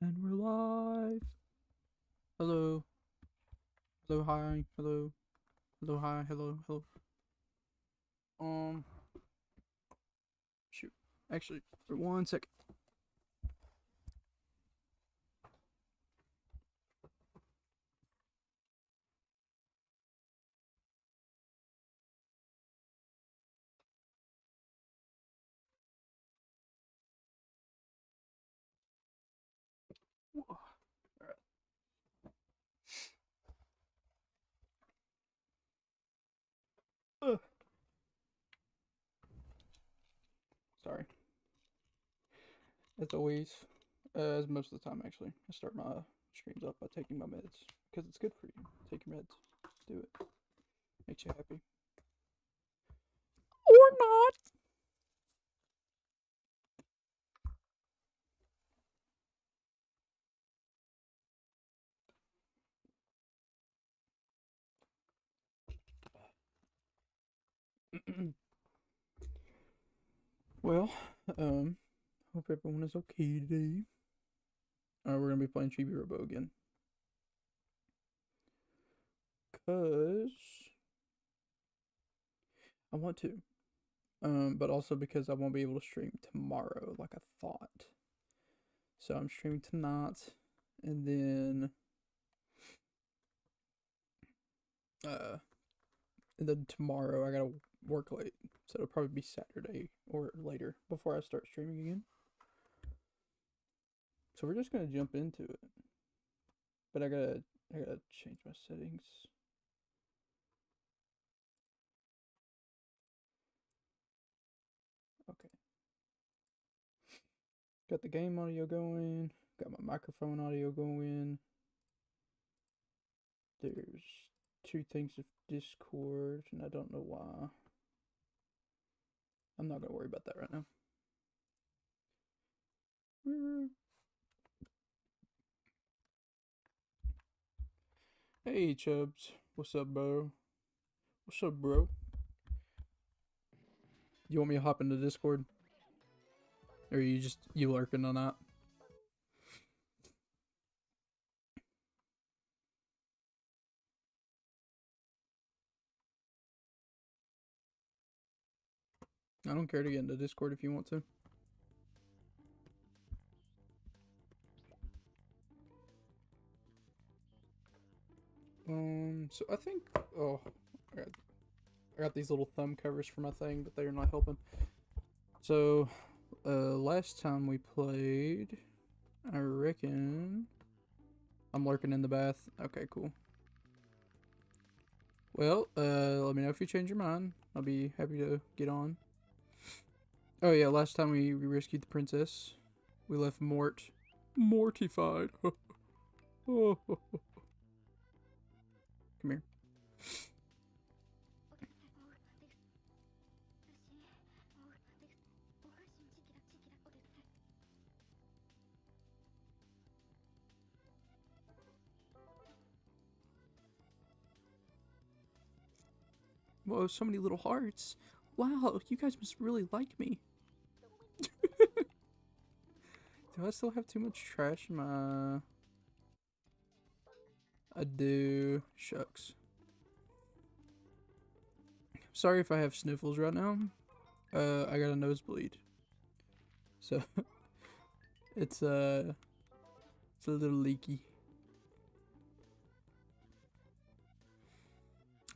And we're live. Hello. Hello, hi. Hello. Hello, hi. Hello, hello. Shoot. Actually, for 1 second. Whoa. Alright. Sorry. As always, as most of the time, actually, I start my streams off by taking my meds. Because it's good for you. Take your meds. Do it. Makes you happy. Or not. Well, hope everyone is okay today. We're gonna be playing Chibi-Robo again. Cause I want to. But also because I won't be able to stream tomorrow like I thought. So I'm streaming tonight, and then tomorrow I gotta work late, so it'll probably be Saturday or later before I start streaming again. So we're just gonna jump into it, but I gotta change my settings. Okay. Got the game audio going. Got my microphone audio going. There's 2 things of Discord, and I don't know why. I'm not gonna worry about that right now. Hey Chubbs, what's up, bro? What's up, bro? You want me to hop into Discord? Or are you lurking on that? I don't care to get into Discord if you want to. So I think, oh, I got these little thumb covers for my thing, but they're not helping. So, last time we played, I reckon, I'm lurking in the bath. Okay, cool. Well, let me know if you change your mind. I'll be happy to get on. Oh yeah, last time we rescued the princess. We left Mort mortified. Come here. Whoa, so many little hearts. Wow, you guys must really like me. Do I still have too much trash in my... I do. Shucks. Sorry if I have sniffles right now. I got a nosebleed. So, it's a little leaky.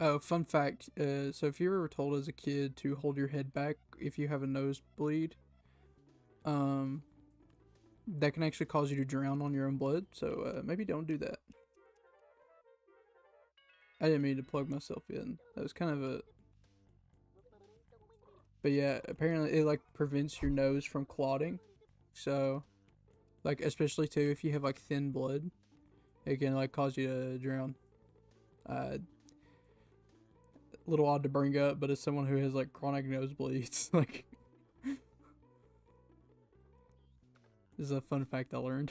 Oh, fun fact. So if you were told as a kid to hold your head back if you have a nosebleed, that can actually cause you to drown on your own blood. So maybe don't do that. I didn't mean to plug myself in. That was kind of a... But yeah, apparently it like prevents your nose from clotting. So, like, especially too if you have like thin blood, it can like cause you to drown. Little odd to bring up, but as someone who has like chronic nosebleeds, like, this is a fun fact I learned.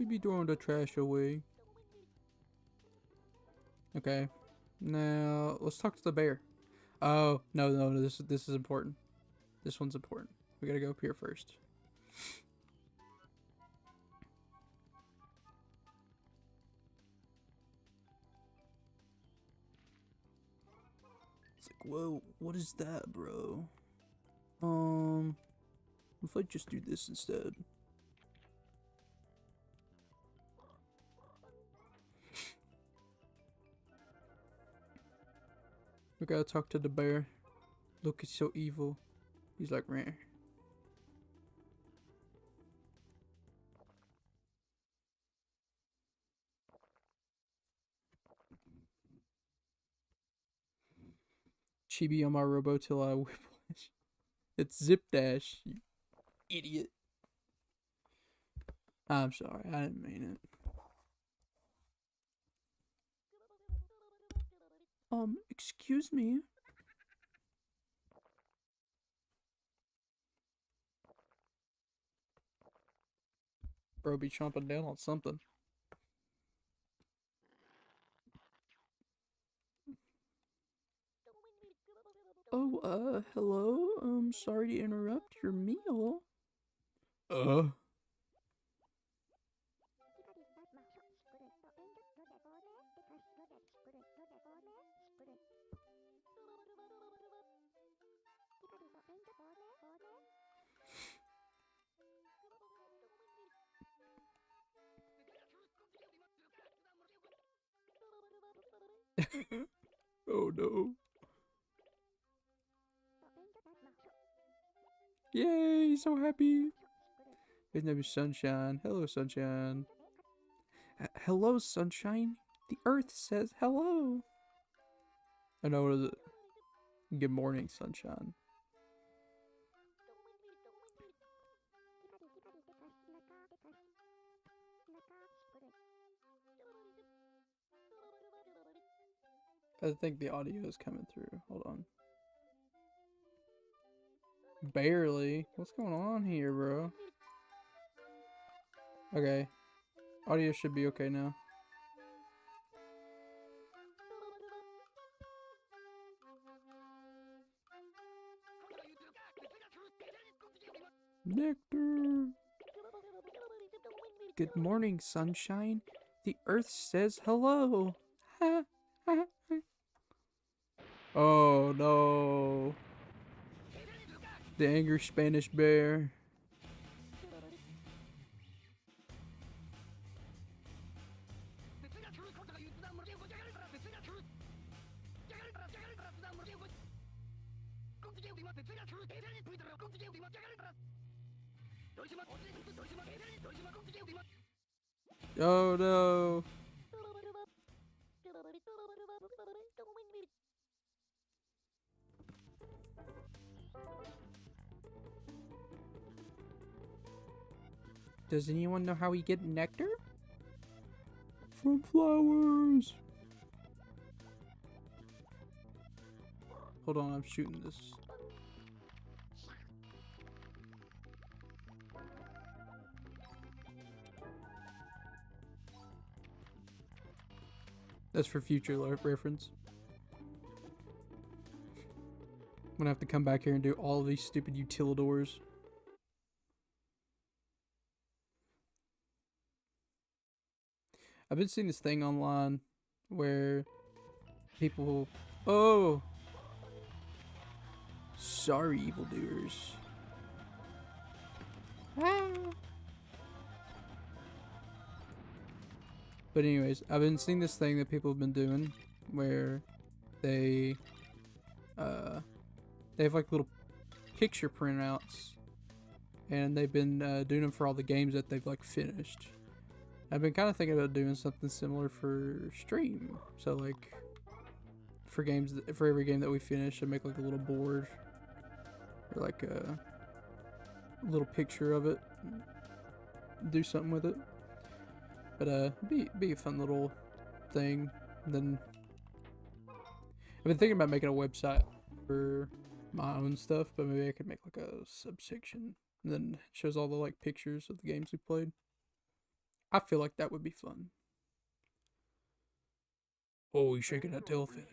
We be throwing the trash away. Okay. Now let's talk to the bear. Oh no, this is important. This one's important. We gotta go up here first. It's like, whoa, what is that, bro? If I just do this instead. We gotta talk to the bear. Look, he's so evil. He's like, rare. Chibi on my robo till I whiplash. It's Zip Dash, you idiot. I'm sorry, I didn't mean it. Excuse me. Bro be chomping down on something. Oh, hello? Sorry to interrupt your meal. Oh no. Yay, so happy. His name is Sunshine. Hello, Sunshine. Hello, Sunshine. The Earth says hello. I know, what is it? Good morning, Sunshine. I think the audio is coming through. Hold on. Barely. What's going on here, bro? Okay. Audio should be okay now. Nectar. Good morning, Sunshine. The Earth says hello. Oh no. The angry Spanish bear. Oh no. Does anyone know how we get nectar? From flowers. Hold on, I'm shooting this. That's for future reference. I'm gonna have to come back here and do all of these stupid utilidors. I've been seeing this thing online where people... Oh! Sorry, evildoers. Ah! But anyways, I've been seeing this thing that people have been doing where they have like little picture printouts, and they've been doing them for all the games that they've like finished. I've been kind of thinking about doing something similar for stream. So like for games, for every game that we finish, I make like a little board or like a little picture of it, do something with it. But be a fun little thing. And then I've been thinking about making a website for my own stuff, but maybe I could make like a subsection and then it shows all the like pictures of the games we played. I feel like that would be fun. Oh, he's shaking that tail feather.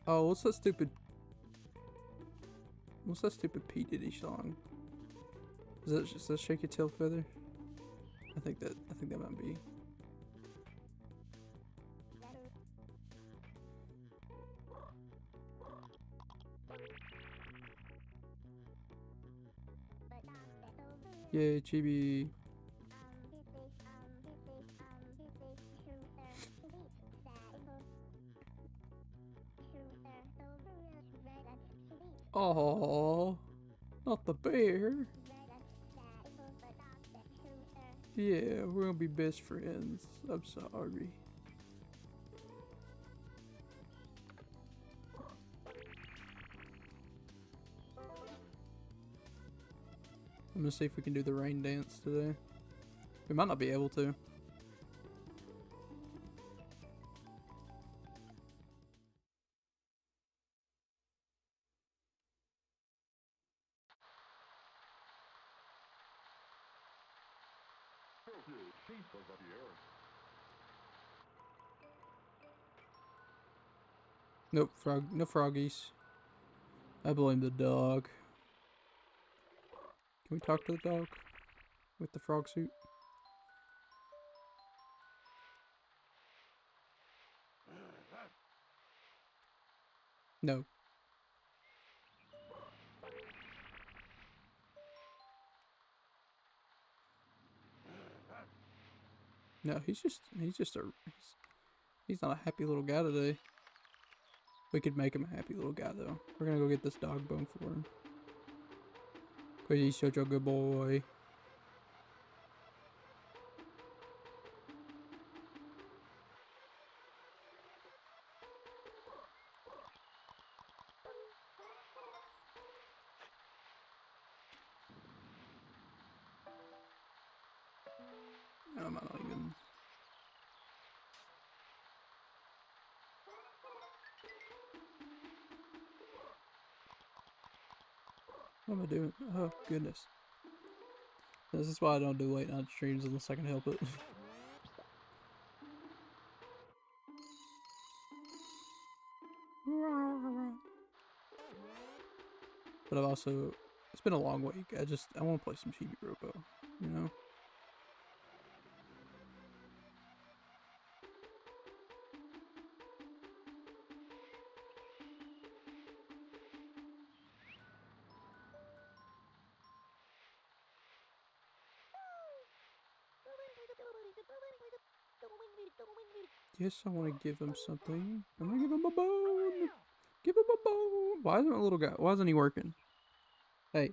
Oh, what's that stupid P. Diddy song? Is that just a shake your tail feather? I think that might be. Yeah, Chibi. Oh, not the bear. Yeah, we're gonna be best friends. I'm sorry. I'm gonna see if we can do the rain dance today. We might not be able to. Nope, no froggies. I blame the dog. Can we talk to the dog with the frog suit? No. No, he's not a happy little guy today. We could make him a happy little guy though. We're gonna go get this dog bone for him. Cause he's such a good boy. No, I'm not even. What am I doing? Oh, goodness. This is why I don't do late night streams unless I can help it. But I've also... It's been a long week. I want to play some Chibi-Robo, you know? Yes, I want to give him something. I'm gonna give him a bone. Give him a bone. Why isn't my little guy? Why isn't he working? Hey.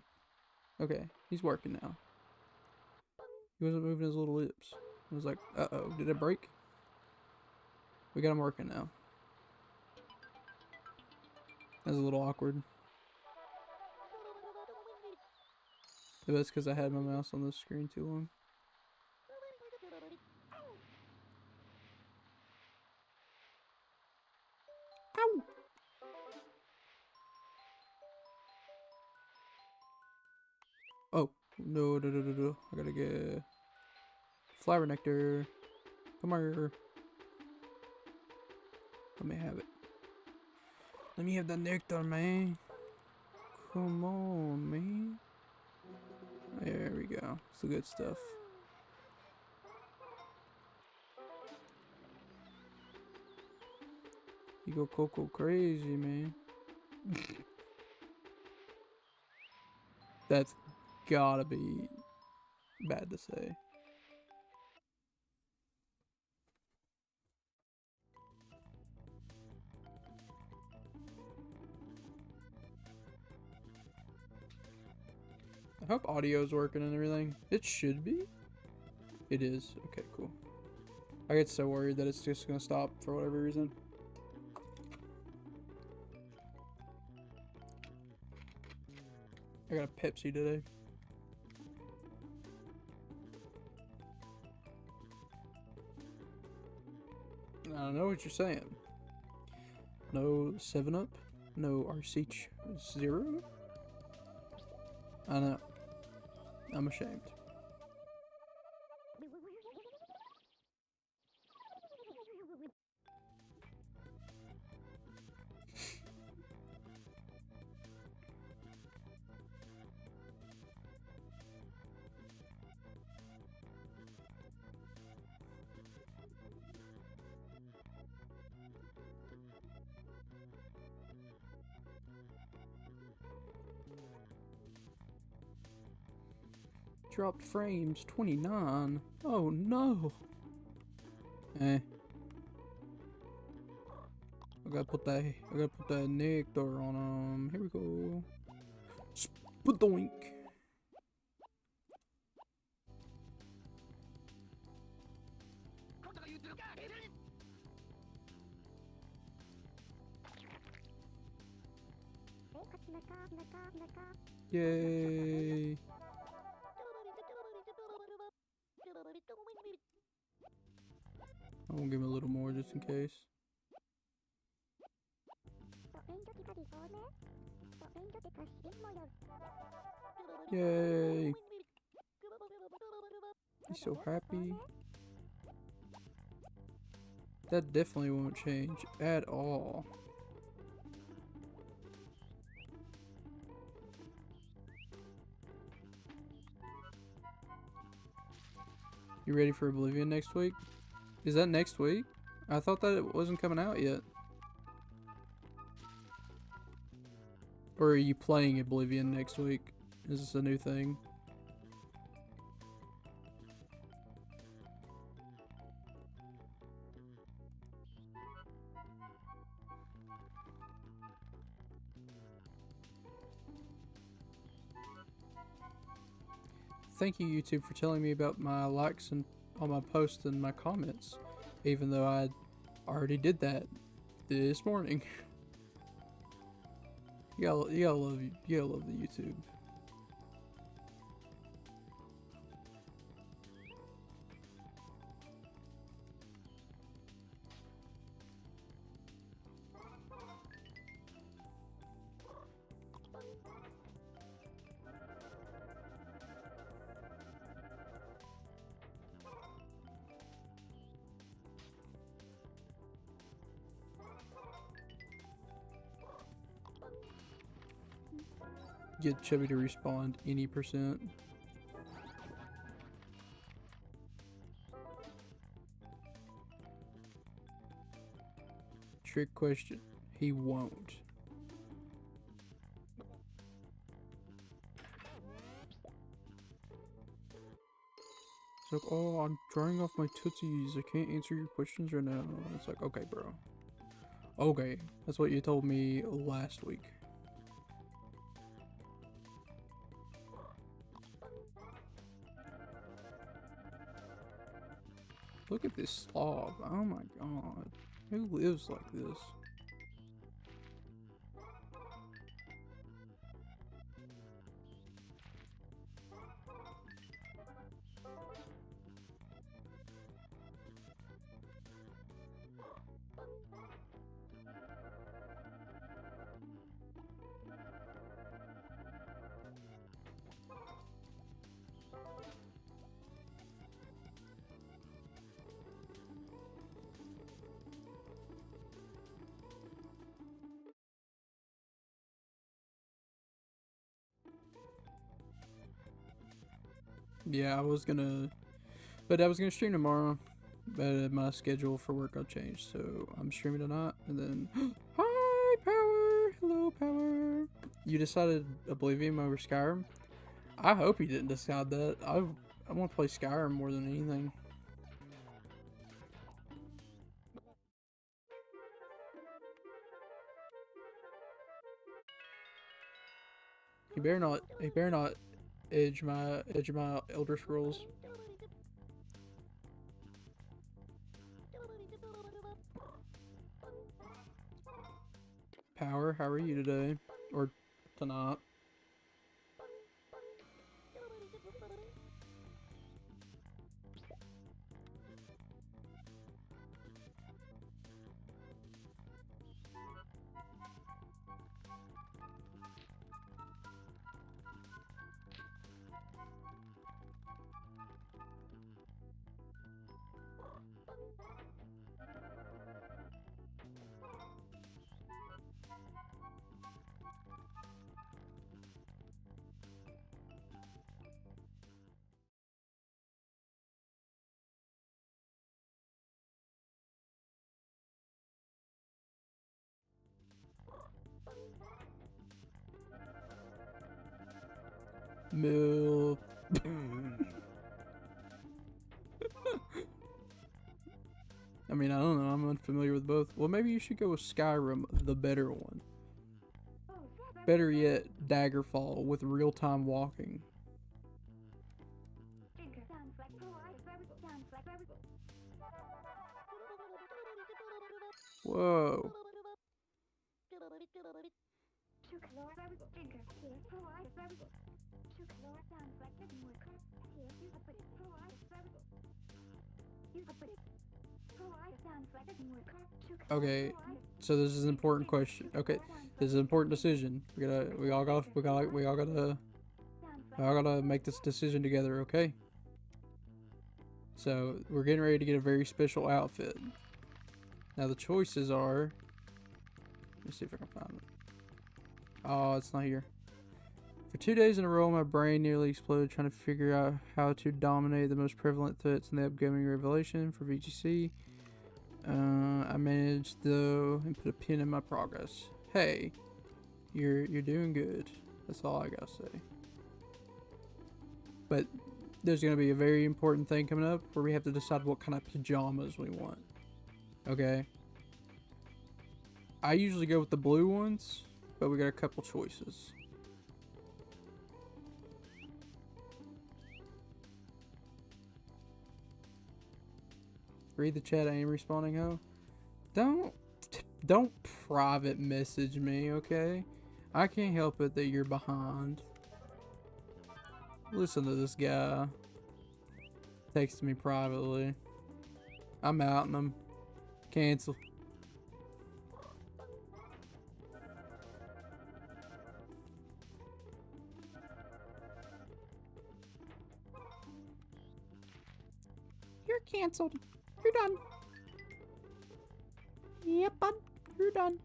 Okay, he's working now. He wasn't moving his little lips. I was like, uh-oh, did it break? We got him working now. That was a little awkward. But that's because I had my mouse on the screen too long. Ow! Oh, no. I gotta get flower nectar. Come here. Let me have it. Let me have the nectar, man. Come on, man. There we go. It's the good stuff. You go Coco crazy, man. That's gotta be bad to say. I hope audio's working and everything. It should be. It is. Okay, cool. I get so worried that it's just gonna stop for whatever reason. I got a Pepsi today. I don't know what you're saying. No 7-Up? No RC0? I know. I'm ashamed. Dropped frames 29. Oh no. I gotta put that nectar on him. Here we go. Spadoink. Yay. I'm gonna give him a little more just in case. Yay! He's so happy. That definitely won't change at all. You ready for Oblivion next week? Is that next week? I thought that it wasn't coming out yet. Or are you playing Oblivion next week? Is this a new thing? Thank you, YouTube, for telling me about my likes and all my posts and my comments, even though I already did that this morning. You gotta love the YouTube. Get Chubby to respond any percent. Trick question. He won't. It's like, oh, I'm drying off my tootsies. I can't answer your questions right now. It's like, okay, bro. Okay, that's what you told me last week. Look at this slob. Oh my god. Who lives like this? Yeah, I was gonna stream tomorrow, but my schedule for work got changed, so I'm streaming tonight, and then, hi, Power! Hello, Power! You decided Oblivion over Skyrim? I hope you didn't decide that. I want to play Skyrim more than anything. He better not edge my Elder Scrolls. Power, how are you today? Or tonight? Milf. I mean, I don't know. I'm unfamiliar with both. Well, maybe you should go with Skyrim, the better one. Better yet, Daggerfall with real-time walking. Whoa. Okay, so this is an important question. Okay, this is an important decision. We all gotta make this decision together, okay? So we're getting ready to get a very special outfit. Now the choices are, let me see if I can find it. Oh, it's not here. For 2 days in a row, my brain nearly exploded trying to figure out how to dominate the most prevalent threats in the upcoming revelation for VGC. I managed though and put a pin in my progress. Hey, you're doing good. That's all I gotta say. But there's gonna be a very important thing coming up where we have to decide what kind of pajamas we want. Okay. I usually go with the blue ones, but we got a couple choices. Read the chat, I ain't responding, ho. Don't private message me, okay? I can't help it that you're behind. Listen to this guy. Texting me privately. I'm outing him. Cancel. You're canceled. You're done. Yep, bud. You're done.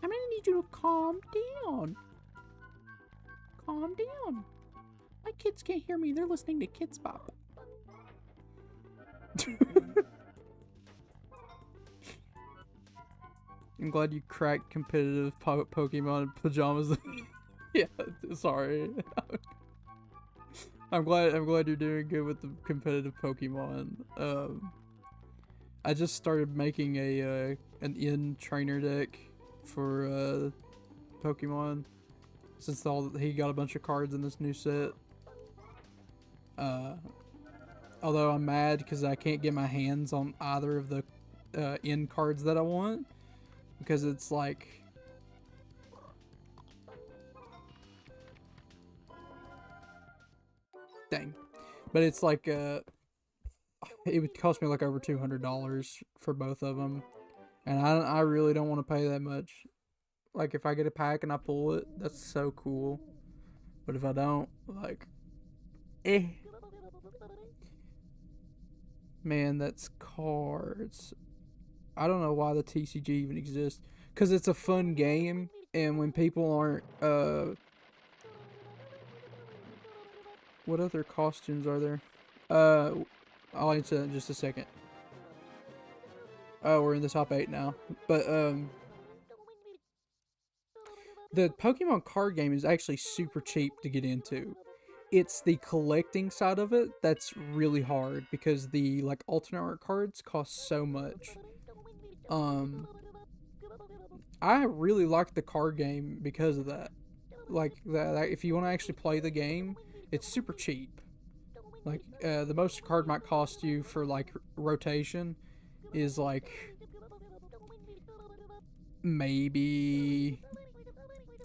I'm gonna need you to calm down. Calm down. My kids can't hear me. They're listening to Kids Bop. I'm glad you cracked competitive Pokemon pajamas. Yeah, sorry. I'm glad you're doing good with the competitive Pokemon. I just started making an in trainer deck for Pokemon since he got a bunch of cards in this new set. Although I'm mad because I can't get my hands on either of the in cards that I want because it's like dang. But it's like, it would cost me like over $200 for both of them. And I really don't want to pay that much. Like, if I get a pack and I pull it, that's so cool. But if I don't, like, Man, that's cards. I don't know why the TCG even exists. Because it's a fun game. And when people aren't, what other costumes are there? I'll answer that in just a second. Oh, we're in the top 8 now. But, the Pokemon card game is actually super cheap to get into. It's the collecting side of it that's really hard because the, like, alternate art cards cost so much. I really like the card game because of that. Like, that if you want to actually play the game, it's super cheap. Like, the most a card might cost you for, like, rotation is, like, maybe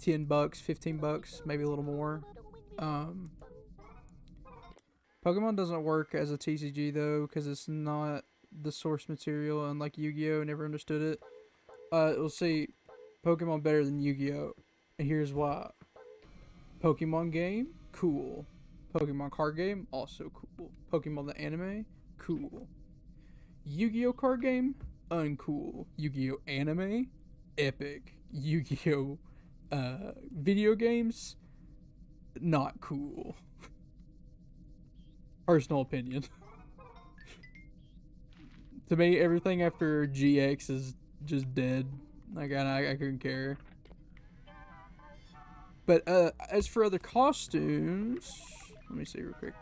$10, $15, maybe a little more. Pokemon doesn't work as a TCG, though, because it's not the source material, unlike Yu-Gi-Oh! Never understood it. We'll see Pokemon better than Yu-Gi-Oh! And here's why. Pokemon game, cool. Pokemon card game, also cool. Pokemon the anime, cool. Yu-Gi-Oh! Card game, uncool. Yu-Gi-Oh! Anime, epic. Yu-Gi-Oh! Video games, not cool. Personal opinion. To me, everything after GX is just dead. Like, I couldn't care. But as for other costumes, let me see real quick.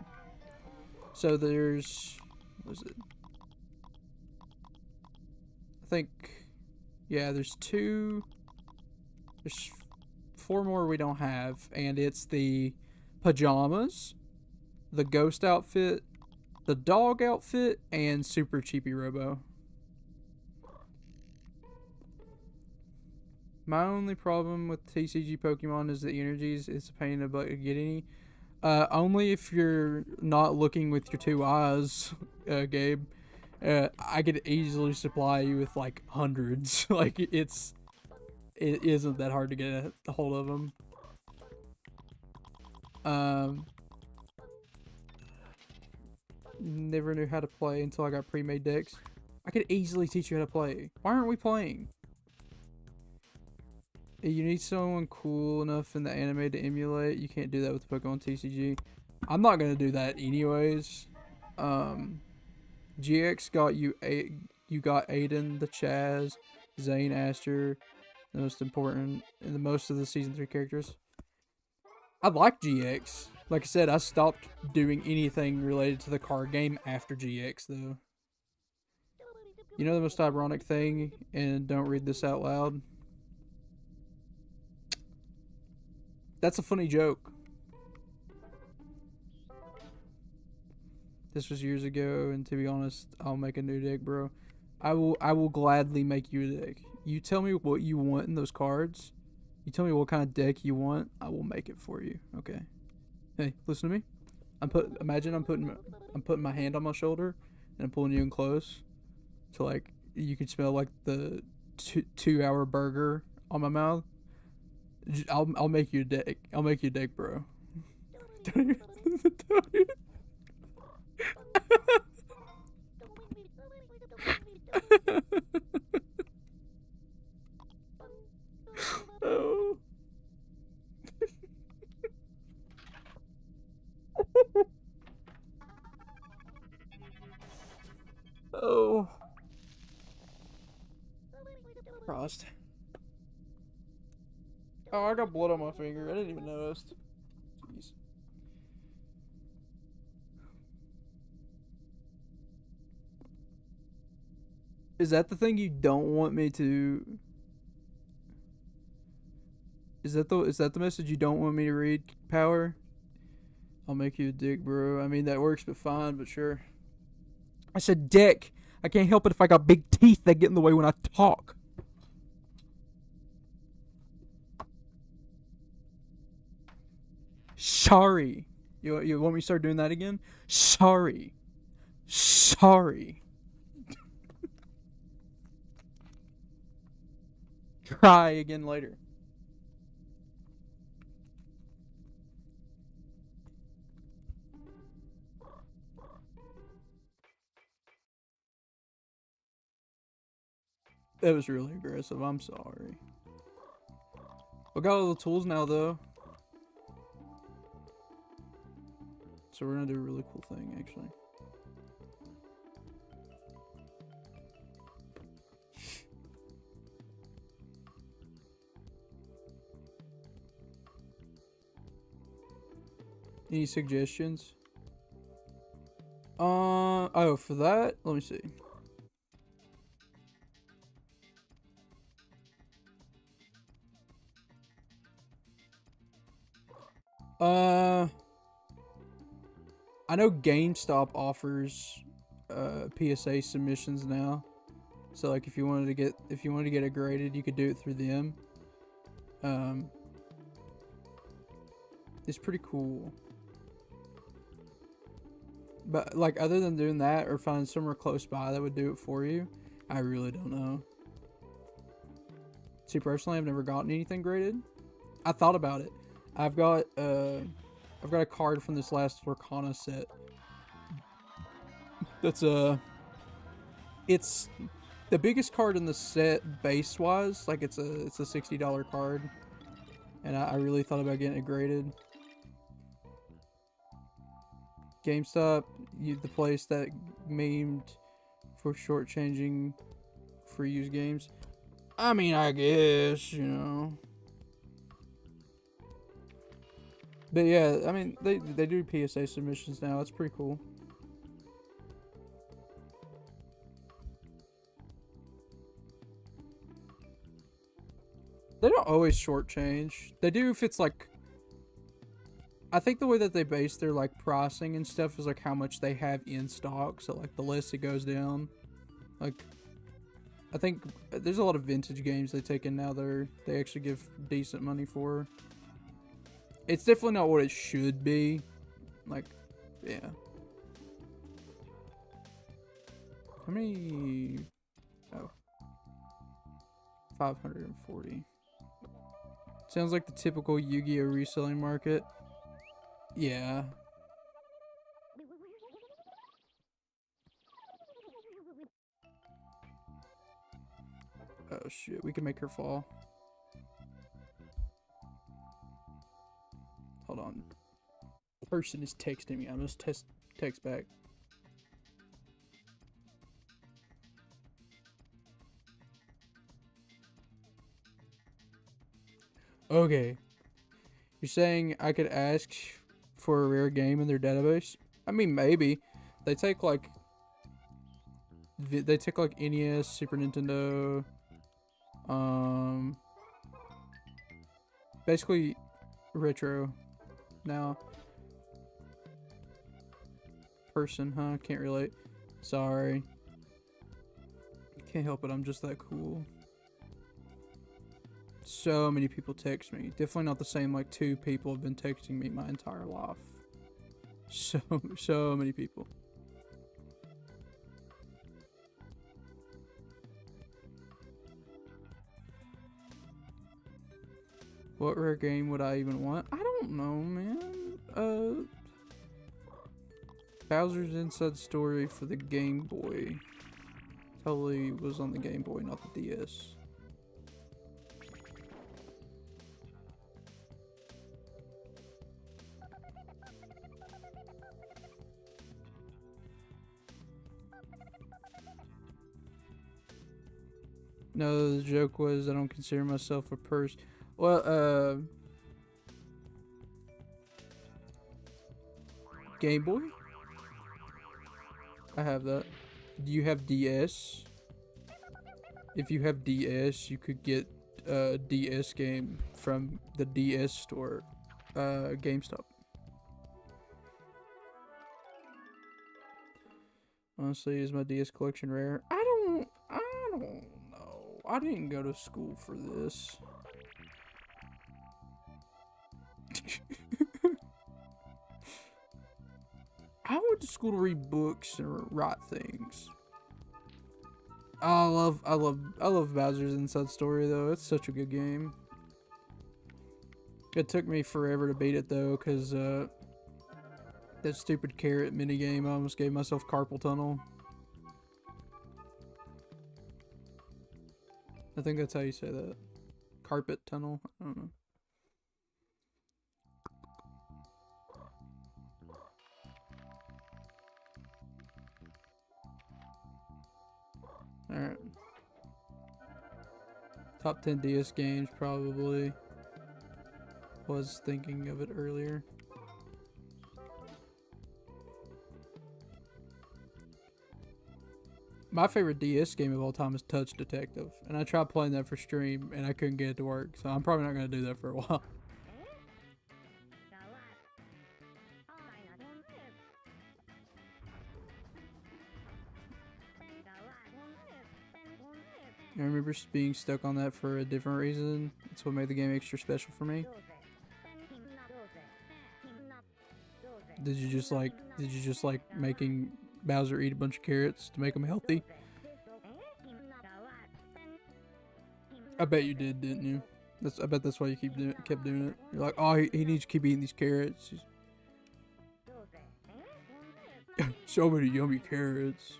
So there's, what is it? I think, yeah, there's 4 more we don't have, and it's the pajamas, the ghost outfit, the dog outfit, and Super Chibi-Robo. My only problem with TCG Pokemon is the energies. It's a pain in the butt to get any. Only if you're not looking with your 2 eyes, Gabe. I could easily supply you with like hundreds. Like it isn't that hard to get a hold of them. Never knew how to play until I got pre-made decks. I could easily teach you how to play. Why aren't we playing? You need someone cool enough in the anime to emulate. You can't do that with Pokemon TCG. I'm not gonna do that anyways. GX got you got Aiden, the Chaz, Zane, Aster, the most important, and the most of the season 3 characters. I like GX. Like I said, I stopped doing anything related to the card game after GX though. You know the most ironic thing, and don't read this out loud. That's a funny joke. This was years ago, and to be honest, I'll make a new deck, bro. I will gladly make you a deck. You tell me what you want in those cards. You tell me what kind of deck you want. I will make it for you. Okay. Hey, listen to me. Imagine I'm putting my hand on my shoulder and I'm pulling you in close, so like you can smell like the 2-hour burger on my mouth. I'll make you a deck. I'll make you a deck, bro. Oh. Oh. Crossed. Oh, I got blood on my finger. I didn't even notice. Jeez. Is that the thing you don't want me to? Is that the message you don't want me to read? Power? I'll make you a dick, bro. I mean that works, but fine. But sure. I said dick. I can't help it if I got big teeth that get in the way when I talk. Sorry. You want me to start doing that again? Sorry. Sorry. Try again later. That was really aggressive. I'm sorry. We got all the tools now, though. So we're gonna do a really cool thing, actually. Any suggestions? Oh, for that, let me see. I know GameStop offers PSA submissions now. So like if you wanted to get it graded, you could do it through them. It's pretty cool. But like other than doing that or finding somewhere close by that would do it for you, I really don't know. See, personally, I've never gotten anything graded. I thought about it. I've got a card from this last Lorcana set. That's it's the biggest card in the set base wise. Like it's a $60 card, and I really thought about getting it graded. GameStop, the place that memed for shortchanging free used games. I mean, I guess, you know. But yeah, I mean, they do PSA submissions now. That's pretty cool. They don't always shortchange. They do if it's like, I think the way that they base their like pricing and stuff is like how much they have in stock. So like the less it goes down, like I think there's a lot of vintage games they take in now that they actually give decent money for. It's definitely not what it should be. Like, yeah. How many? Oh. 540. Sounds like the typical Yu-Gi-Oh! Reselling market. Yeah. Oh shit, we can make her fall. Hold on. Person is texting me. I must text back. Okay. You're saying I could ask for a rare game in their database? I mean, maybe. They take like NES, Super Nintendo, basically retro. Now, person, huh? Can't relate. Sorry. Can't help it. I'm just that cool. So many people text me. Definitely not the same like 2 people have been texting me my entire life. So many people. What rare game would I even want? I don't know, man. Bowser's Inside Story for the Game Boy. Totally was on the Game Boy, not the DS. No, the joke was I don't consider myself a person. Well, Game Boy? I have that. Do you have DS? If you have DS, you could get a DS game from the DS store, GameStop. Honestly, is my DS collection rare? I don't know. I didn't go to school for this. I went to school to read books and write things. Oh, I love Bowser's Inside Story though. It's such a good game. It took me forever to beat it though, cause that stupid carrot minigame. I almost gave myself carpal tunnel. I think that's how you say that. Carpet tunnel. I don't know. Alright. Top 10 DS games, probably. Was thinking of it earlier. My favorite DS game of all time is Touch Detective. And I tried playing that for stream, and I couldn't get it to work. So I'm probably not going to do that for a while. I remember being stuck on that for a different reason. It's what made the game extra special for me. Did you just like making Bowser eat a bunch of carrots to make him healthy? I bet you did, didn't you? I bet that's why you kept doing it. You're like, oh, he needs to keep eating these carrots. So many yummy carrots.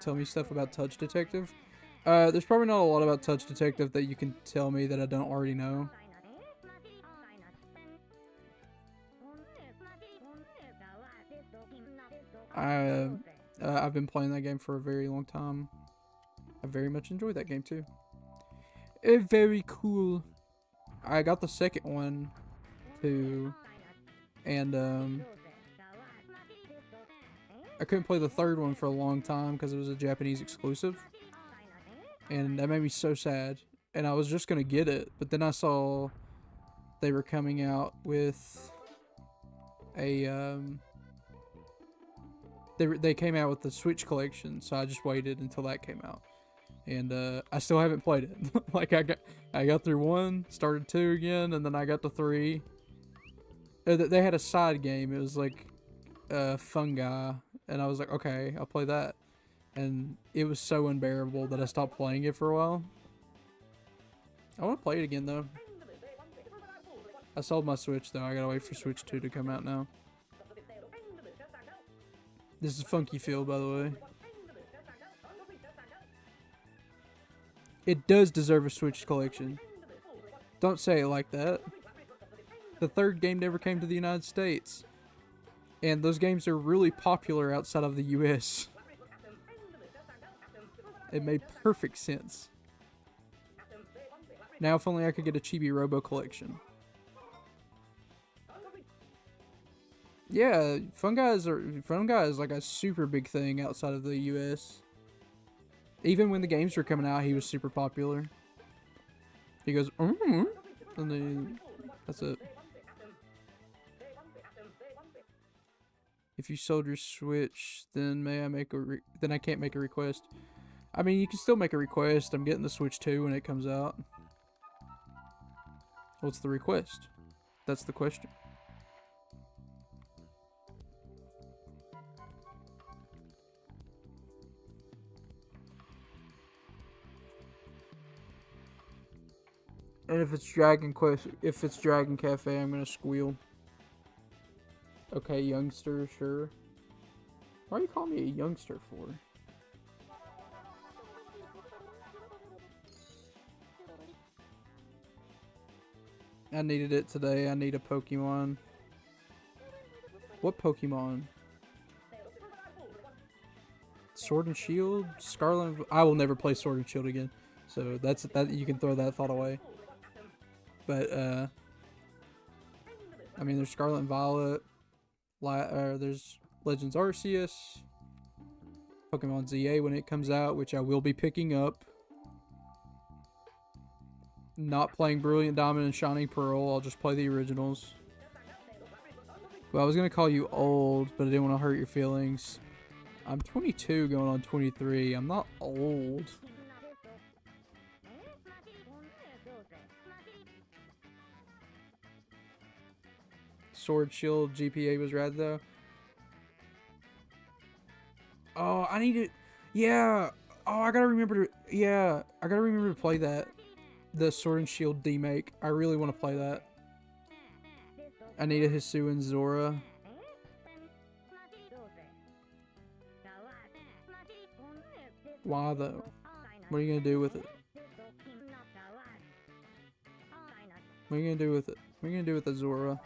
Tell me stuff about Touch Detective. There's probably not a lot about Touch Detective that you can tell me that I don't already know. I I've been playing that game for a very long time. I very much enjoy that game too. It's very cool. I got the second one too, and I couldn't play the third one for a long time because it was a Japanese exclusive, and that made me so sad. And I was just gonna get it, but then I saw they were coming out with a they came out with the Switch collection, so I just waited until that came out. And I still haven't played it. Like I got through 1, started 2 again, and then I got to 3. They had a side game. It was like Fungi, and I was like, okay, I'll play that. And it was so unbearable that I stopped playing it for a while. I want to play it again though. I sold my Switch though. I gotta wait for Switch 2 to come out now. This is Funky Field, by the way. It does deserve a Switch collection. Don't say it like that. The third game never came to the United States. And those games are really popular outside of the US. It made perfect sense. Now if only I could get a Chibi-Robo collection. Yeah, Fungi is like a super big thing outside of the US. Even when the games were coming out, he was super popular. He goes, and then that's it. If you sold your Switch, then may I make then I can't make a request. I mean, you can still make a request. I'm getting the Switch 2 when it comes out. What's the request? That's the question. And if it's Dragon Cafe, I'm gonna squeal. Okay, youngster, sure. Why are you calling me a youngster for? I needed it today. I need a Pokemon. What Pokemon? Sword and Shield? Scarlet and... I will never play Sword and Shield again. So that's that. You can throw that thought away. But, I mean, there's Scarlet and Violet. There's Legends Arceus. Pokemon ZA when it comes out, which I will be picking up. Not playing Brilliant Diamond and Shining Pearl. I'll just play the originals. Well, I was going to call you old, but I didn't want to hurt your feelings. I'm 22 going on 23. I'm not old. Sword Shield GPA was rad though. Oh, I need to... Yeah. Oh, I gotta remember to... Yeah. I gotta remember to play that. The Sword and Shield demake. I really want to play that. I need a Hisu and Zora. Why though? What are you gonna do with it? What are you gonna do with it? What are you gonna do with the Zora?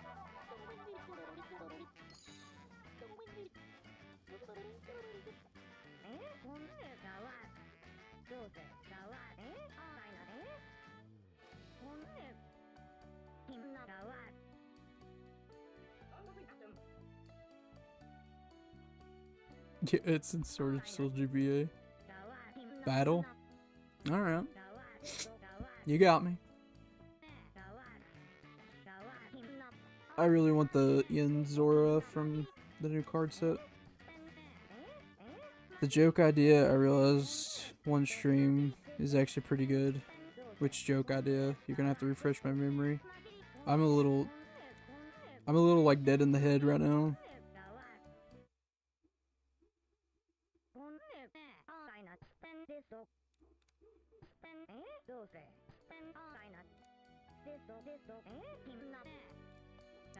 Yeah, it's in Sword and Shield GBA. Battle? Alright. You got me. I really want the Yin Zora from the new card set. The joke idea, I realized one stream is actually pretty good. Which joke idea? You're gonna have to refresh my memory. I'm a little like dead in the head right now.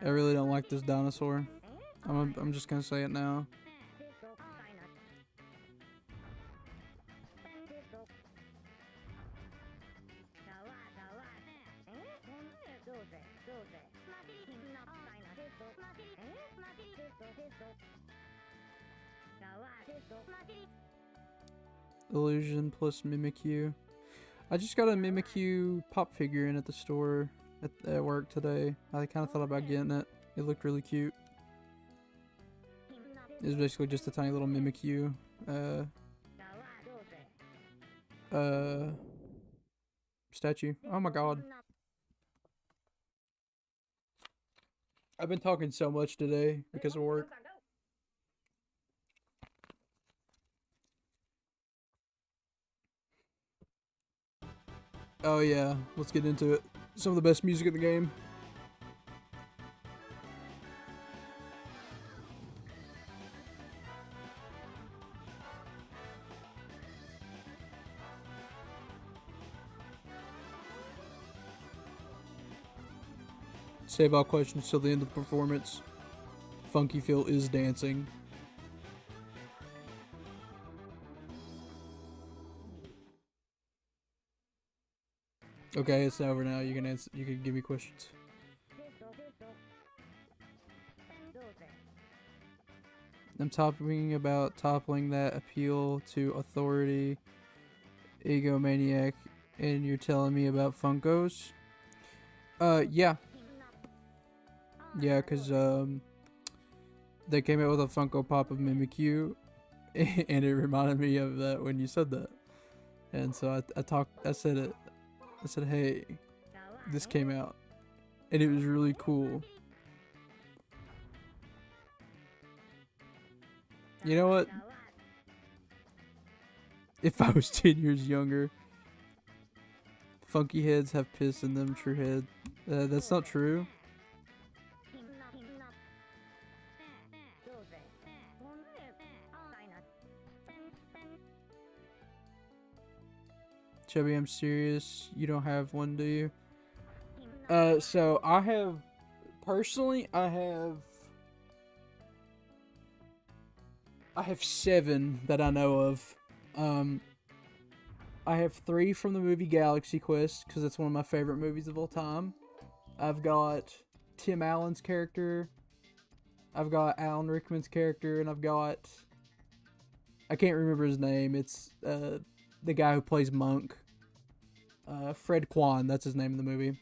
I really don't like this dinosaur. I'm just gonna say it now. Illusion plus Mimikyu. I just got a Mimikyu pop figure in at the store at work today. I kind of thought about getting it. It looked really cute. It was basically just a tiny little Mimikyu statue. Oh my god. I've been talking so much today because of work. Oh yeah, let's get into it. Some of the best music in the game. Save all questions till the end of the performance. Funky Phil is dancing. Okay, it's over now. You can answer. You can give me questions. I'm talking about toppling that appeal to authority, egomaniac, and you're telling me about Funkos? Yeah. Yeah, cause they came out with a Funko Pop of Mimikyu, and it reminded me of that when you said that, and so I said it. I said, hey, this came out, and it was really cool. You know what? If I was 10 years younger, funky heads have piss in them, true head. That's not true. Chubby, I'm serious. You don't have one, do you? So I have, personally, I have 7 that I know of. I have 3 from the movie Galaxy Quest, because it's one of my favorite movies of all time. I've got Tim Allen's character. I've got Alan Rickman's character, and I've got, I can't remember his name. It's the guy who plays Monk. Fred Kwan, that's his name in the movie.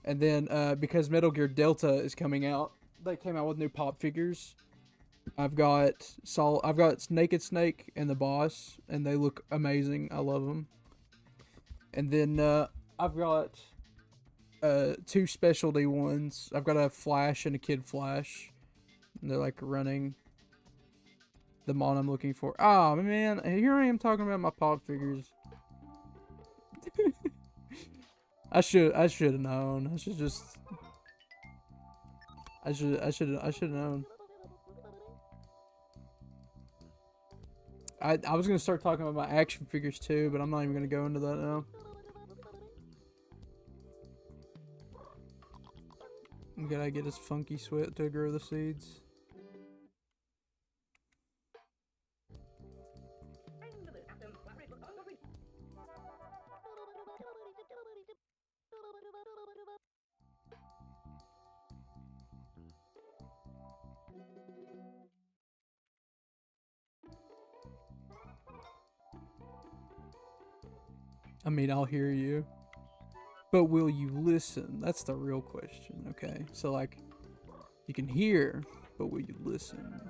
And then because Metal Gear Delta is coming out, they came out with new pop figures. I've got Naked Snake and the boss, and they look amazing. I love them. And then I've got 2 specialty ones. I've got a Flash and a Kid Flash. And they're like running. The mod I'm looking for. Oh man, here I am talking about my pop figures. I should have known. I should have known. I was gonna start talking about my action figures too, but I'm not even gonna go into that now. Gotta get his funky sweat to grow the seeds. I mean, I'll hear you. But will you listen? That's the real question, okay? So, like, you can hear, but will you listen?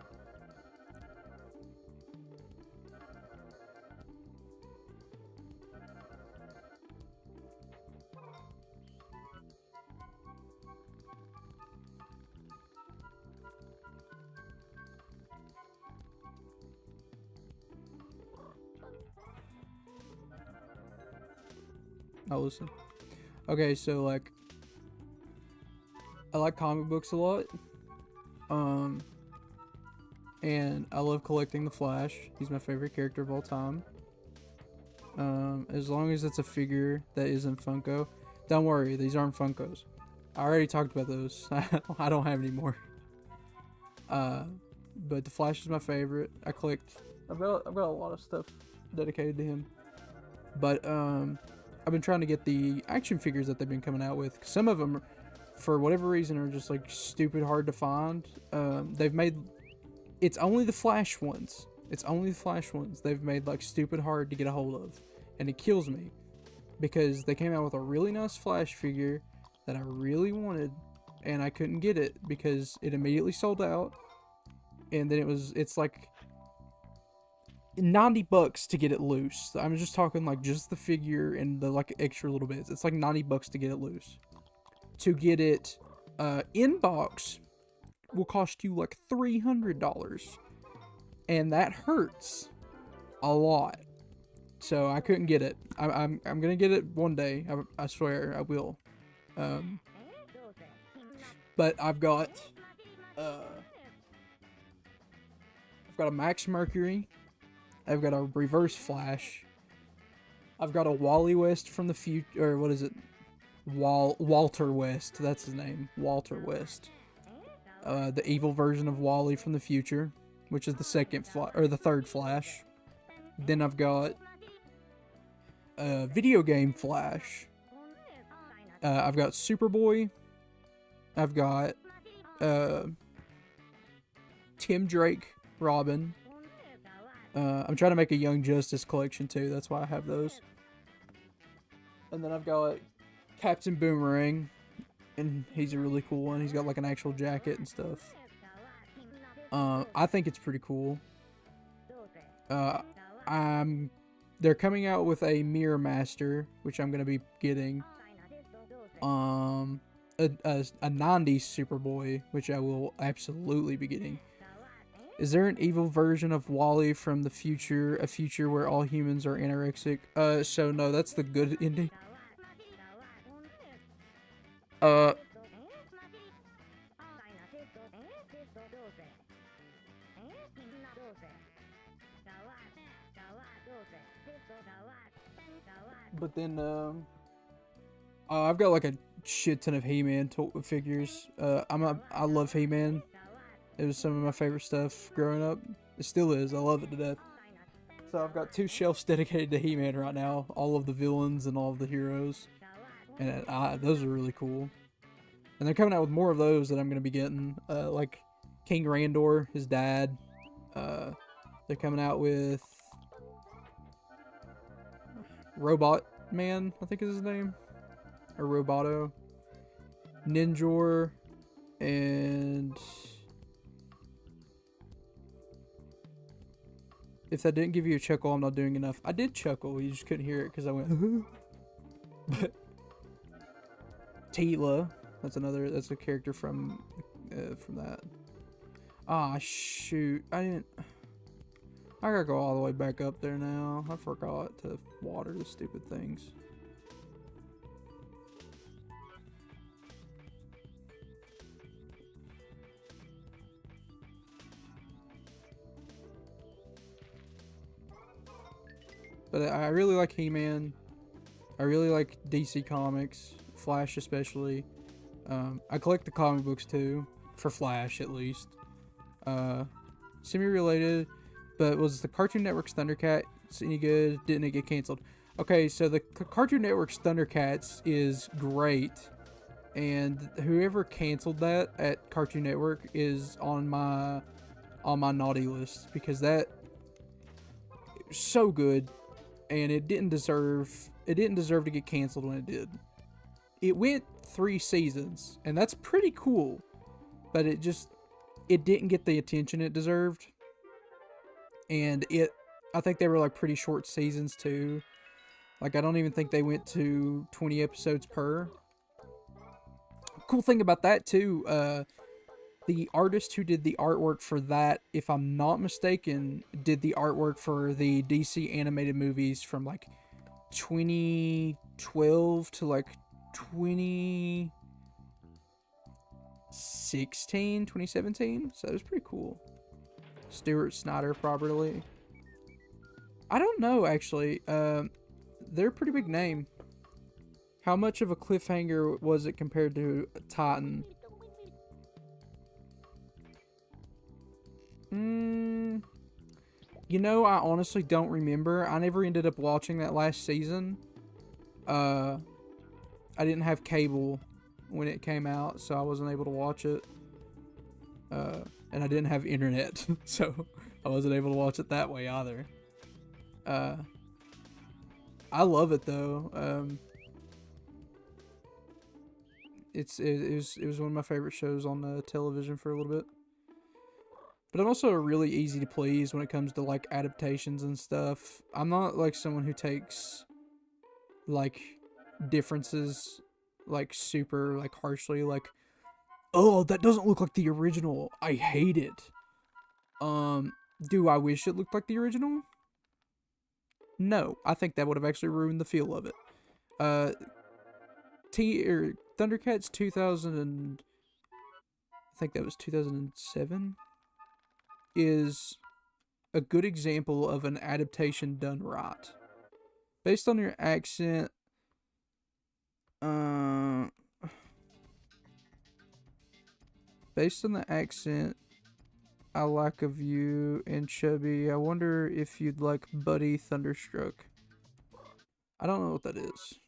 I'll listen. Okay, so like I like comic books a lot. And I love collecting the Flash. He's my favorite character of all time. As long as it's a figure that isn't Funko. Don't worry, these aren't Funkos. I already talked about those. I don't have any more. But the Flash is my favorite. I've got a lot of stuff dedicated to him. But I've been trying to get the action figures that they've been coming out with. Some of them, for whatever reason, are just like stupid hard to find. They've made, it's only the Flash ones. It's only the Flash ones they've made like stupid hard to get a hold of. And it kills me. Because they came out with a really nice Flash figure that I really wanted. And I couldn't get it because it immediately sold out. And then it's like $90 to get it loose. I'm just talking like just the figure and the like extra little bits. It's like $90 to get it loose. To get it in box will cost you like $300. And that hurts a lot. So I couldn't get it. I'm gonna get it one day. I swear I will. But I've got a Max Mercury. I've got a Reverse Flash. I've got a Wally West from the future, or what is it? Walter West. That's his name. Walter West. The evil version of Wally from the future, which is the third Flash. Then I've got video game Flash. I've got Superboy. I've got Tim Drake Robin. I'm trying to make a Young Justice collection too. That's why I have those. And then I've got Captain Boomerang, and he's a really cool one. He's got like an actual jacket and stuff. I think it's pretty cool. They're coming out with a Mirror Master, which I'm gonna be getting. A 90s Superboy, which I will absolutely be getting. Is there an evil version of Wally from the future? A future where all humans are anorexic? So no, that's the good ending. But then, I've got like a shit ton of He-Man figures. I love He-Man. It was some of my favorite stuff growing up. It still is. I love it to death. So I've got 2 shelves dedicated to He-Man right now. All of the villains and all of the heroes. And those are really cool. And they're coming out with more of those that I'm going to be getting. Like King Randor, his dad. They're coming out with Robot Man, I think is his name. Or Roboto. Ninjor. And if that didn't give you a chuckle, I'm not doing enough. I did chuckle, you just couldn't hear it because I went But Tila, that's a character from that. Ah, shoot. I gotta go all the way back up there now. I forgot to water the stupid things. But I really like He-Man. I really like DC Comics. Flash especially. I collect the comic books too. For Flash at least. Semi-related. But was the Cartoon Network's Thundercats any good? Didn't it get canceled? Okay, so the Cartoon Network's Thundercats is great. And whoever canceled that at Cartoon Network is on my naughty list. Because that is so good. And it didn't deserve to get canceled when it did. It went 3 seasons, and that's pretty cool. But it didn't get the attention it deserved. And I think they were like pretty short seasons too. Like I don't even think they went to 20 episodes per. Cool thing about that too, the artist who did the artwork for that, if I'm not mistaken, did the artwork for the DC animated movies from like 2012 to like 2017. So it was pretty cool. Stuart Snyder, probably. I don't know, actually. They're a pretty big name. How much of a cliffhanger was it compared to Titan? You know, I honestly don't remember. I never ended up watching that last season. I didn't have cable when it came out, so I wasn't able to watch it. And I didn't have internet, so I wasn't able to watch it that way either. I love it though. It was one of my favorite shows on television for a little bit. But I'm also really easy to please when it comes to like adaptations and stuff. I'm not like someone who takes like differences like super like harshly. Like, oh, that doesn't look like the original. I hate it. Do I wish it looked like the original? No, I think that would have actually ruined the feel of it. Thundercats 2000 and I think that was 2007 is a good example of an adaptation done right. Based on your accent, based on the accent I like of you and Chubby, I wonder if you'd like Buddy Thunderstruck. I don't know what that is.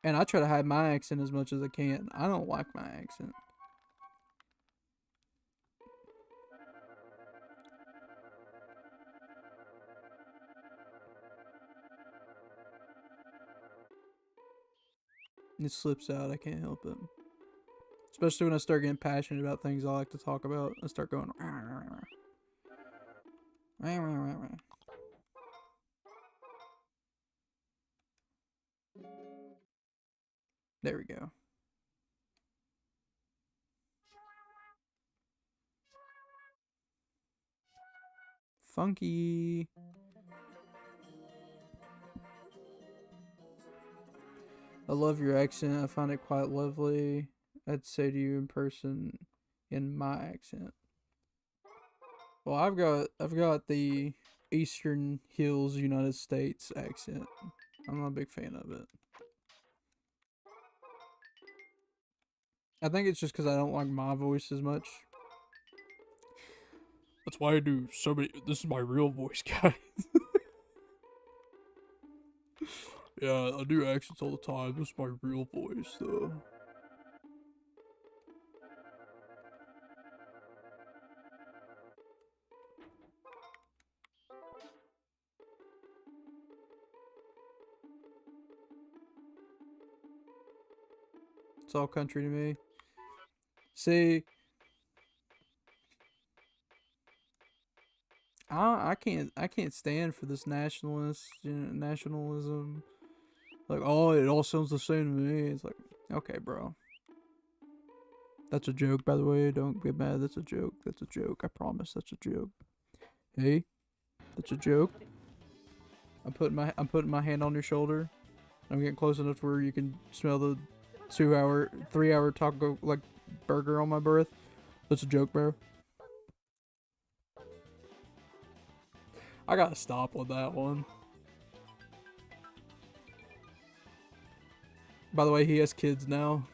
And I try to hide my accent as much as I can. I don't like my accent. It slips out, I can't help it. Especially when I start getting passionate about things I like to talk about. I start going... There we go. Funky. I love your accent. I find it quite lovely. I'd say to you in person in my accent. Well, I've got the Eastern Hills United States accent. I'm not a big fan of it. I think it's just because I don't like my voice as much. That's why I do so many. This is my real voice, guys. Yeah, I do accents all the time. This is my real voice, though. It's all country to me. See, I can't stand for this nationalism. Like, oh, it all sounds the same to me. It's like, okay, bro. That's a joke, by the way. Don't get mad. That's a joke. That's a joke. I promise. That's a joke. Hey, that's a joke. I'm putting my hand on your shoulder. I'm getting close enough to where you can smell the 3 hour taco like burger on my breath. That's a joke, bro. I gotta stop with that one. By the way, he has kids now.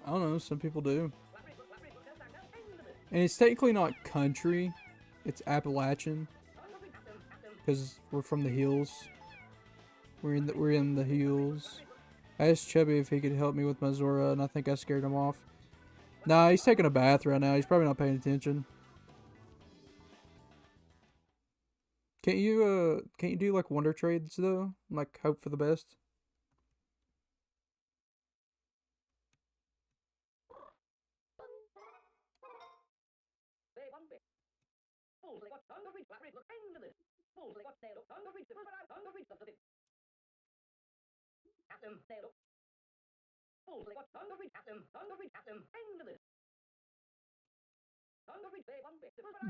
I don't know, some people do. And it's technically not country, it's Appalachian. Because we're from the hills. We're in the hills. I asked Chubby if he could help me with my Zora, and I think I scared him off. Nah, he's taking a bath right now. He's probably not paying attention. Can't you do like wonder trades though? Like hope for the best?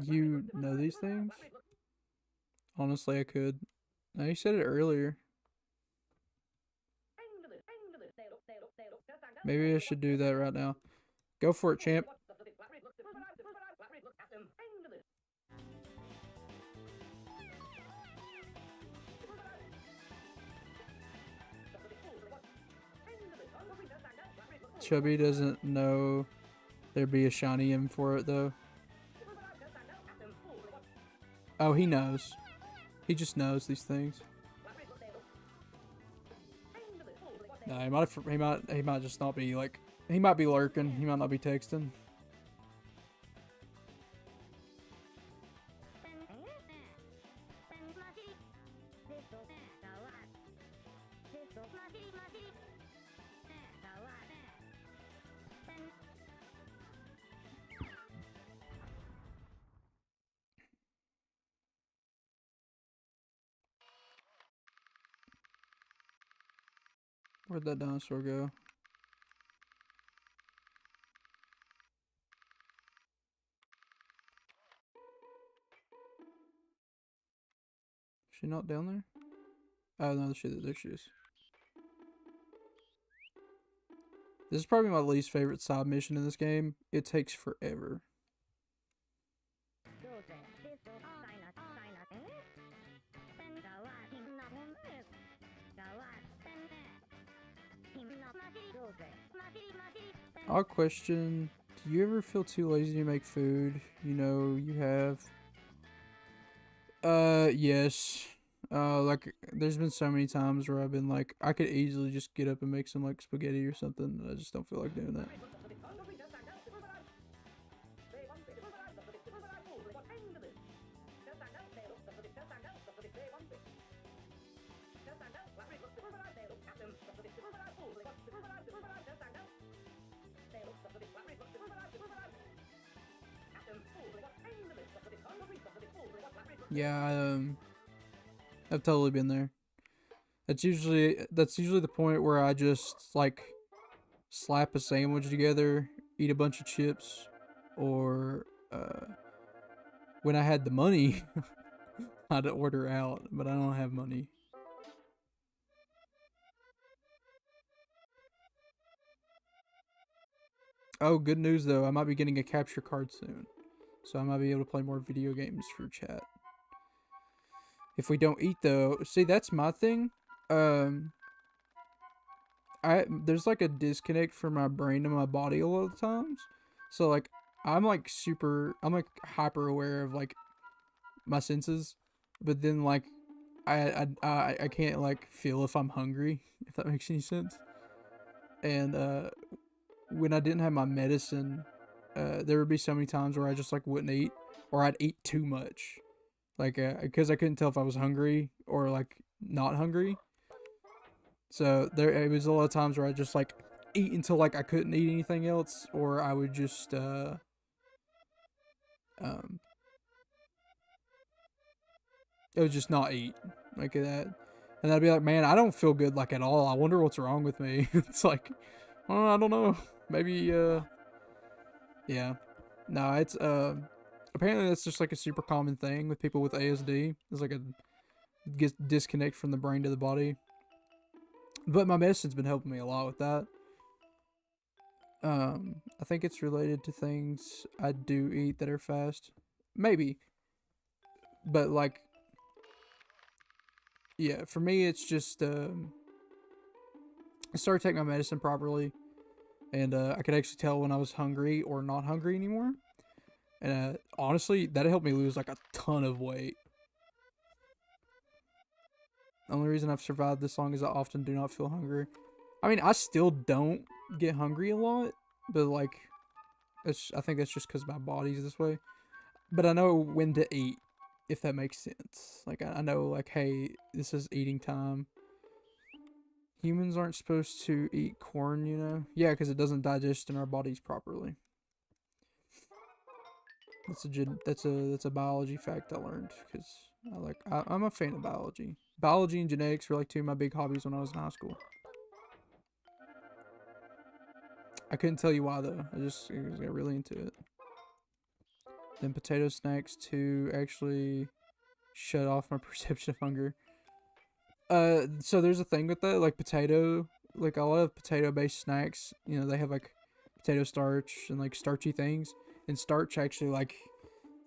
You know these things? Honestly, I could. No, you said it earlier. Maybe I should do that right now. Go for it, champ. Chubby doesn't know there'd be a shiny in for it, though. Oh, he knows. He just knows these things. No, he might just not be, like... He might be lurking. He might not be texting. Where'd that dinosaur go? Is she not down there? Oh, no, there she is. This is probably my least favorite side mission in this game. It takes forever. Odd question. Do you ever feel too lazy to make food? You know, you have... yes. Like, there's been so many times where I've been like, I could easily just get up and make some, like, spaghetti or something. I just don't feel like doing that. Yeah, I've totally been there. That's usually the point where I just like slap a sandwich together, eat a bunch of chips, or when I had the money, I'd order out, but I don't have money. Oh, good news though, I might be getting a capture card soon, so I might be able to play more video games for chat. If we don't eat though, see that's my thing. There's like a disconnect from my brain and my body a lot of times. So like I'm like hyper aware of like my senses, but then like I can't like feel if I'm hungry, if that makes any sense. And when I didn't have my medicine, there would be so many times where I just like wouldn't eat, or I'd eat too much. Like, because I couldn't tell if I was hungry or, like, not hungry. So, it was a lot of times where I just, like, eat until, like, I couldn't eat anything else. Or I would just, it would just not eat. Like that. And I'd be like, man, I don't feel good, like, at all. I wonder what's wrong with me. It's like, oh, I don't know. Maybe, yeah. No, it's, apparently that's just, like, a super common thing with people with ASD. It's like a disconnect from the brain to the body. But my medicine's been helping me a lot with that. I think it's related to things I do eat that are fast. Maybe. But, like, yeah, for me, it's just, I started taking my medicine properly. And, I could actually tell when I was hungry or not hungry anymore. And, honestly, that helped me lose, like, a ton of weight. The only reason I've survived this long is I often do not feel hungry. I mean, I still don't get hungry a lot, but like, I think that's just because my body's this way. But I know when to eat, if that makes sense. Like, I know, like, hey, this is eating time. Humans aren't supposed to eat corn, you know? Yeah, because it doesn't digest in our bodies properly. That's a biology fact I learned because I'm a fan of biology. Biology and genetics were like two of my big hobbies when I was in high school. I couldn't tell you why though. I just got really into it. Then potato snacks to actually shut off my perception of hunger. So there's a thing with that, like potato, like a lot of potato-based snacks. You know, they have like potato starch and like starchy things, and starch actually like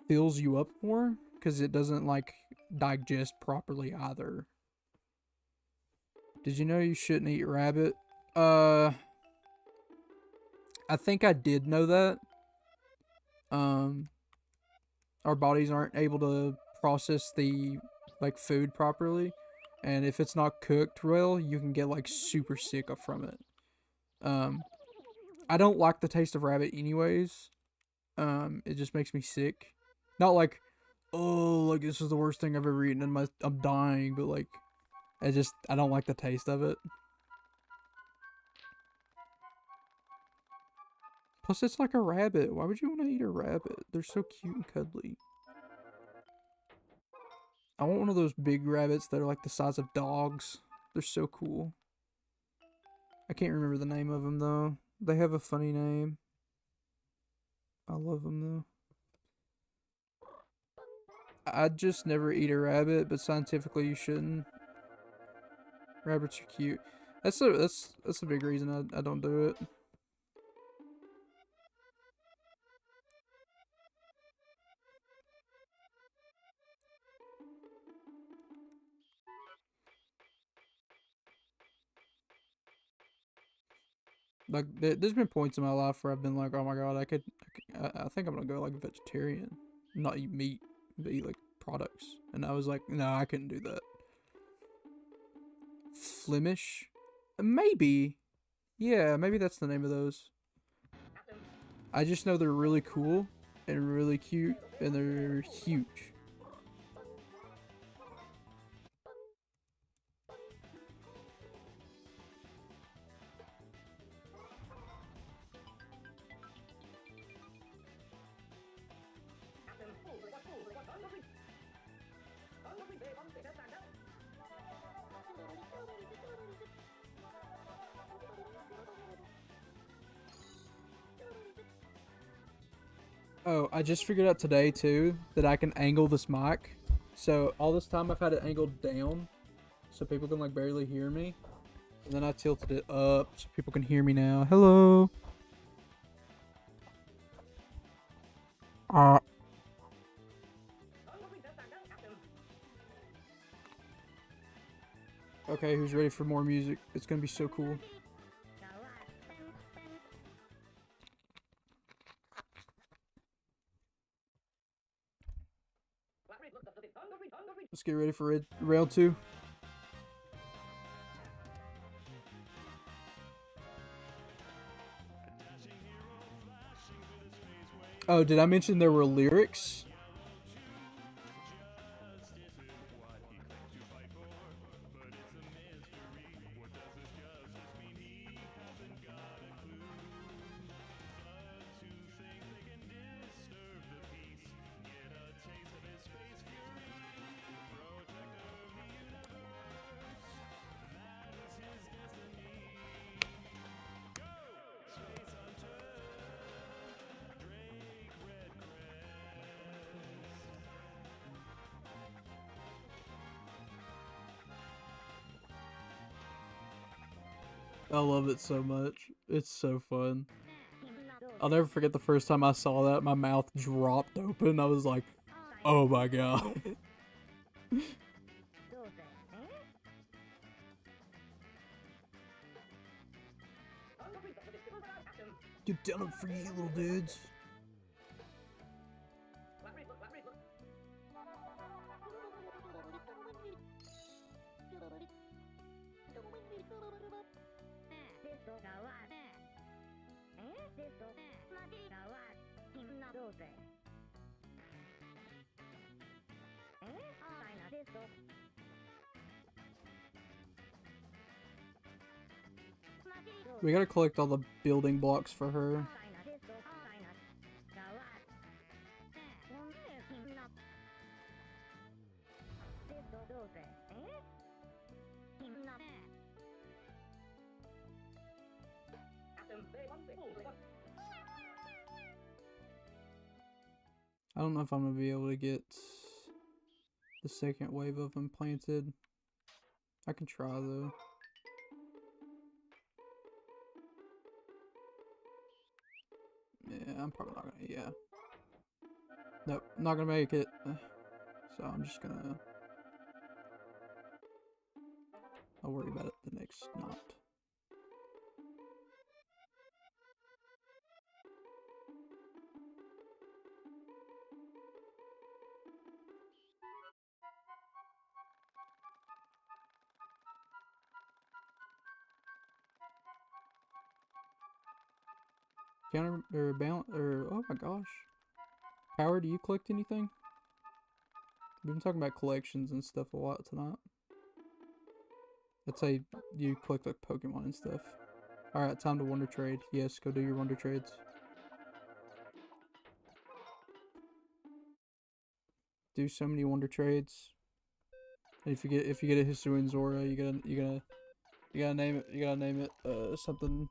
fills you up more because it doesn't like digest properly either. Did you know you shouldn't eat rabbit? I think I did know that. Um, our bodies aren't able to process the like food properly, and if it's not cooked well, you can get like super sick from it. Um, I don't like the taste of rabbit anyways. It just makes me sick. Not like, oh, like this is the worst thing I've ever eaten and I'm dying, but like I don't like the taste of it. Plus, it's like a rabbit. Why would you want to eat a rabbit? They're so cute and cuddly. I want one of those big rabbits that are like the size of dogs. They're so cool. I can't remember the name of them though. They have a funny name. I love them though. I'd just never eat a rabbit, but scientifically you shouldn't. Rabbits are cute. That's a big reason I don't do it. Like there's been points in my life where I've been like, oh my god, I think I'm gonna go like vegetarian, not eat meat, but eat like products. And I was like, no, I couldn't do that. Flemish, maybe, yeah, maybe that's the name of those. I just know they're really cool and really cute, and they're huge. Oh, I just figured out today too that I can angle this mic. So all this time I've had it angled down so people can like barely hear me. And then I tilted it up so people can hear me now. Hello. Okay, who's ready for more music? It's gonna be so cool. Let's get ready for round 2. Oh, did I mention there were lyrics? I love it so much. It's so fun. I'll never forget the first time I saw that. My mouth dropped open. I was like, oh my god. Get down for you, little dudes. We gotta collect all the building blocks for her. I don't know if I'm gonna be able to get the second wave of them planted. I can try though. Yeah, I'm probably not gonna, yeah. Nope, not gonna make it. So I'm just gonna... I'll worry about it the next knot. Counter or balance or oh my gosh. Power, do you collect anything? We've been talking about collections and stuff a lot tonight. Let's say you collect like Pokemon and stuff. Alright, time to wonder trade. Yes, go do your wonder trades. Do so many wonder trades. And if you get a Hisuian Zora, you gotta name it something.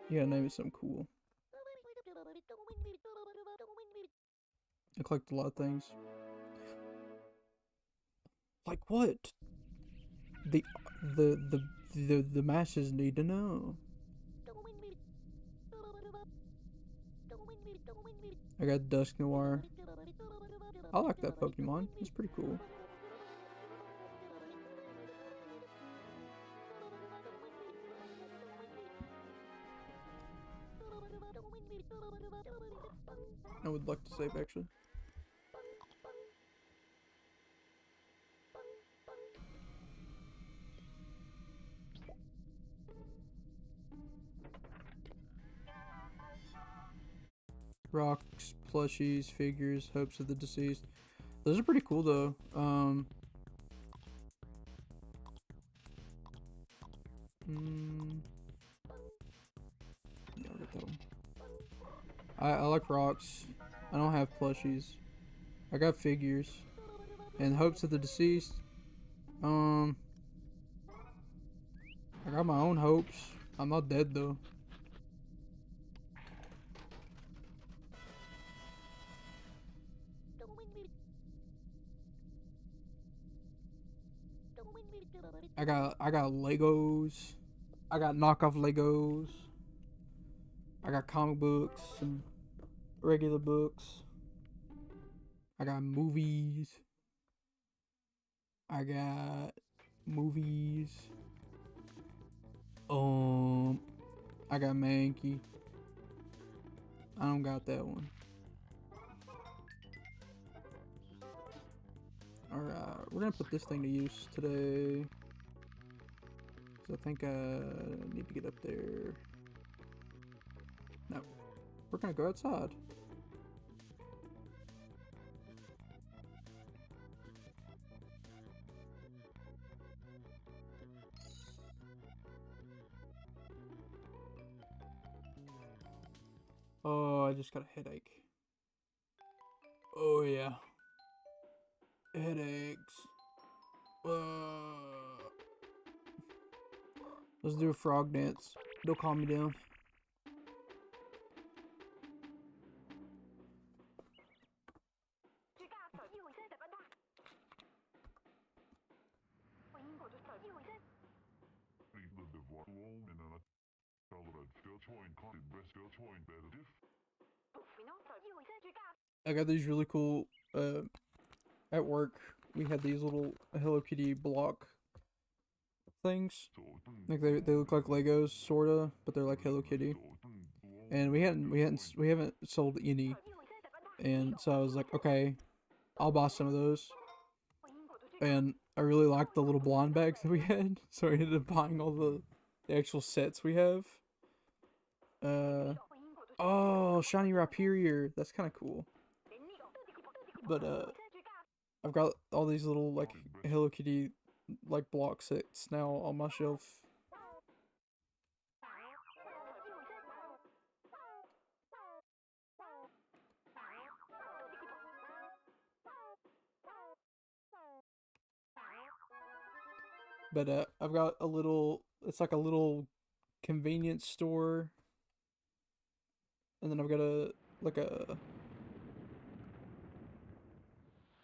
You gotta name it something cool. I collect a lot of things. Like what? The masses need to know. I got Dusk Noir. I like that Pokemon. It's pretty cool. I would like to save actually. Rocks, plushies, figures, hopes of the deceased. Those are pretty cool though. Yeah, I'll get that one. I like rocks. I don't have plushies. I got figures. And hopes of the deceased. I got my own hopes. I'm not dead though. I got Legos. I got knockoff Legos. I got comic books and regular books. I got movies. I got movies. I got Mankey. I don't got that one. Alright, we're gonna put this thing to use today. I think I need to get up there. No, we're gonna go outside. Oh, I just got a headache. Oh yeah. Headaches. Let's do a frog dance. It'll calm me down. I got these really cool, at work, we had these little Hello Kitty block things. Like they look like Legos, sorta, but they're like Hello Kitty. And we haven't sold any. And so I was like, okay, I'll buy some of those. And I really liked the little blonde bags that we had, so I ended up buying all the actual sets we have. Oh, Shiny Rhyperior, that's kind of cool. But I've got all these little like Hello Kitty like block sets now on my shelf. But I've got a little, it's like a little convenience store. And then I've got like a,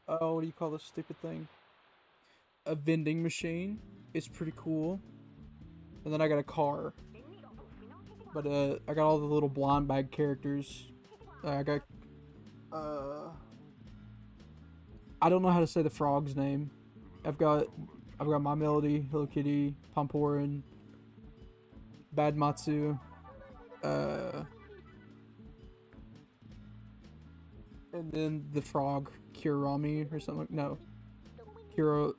oh, what do you call this stupid thing? A vending machine. It's pretty cool. And then I got a car. But I got all the little blind bag characters. I got I don't know how to say the frog's name. I've got My Melody, Hello Kitty, Pomporin, Bad Matsu, and then the frog, Kirami or something. No, Kira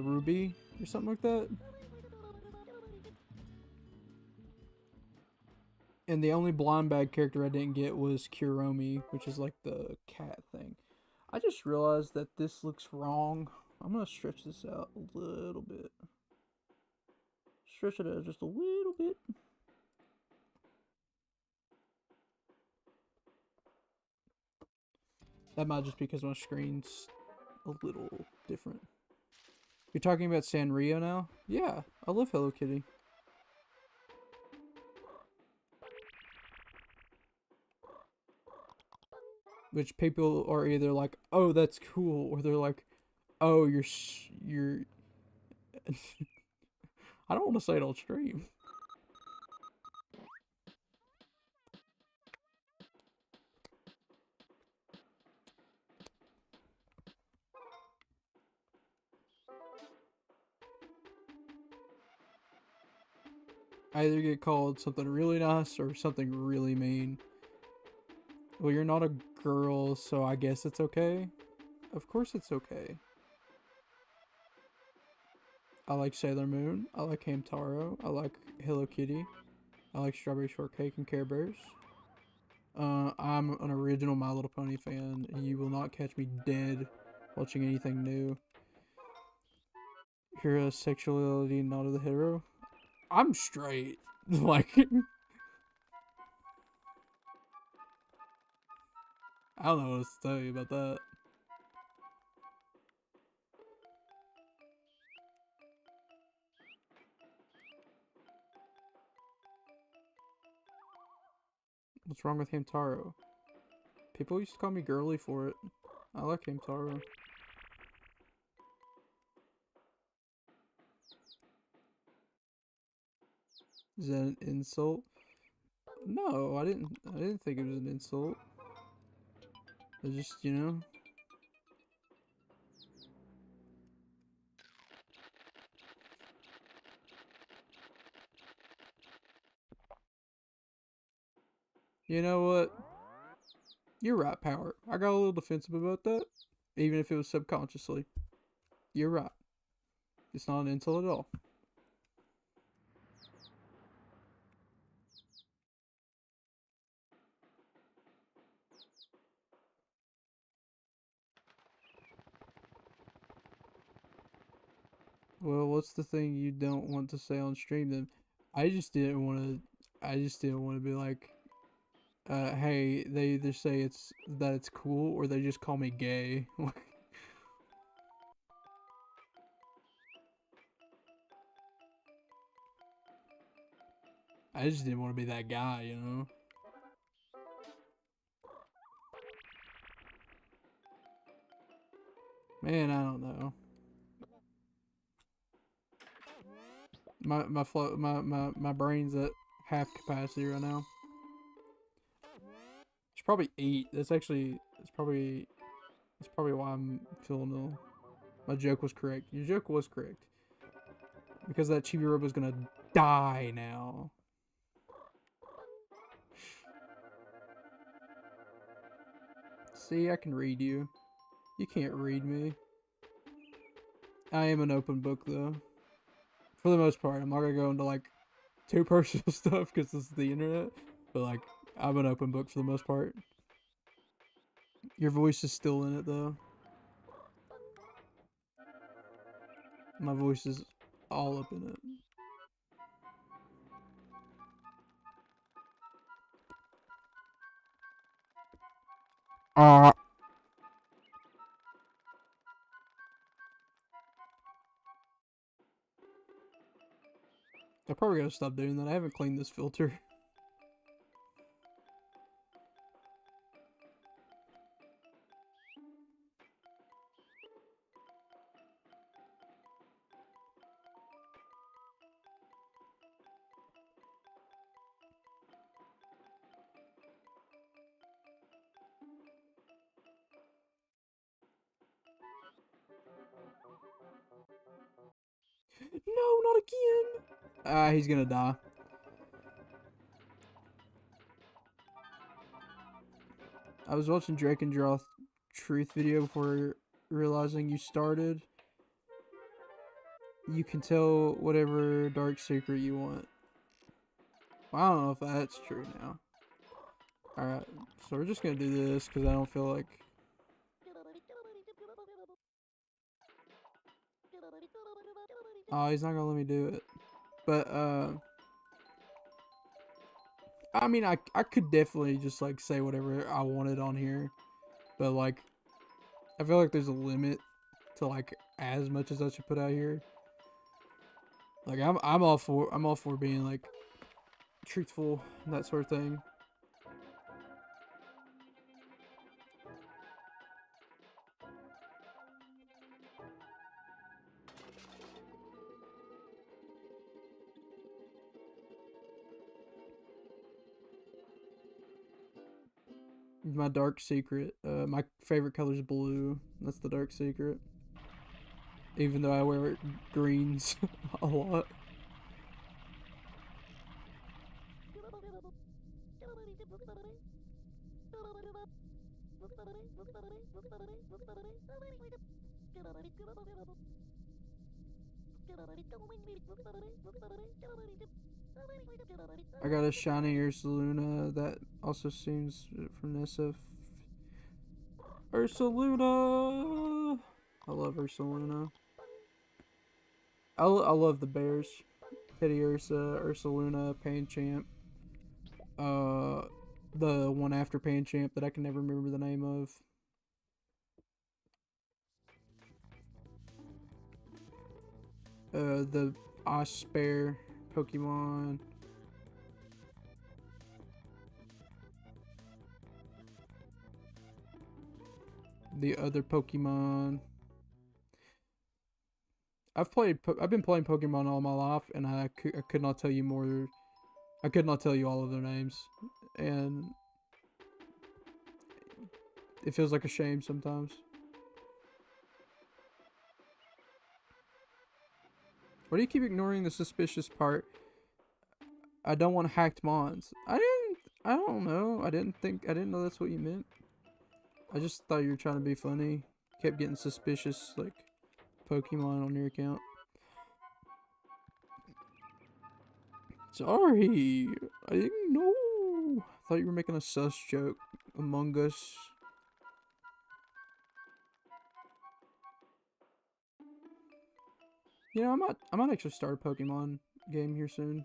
Ruby or something like that. And the only blind bag character I didn't get was Kuromi, which is like the cat thing. I just realized that this looks wrong. I'm gonna stretch this out a little bit. Stretch it out just a little bit. That might just be because my screen's a little different. You're talking about Sanrio now? Yeah, I love Hello Kitty. Which people are either like, oh, that's cool, or they're like, oh, you're. I don't want to say it on stream. I either get called something really nice or something really mean. Well, you're not a girl, so I guess it's okay. Of course it's okay. I like Sailor Moon. I like Hamtaro. I like Hello Kitty. I like Strawberry Shortcake and Care Bears. I'm an original My Little Pony fan, and you will not catch me dead watching anything new. Hero sexuality, not of the hero. I'm straight. Like, I don't know what else to tell you about that. What's wrong with Hamtaro? People used to call me girly for it. I like Hamtaro. Is that an insult? No, I didn't think it was an insult. I just, you know. You know what? You're right, Power. I got a little defensive about that, even if it was subconsciously. You're right. It's not an insult at all. Well, what's the thing you don't want to say on stream then? I just didn't want to. I just didn't want to be like, hey, they either say it's cool or they just call me gay. I just didn't want to be that guy, you know. Man, I don't know. My brain's at half capacity right now. It's probably 8. It's probably why I'm feeling ill. My joke was correct. Your joke was correct. Because that Chibi-Robo is gonna die now. See, I can read you. You can't read me. I am an open book though. For the most part, I'm not gonna go into like too personal stuff because this is the internet. But like, I'm an open book for the most part. Your voice is still in it though. My voice is all up in it. I probably gotta stop doing that. I haven't cleaned this filter. No, not again! He's gonna die. I was watching Drake and Draw Truth video before realizing you started. You can tell whatever dark secret you want. Well, I don't know if that's true now. Alright, so we're just gonna do this because I don't feel like... Oh, he's not gonna let me do it. But, I mean, I could definitely just, like, say whatever I wanted on here. But, like, I feel like there's a limit to, like, as much as I should put out here. Like, I'm all for being, like, truthful and that sort of thing. My dark secret. My favorite color is blue. That's the dark secret. Even though I wear greens a lot. I got a shiny Ursaluna that also seems from Nissa. Ursaluna! I love Ursaluna. I love the bears. Teddy Ursa, Ursaluna, Pancham. The one after Pancham that I can never remember the name of. The Ospear Pokemon. The other Pokemon. I've been playing Pokemon all my life, and I could not tell you more. I could not tell you all of their names, and it feels like a shame sometimes. Why do you keep ignoring the suspicious part? I don't want hacked mons. I don't know. I didn't know that's what you meant. I just thought you were trying to be funny. Kept getting suspicious, like, Pokemon on your account. Sorry. I didn't know. I thought you were making a sus joke. Among Us. You know, I might actually start a Pokemon game here soon.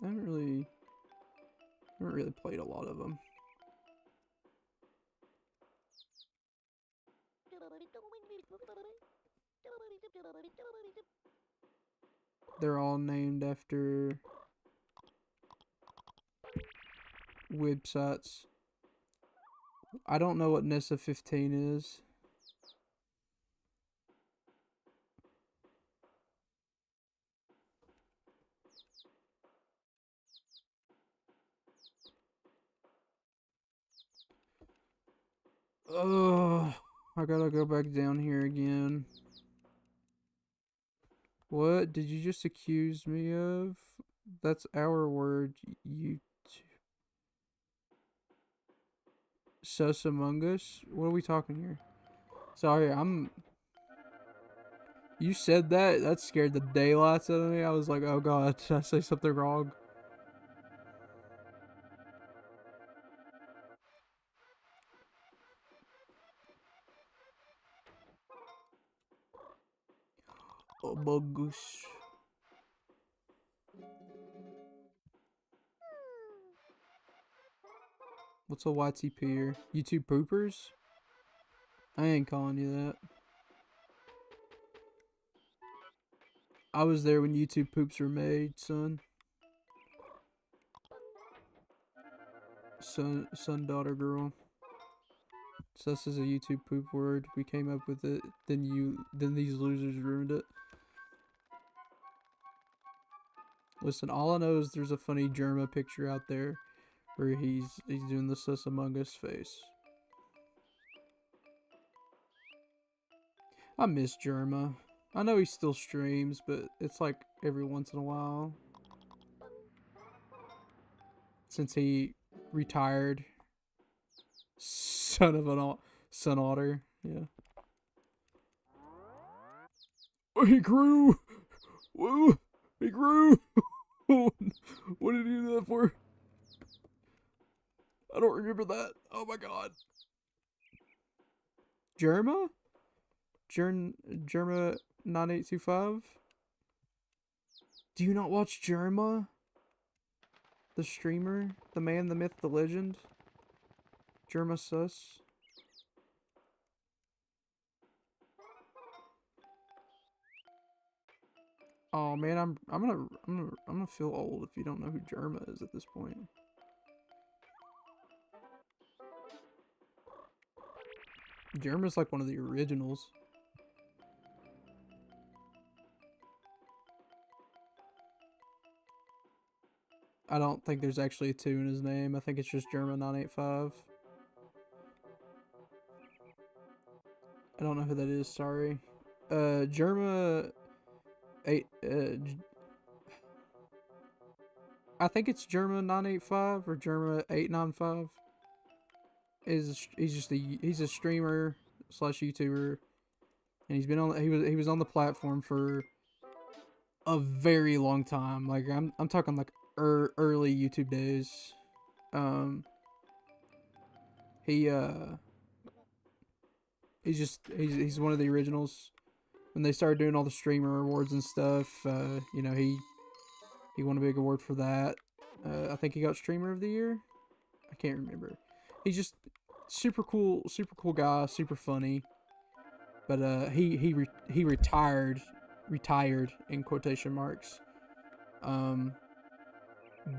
I haven't really played a lot of them. They're all named after websites. I don't know what Nessa 15 is. Ugh, I gotta go back down here again. What did you just accuse me of? That's our word, you sus among us? What are we talking here? Sorry, you said that? That scared the daylights out of me. I was like, oh god, did I say something wrong? Among us. What's a YTP here? YouTube poopers? I ain't calling you that. I was there when YouTube poops were made, son. Son, daughter, girl. Sus is a YouTube poop word. We came up with it. Then these losers ruined it. Listen, all I know is there's a funny Germa picture out there where he's doing the sus among us face. I miss Germa. I know he still streams, but it's like every once in a while. Since he retired. Son of an son otter. Yeah. He grew! Woo! He grew! What did he do that for? I don't remember that. Oh my god. Germa? Germa 9825? Do you not watch Germa? The streamer? The man, the myth, the legend? Germa Sus? Oh man, I'm gonna feel old if you don't know who Germa is at this point. Germa's like one of the originals. I don't think there's actually a 2 in his name. I think it's just Germa985. I don't know who that is, sorry. Germa 8 I think it's Germa985 or Germa895. He's a streamer / YouTuber, and he was on the platform for a very long time. Like I'm talking like early YouTube days. He's one of the originals. When they started doing all the streamer awards and stuff, you know, he won a big award for that. I think he got streamer of the year. I can't remember. He's just super cool guy, super funny. But he retired in quotation marks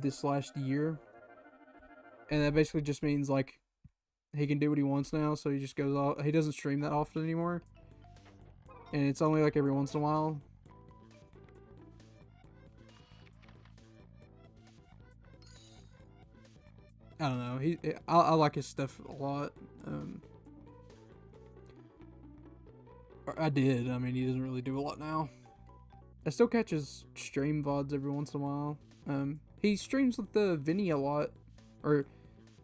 this last year. And that basically just means like he can do what he wants now, so he just goes off. He doesn't stream that often anymore. And it's only like every once in a while. I don't know. I like his stuff a lot. I did. I mean, he doesn't really do a lot now. I still catch his stream VODs every once in a while. He streams with the Vinny a lot, or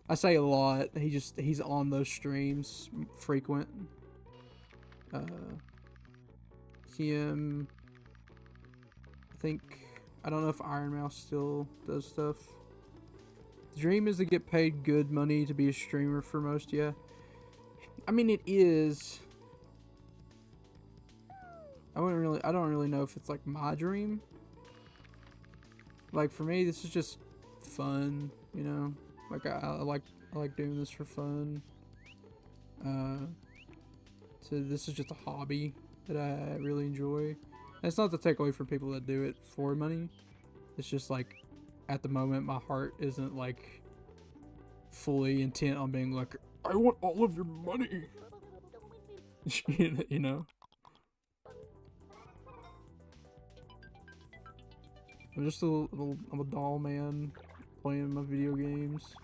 I say a lot. He's on those streams frequent. Him. I don't know if Iron Mouse still does stuff. The dream is to get paid good money to be a streamer for most, yeah. I mean, it is. I don't really know if it's like my dream. Like for me, this is just fun, you know. Like I like doing this for fun. So this is just a hobby that I really enjoy. And it's not to take away from people that do it for money. It's just like, at the moment, my heart isn't like fully intent on being like, I want all of your money. You know? I'm just I'm a doll man playing my video games.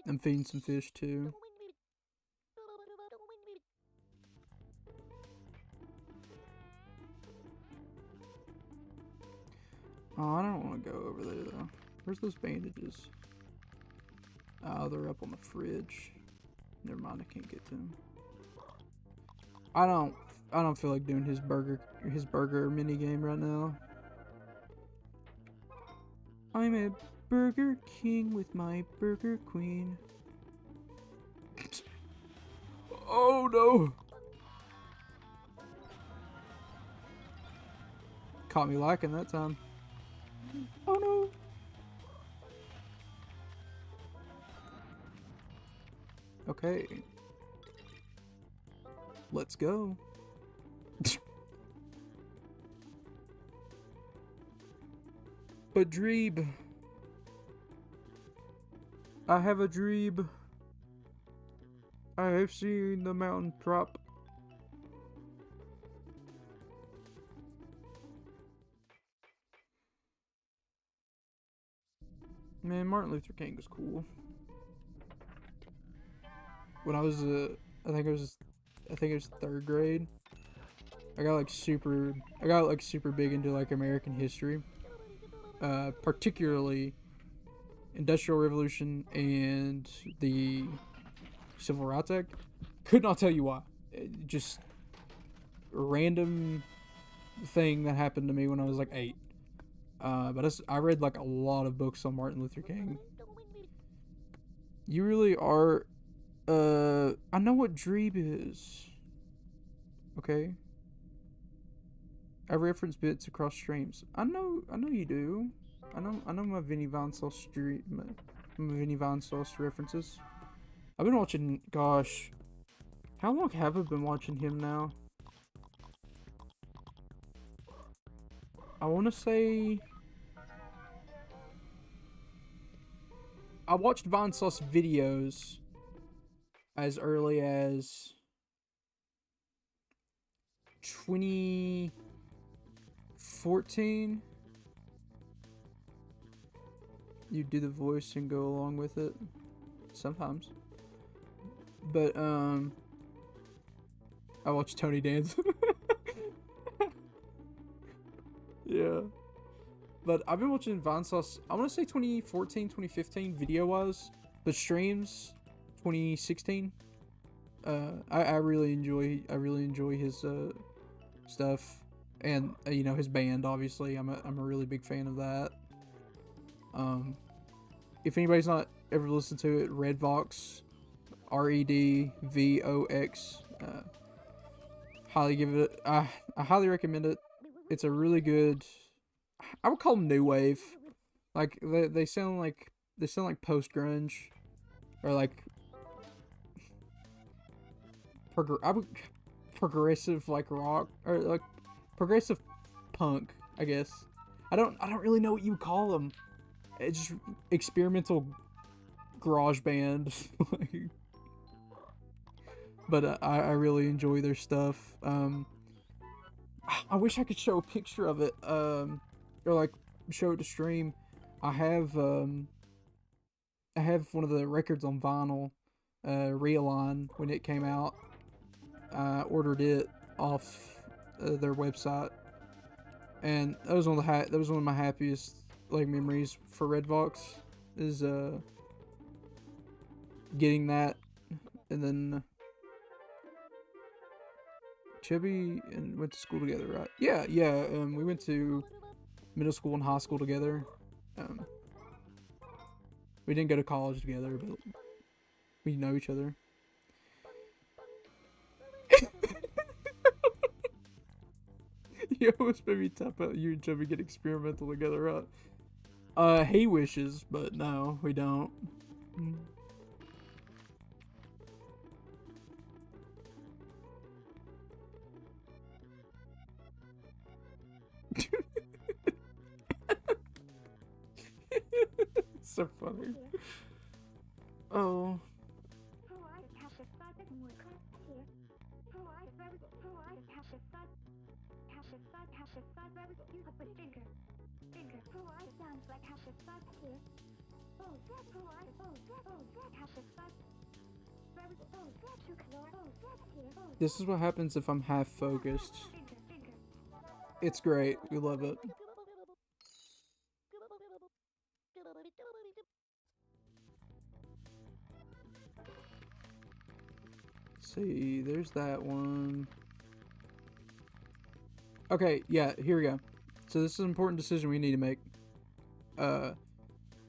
I'm feeding some fish too. Oh, I don't want to go over there though. Where's those bandages? Oh, they're up on the fridge. Never mind, I can't get to them. I don't feel like doing his burger mini game right now. I'm a Burger King with my Burger Queen. Oh no! Caught me lacking that time. Oh no! Okay. Let's go. But Dreeb. I have a Dreeb. I have seen the mountain drop. Man, Martin Luther King was cool. When I was I think it was 3rd grade. I got like super big into like American history. Particularly Industrial Revolution and the Civil Rights Act. Could not tell you why. random thing that happened to me when I was like 8. But I read like a lot of books on Martin Luther King. You really are. I know what Dreeb is. Okay. I reference bits across streams. I know you do. I know my Vinny Von Sauce stream, my Vinny Von Sauce references. I've been watching. Gosh, how long have I been watching him now? I want to say. I watched Von Sauce videos as early as 2014. You do the voice and go along with it sometimes. But I watch Tony dance. Yeah. But I've been watching Von Sauce, I want to say 2014, 2015 video-wise, but streams 2016. I really enjoy his stuff, and you know, his band. Obviously, I'm a really big fan of that. If anybody's not ever listened to it, Redvox, REDVOX, highly give it. I highly recommend it. It's a really good. I would call them new wave. Like they sound like post grunge, or like progressive like rock, or like progressive punk, I guess. I don't really know what you would call them. It's just experimental garage band. But I really enjoy their stuff. I wish I could show a picture of it, or like show it to stream. I have one of the records on vinyl, Realign, when it came out. I ordered it off their website, and that was one of my happiest like memories for Redvox, is getting that. And then Chibi and went to school together, right? Yeah. We went to middle school and high school together. We didn't go to college together, but we know each other. You almost made me tap out you and Chubby get experimental together, right? He wishes, but no, we don't. It's so funny. Oh. This is what happens if I'm half focused. It's great. We love it. See, there's that one. Okay, yeah, here we go. So this is an important decision we need to make.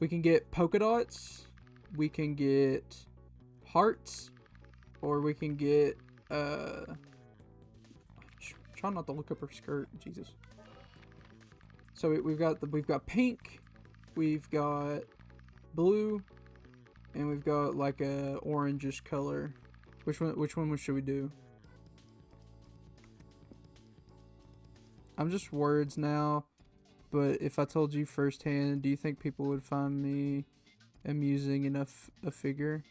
We can get polka dots, we can get hearts, or we can get try not to look up her skirt, Jesus. So we've got pink, we've got blue, and we've got like a orangish color. Which one should we do? I'm just words now, but if I told you firsthand, do you think people would find me amusing enough a figure?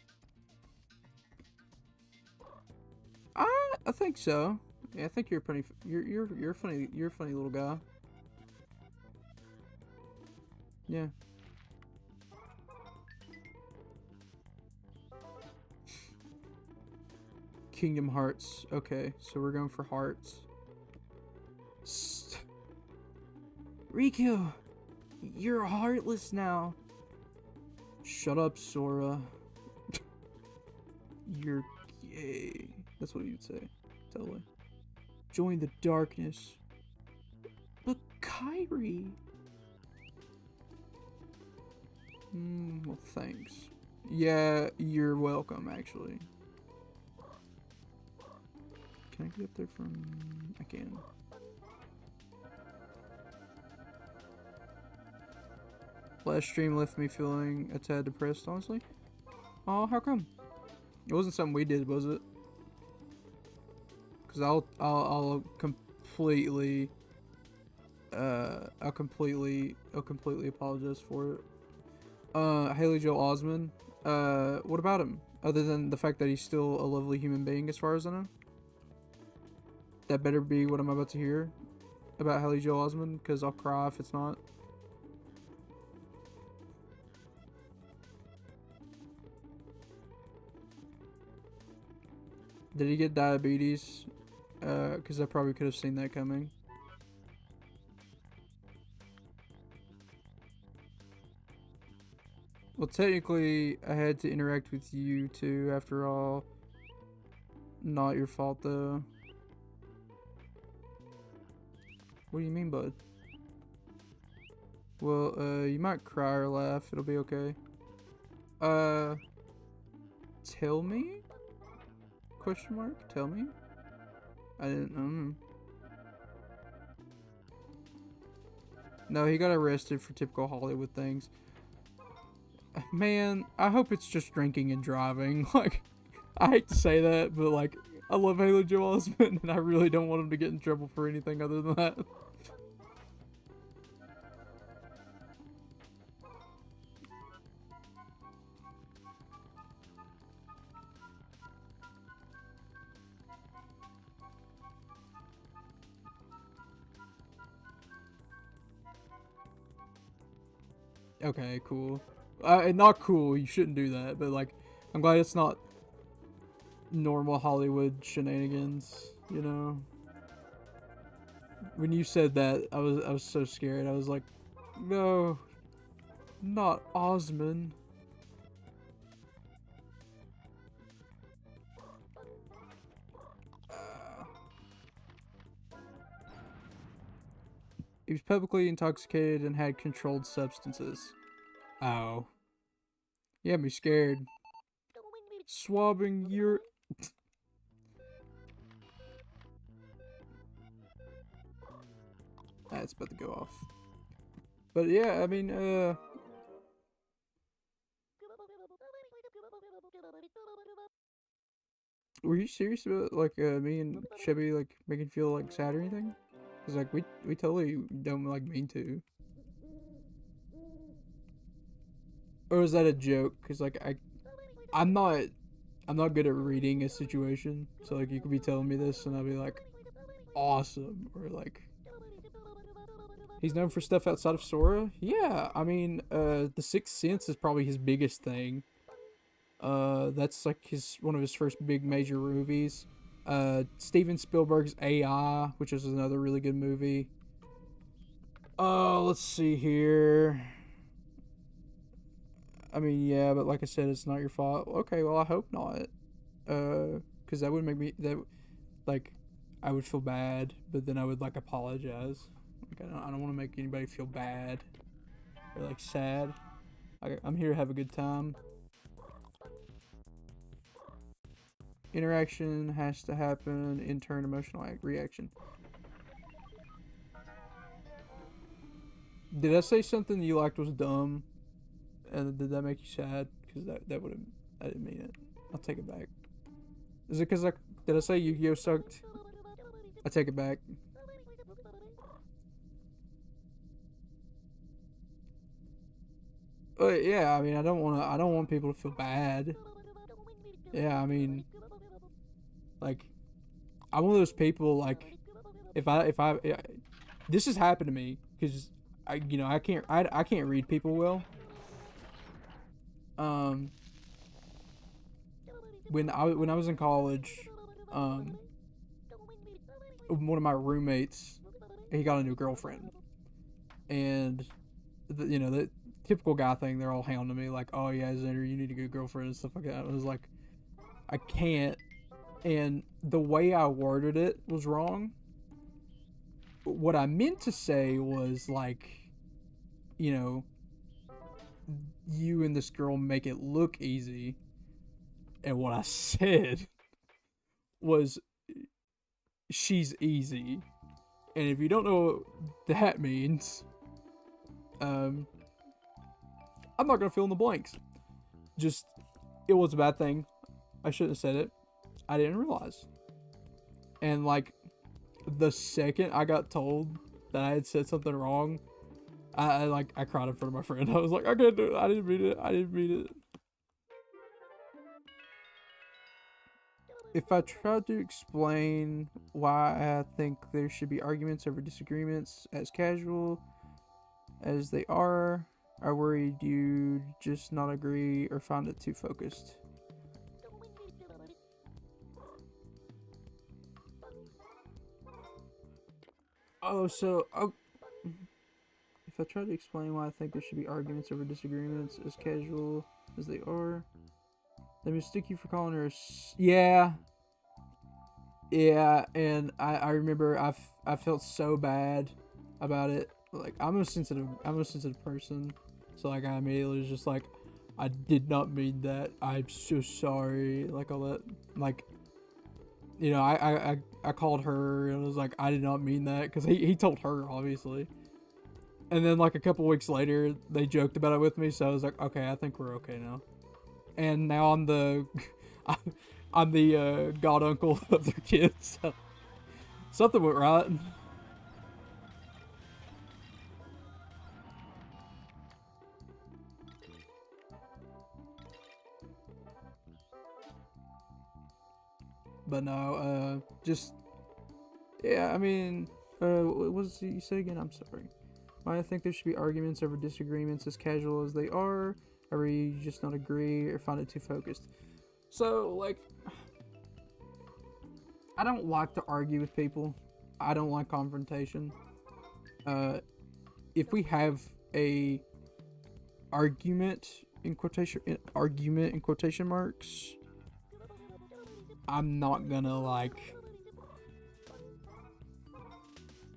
I think so. Yeah, I think you're funny. You're funny. You're a funny little guy. Yeah. Kingdom Hearts. Okay, so we're going for hearts. Riku, you're heartless now. Shut up, Sora. You're gay. That's what you'd say. Totally. join the darkness. But Kyrie. Well, thanks. Yeah, you're welcome, actually. Can I get up there from... I can. Last stream left me feeling a tad depressed, honestly. Oh, how come? It wasn't something we did, was it? Because I'll completely apologize for it. Haley Joel Osment. What about him? Other than the fact that he's still a lovely human being, as far as I know. That better be what I'm about to hear about Haley Joel Osment, because I'll cry if it's not. Did he get diabetes? Because I probably could have seen that coming. Well, technically, I had to interact with you too, after all. Not your fault, though. What do you mean, bud? Well, you might cry or laugh. It'll be okay. Tell me? Question mark? Tell me? I didn't know. No, he got arrested for typical Hollywood things. Man, I hope it's just drinking and driving. Like, I hate to say that, but like, I love Haley Joel Osment, and I really don't want him to get in trouble for anything other than that. Okay, cool. Not cool, you shouldn't do that, but like, I'm glad it's not normal Hollywood shenanigans, you know? When you said that, I was so scared. I was like, no, not Osmond. He was publicly intoxicated and had controlled substances. Oh. You had me scared. Swabbing your... That's about to go off. But yeah, I mean, were you serious about, like, me and Chevy, like, making you feel, like, sad or anything? Because, like, we totally don't, like, mean to. Or is that a joke? Because, like, I'm not good at reading a situation. So, like, you could be telling me this and I'll be like, awesome. Or, like, he's known for stuff outside of Sora? Yeah, I mean, The Sixth Sense is probably his biggest thing. That's, like, one of his first big major movies. Steven Spielberg's AI, which is another really good movie. Let's see here. I mean, yeah, but like I said, it's not your fault. Okay, well, I hope not. Because that would make me, like, I would feel bad, but then I would, like, apologize. Like, I don't want to make anybody feel bad or, like, sad. I'm here to have a good time. Interaction has to happen in turn emotional reaction. Did I say something you liked was dumb? And did that make you sad? Because that would have... I didn't mean it. I'll take it back. Is it because did I say Yu-Gi-Oh sucked? I take it back. But yeah, I mean, I don't want people to feel bad. Yeah, I mean, like, I'm one of those people, like, if I this has happened to me because I can't read people well. When I was in college, one of my roommates, he got a new girlfriend, and the typical guy thing, they're all hounding me like, oh yeah, Xander, you need a good girlfriend and stuff like that. I was like, I can't, and the way I worded it was wrong. what I meant to say was like, you know, you and this girl make it look easy, and what I said was she's easy. And if you don't know what that means, I'm not gonna fill in the blanks. Just, it was a bad thing. I shouldn't have said it. I didn't realize. And like, the second I got told that I had said something wrong, I cried in front of my friend. I was like, I can't do it. I didn't mean it. I didn't mean it. If I tried to explain why I think there should be arguments over disagreements as casual as they are, I worried you'd just not agree or find it too focused. If I try to explain why I think there should be arguments over disagreements as casual as they are, they mistake you for calling her yeah, and I remember I felt so bad about it. Like, I'm a sensitive person, so like I immediately was just like, I did not mean that. I'm so sorry. Like all that, like, you know, I called her and was like, I did not mean that, because he told her, obviously. And then like a couple weeks later, they joked about it with me, so I was like, okay, I think we're okay now. And now I'm the I'm the god uncle of their kids. So something went right. But no, just, yeah, I mean, what was you say again? I'm sorry. Why I think there should be arguments over disagreements as casual as they are, or you just not agree or find it too focused. So, like, I don't like to argue with people. I don't like confrontation. If we have a argument in quotation marks, I'm not gonna, like,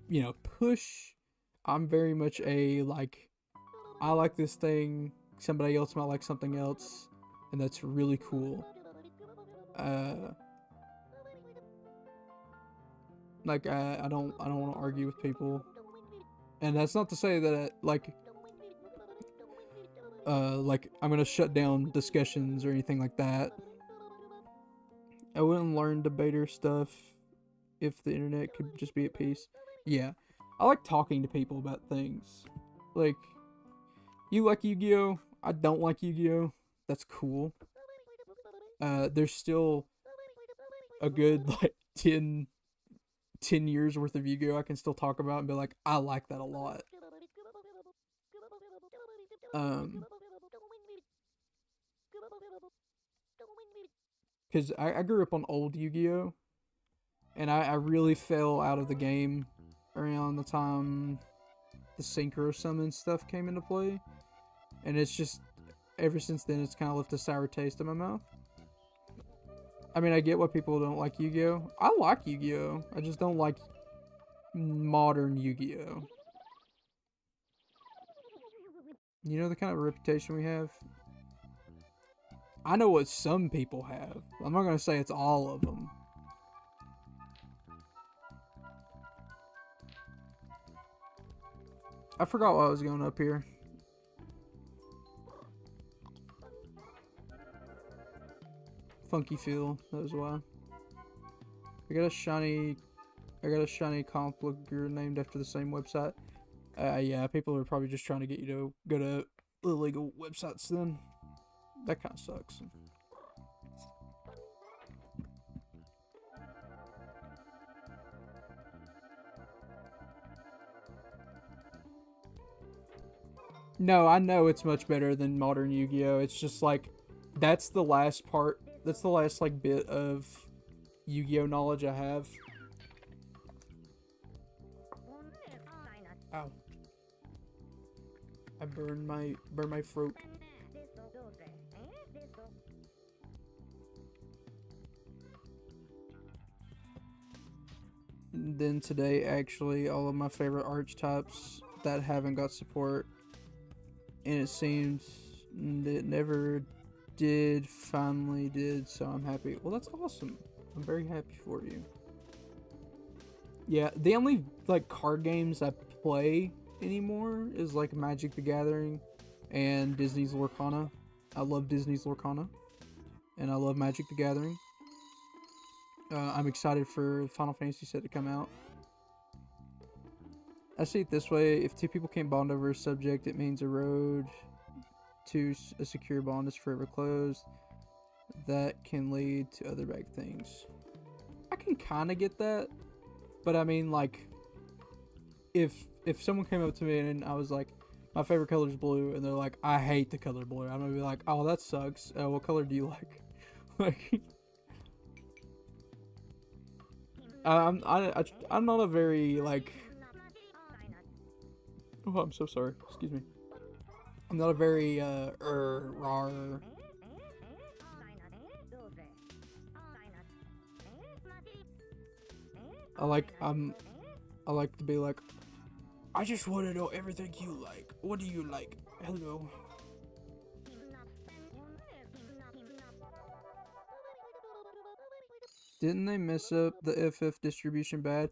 you know, push. I'm very much a, like, I like this thing, somebody else might like something else, and that's really cool. Like, I don't want to argue with people, and that's not to say that like I'm gonna shut down discussions or anything like that. I wouldn't learn debater stuff if the internet could just be at peace. Yeah, I like talking to people about things. Like, you like Yu-Gi-Oh? I don't like Yu-Gi-Oh. That's cool. There's still a good like 10 years worth of Yu-Gi-Oh I can still talk about and be like, I like that a lot. Because I grew up on old Yu-Gi-Oh, and I really fell out of the game around the time the Synchro Summon stuff came into play, and it's just, ever since then, it's kind of left a sour taste in my mouth. I mean, I get why people don't like Yu-Gi-Oh. I like Yu-Gi-Oh. I just don't like modern Yu-Gi-Oh. You know the kind of reputation we have? I know what some people have. I'm not going to say it's all of them. I forgot why I was going up here. Funky feel, that was why. I got a shiny Compliger named after the same website. Yeah, people are probably just trying to get you to go to illegal websites then. That kind of sucks. No, I know it's much better than modern Yu-Gi-Oh! It's just like, that's the last part, that's the last like bit of Yu-Gi-Oh! Knowledge I have. Ow. I burned my throat. then today, actually, all of my favorite archetypes that haven't got support, and it seems it never did, finally did, so I'm happy. Well, that's awesome. I'm very happy for you. Yeah, the only, like, card games I play anymore is, like, Magic the Gathering and Disney's Lorcana. I love Disney's Lorcana, and I love Magic the Gathering. I'm excited for Final Fantasy set to come out. I see it this way: if two people can't bond over a subject, it means a road to a secure bond is forever closed. That can lead to other bad things. I can kind of get that, but I mean, like, if someone came up to me and I was like, my favorite color is blue, and they're like, I hate the color blue, I'm gonna be like, oh, that sucks. What color do you like? Like, I'm not a very, like, oh, I'm so sorry, excuse me. I'm not a very rar. I like to be like, I just want to know everything you like. What do you like? Hello. Didn't they mess up the FF distribution bad?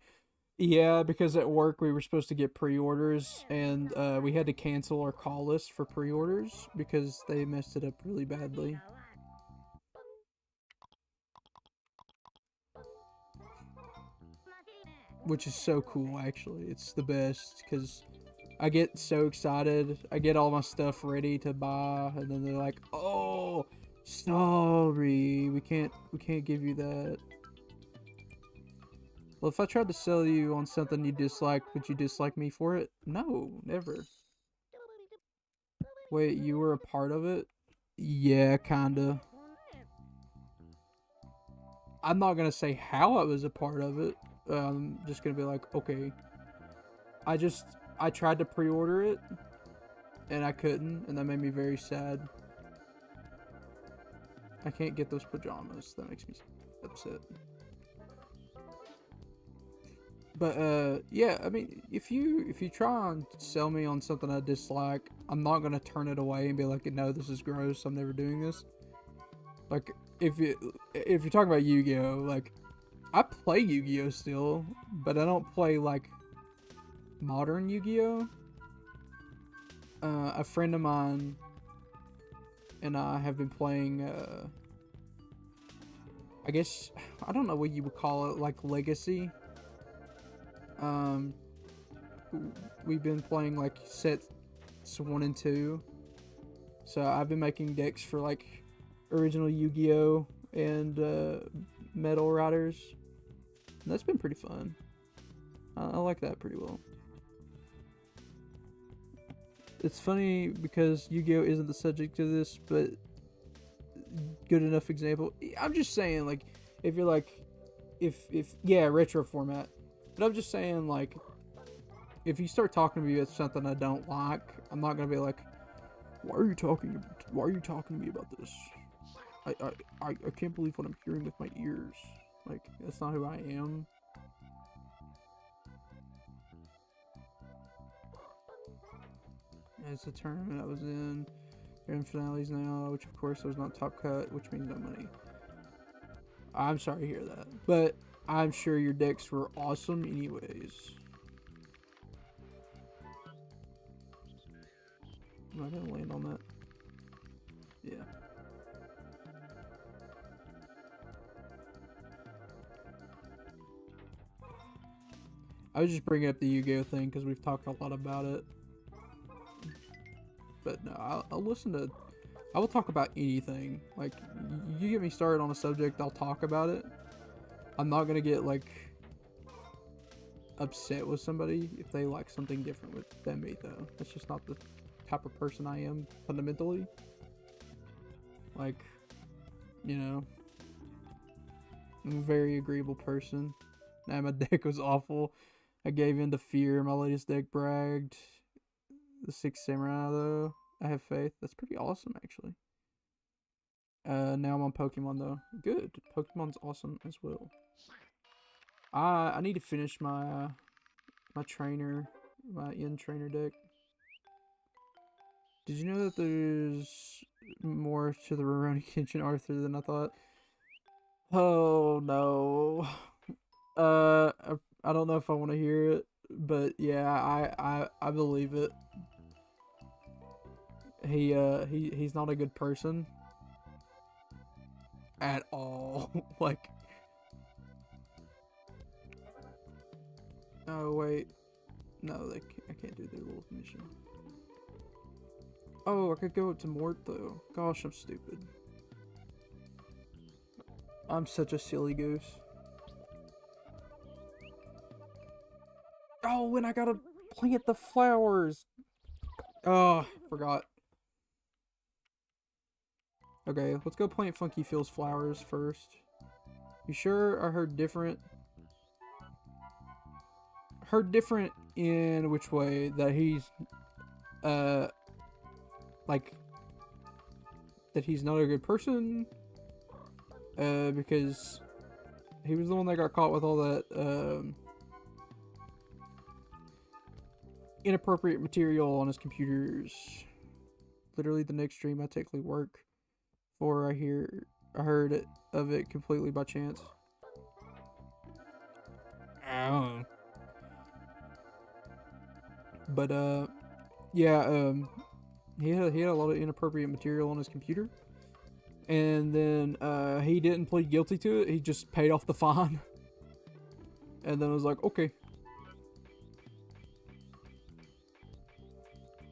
Yeah, because at work we were supposed to get pre-orders, and we had to cancel our call list for pre-orders because they messed it up really badly. Which is so cool, actually. It's the best, because I get so excited. I get all my stuff ready to buy, and then they're like, oh, sorry, we can't give you that. Well, if I tried to sell you on something you disliked, would you dislike me for it? No, never. Wait, you were a part of it? Yeah, kinda. I'm not gonna say how I was a part of it. I'm just gonna be like, okay. I tried to pre-order it, and I couldn't, and that made me very sad. I can't get those pajamas. That makes me upset. But yeah, I mean, if you try and sell me on something I dislike, I'm not gonna turn it away and be like, no, this is gross, I'm never doing this. Like, if you're talking about Yu-Gi-Oh, like, I play Yu-Gi-Oh still, but I don't play like modern Yu-Gi-Oh. A friend of mine and I have been playing. I guess I don't know what you would call it, like Legacy. Um, we've been playing like sets 1 and 2. So I've been making decks for like original Yu-Gi-Oh and Metal Riders. And that's been pretty fun. I like that pretty well. It's funny because Yu-Gi-Oh isn't the subject of this, but good enough example. I'm just saying, like, if you're like, if yeah, retro format. But I'm just saying, like, if you start talking to me about something I don't like, I'm not gonna be like, why are you talking to me about this? I can't believe what I'm hearing with my ears. Like, that's not who I am. It's a tournament I was in. They're in finales now, which of course was not top cut, which means no money. I'm sorry to hear that, but I'm sure your decks were awesome anyways. Am I gonna land on that? Yeah. I was just bringing up the Yu-Gi-Oh thing because we've talked a lot about it. But no, I'll listen to. I will talk about anything. Like, you get me started on a subject, I'll talk about it. I'm not gonna get like upset with somebody if they like something different than me, though. That's just not the type of person I am fundamentally. Like, you know, I'm a very agreeable person. Nah, my deck was awful. I gave in to fear. My latest deck bragged. The 6 Samurai, though. I have faith. That's pretty awesome, actually. Now I'm on Pokemon, though. Good. Pokemon's awesome as well. I need to finish my my trainer, my end trainer deck. Did you know that there's more to the Rurouni Kenshin Arthur than I thought? Oh no. I don't know if I want to hear it, but yeah, I believe it. He's not a good person at all. Like, oh wait, no, I can't do their little mission. Oh, I could go to Mort though. Gosh, I'm stupid. I'm such a silly goose. Oh, and I gotta plant the flowers. Oh, forgot. Okay, let's go plant Funky Phil's flowers first. You sure? I heard different. Heard different in which way? That he's, like, that he's not a good person? Because he was the one that got caught with all that, inappropriate material on his computers. Literally the next stream I technically work for, I heard of it completely by chance. Oh. But yeah, he had a lot of inappropriate material on his computer, and then he didn't plead guilty to it. He just paid off the fine, and then was like, okay.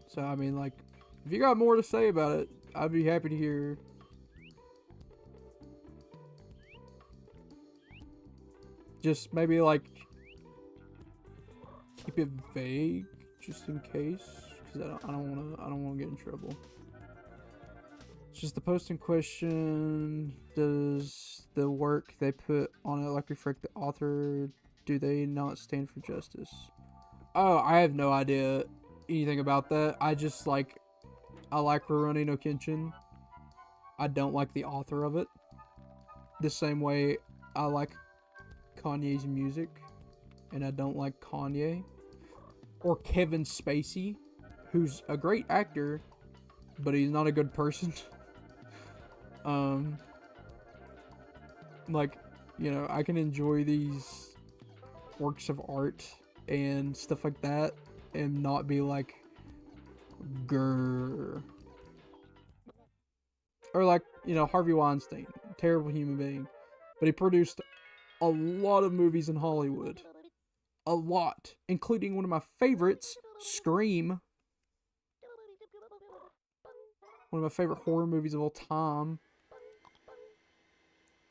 So I mean, like, if you got more to say about it, I'd be happy to hear. Just maybe like keep it vague, just in case, because I don't want to get in trouble. It's just the post in question. Does the work they put on it like reflect the author? Do they not stand for justice? Oh, I have no idea anything about that. I just like, I like Rurouni no Kenshin. I don't like the author of it. The same way I like Kanye's music, and I don't like Kanye. Or Kevin Spacey, who's a great actor, but he's not a good person. Like, you know, I can enjoy these works of art and stuff like that and not be like, grrr. Or like, you know, Harvey Weinstein, terrible human being, but he produced a lot of movies in Hollywood. A lot, including one of my favorites, Scream. One of my favorite horror movies of all time.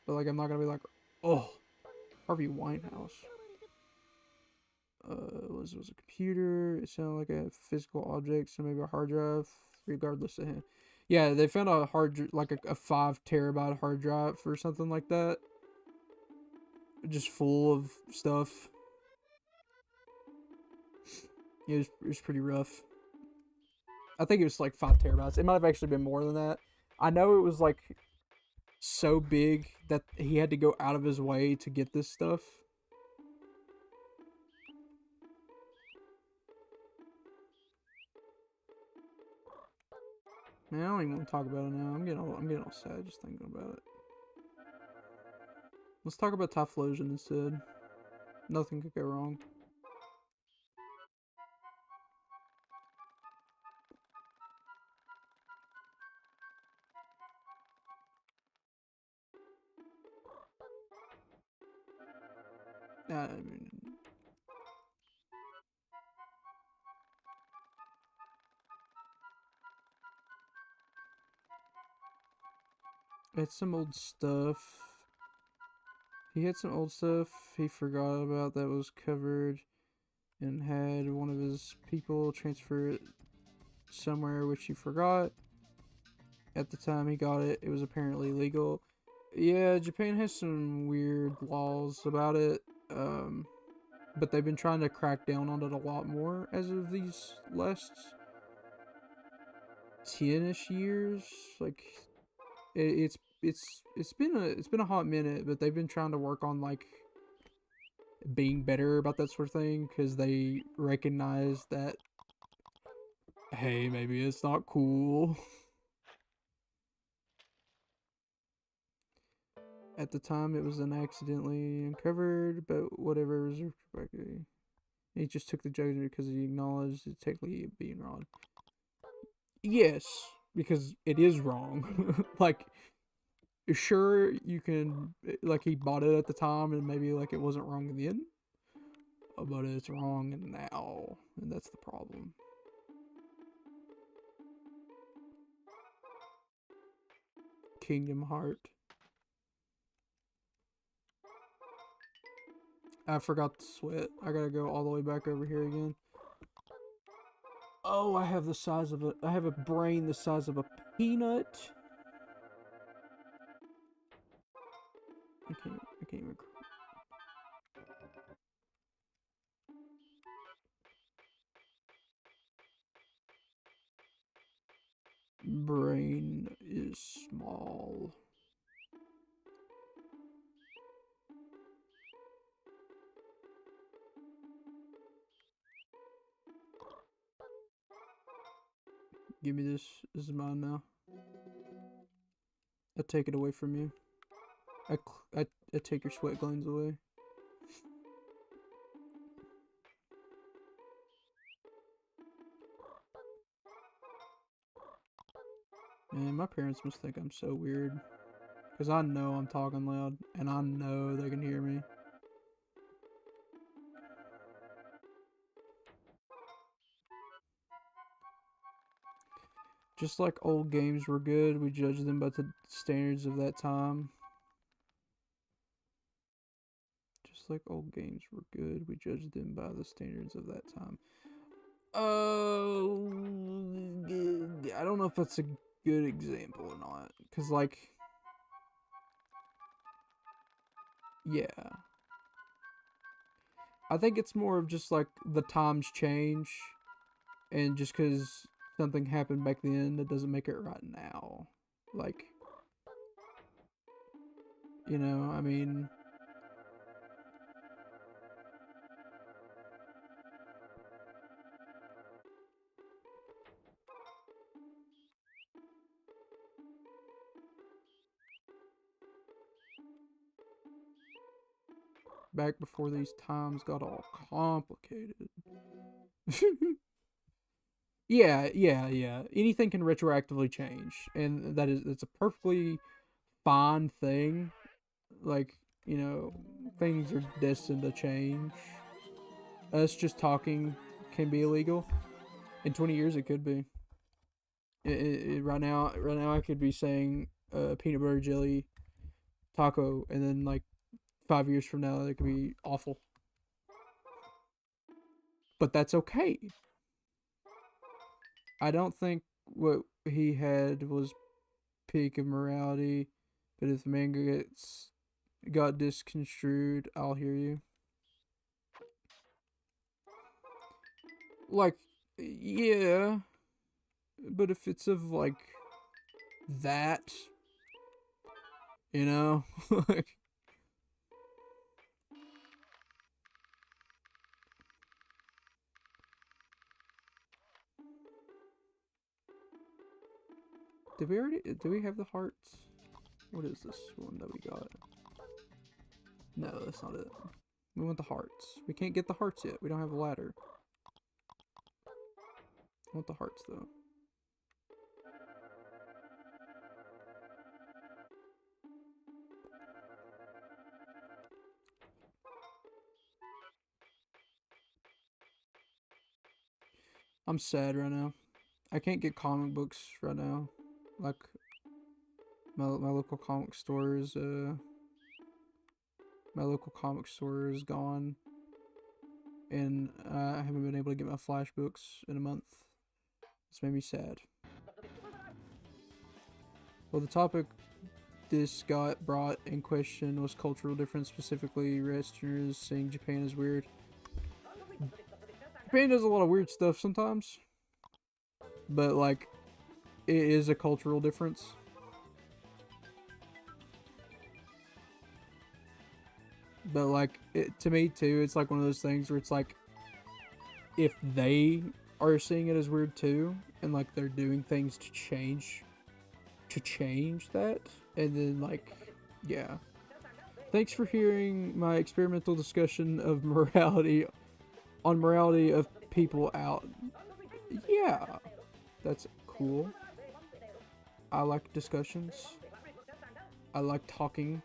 But like, I'm not gonna be like, oh, Harvey Winehouse. Was a computer. It sounded like a physical object, so maybe a hard drive. Regardless of him, yeah, they found a like a 5 terabyte hard drive or something like that, just full of stuff. Yeah, it was pretty rough. I think it was like 5 terabytes. It might have actually been more than that. I know it was like so big that he had to go out of his way to get this stuff. Man, I don't even want to talk about it now. I'm getting all sad just thinking about it. Let's talk about Typhlosion instead. Nothing could go wrong. I mean, it's some old stuff. He had some old stuff he forgot about that was covered and had one of his people transfer it somewhere which he forgot. At the time he got it, it was apparently legal. Yeah, Japan has some weird laws about it, but they've been trying to crack down on it a lot more as of these last 10-ish years. Like, it's been a hot minute, but they've been trying to work on like being better about that sort of thing because they recognize that, hey, maybe it's not cool. At the time, it was accidentally uncovered, but whatever reserved for Becky. He just took the judgment because he acknowledged it technically being wrong. Yes, because it is wrong. Like, sure, you can, like, he bought it at the time and maybe, like, it wasn't wrong then, but it's wrong now, and that's the problem. Kingdom Heart. I forgot to sweat. I gotta go all the way back over here again. Oh, I have a brain the size of a peanut. I can't even. Brain is small. Give me this. This is mine now. I take it away from you. I take your sweat glands away. Man, my parents must think I'm so weird. Because I know I'm talking loud, and I know they can hear me. Just like old games were good, we judge them by the standards of that time. Just like old games were good, we judge them by the standards of that time. I don't know if that's a good example or not. Because, like, yeah. I think it's more of just, like, the times change. And just because something happened back then, that doesn't make it right now. Like, you know, I mean... back before these times got all complicated. Yeah. Anything can retroactively change, and it's a perfectly fine thing. Like, you know, things are destined to change. Us just talking can be illegal. In 20 years, it could be. Right now, I could be saying peanut butter jelly taco, and then like 5 years from now, it could be awful. But that's okay. I don't think what he had was peak of morality, but if the manga got misconstrued, I'll hear you. Like, yeah, but if it's of like that, you know, like. Did we have the hearts? What is this one that we got? No, that's not it. We want the hearts. We can't get the hearts yet. We don't have a ladder. I want the hearts though. I'm sad right now. I can't get comic books right now. Like, my local comic store is gone, and I haven't been able to get my Flash books in a month. It's made me sad. Well, the topic this got brought in question was cultural difference, specifically Westerners saying Japan is weird. Japan does a lot of weird stuff sometimes, but like, it is a cultural difference. But like to me too, it's like one of those things where it's like if they are seeing it as weird too, and like they're doing things to change that, and then like yeah. Thanks for hearing my experimental discussion of morality of people out. Yeah, that's cool. I like discussions. I like talking.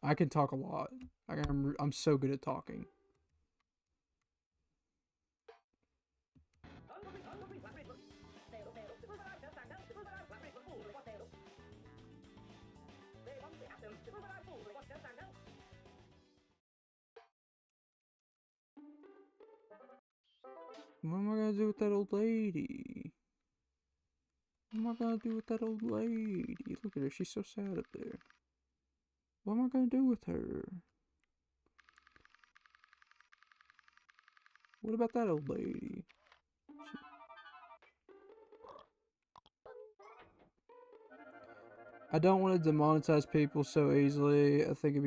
I can talk a lot. I'm so good at talking. What am I gonna do with that old lady? What am I gonna do with that old lady? Look at her, she's so sad up there. What am I gonna do with her? What about that old lady? I don't want to demonetize people so easily. I think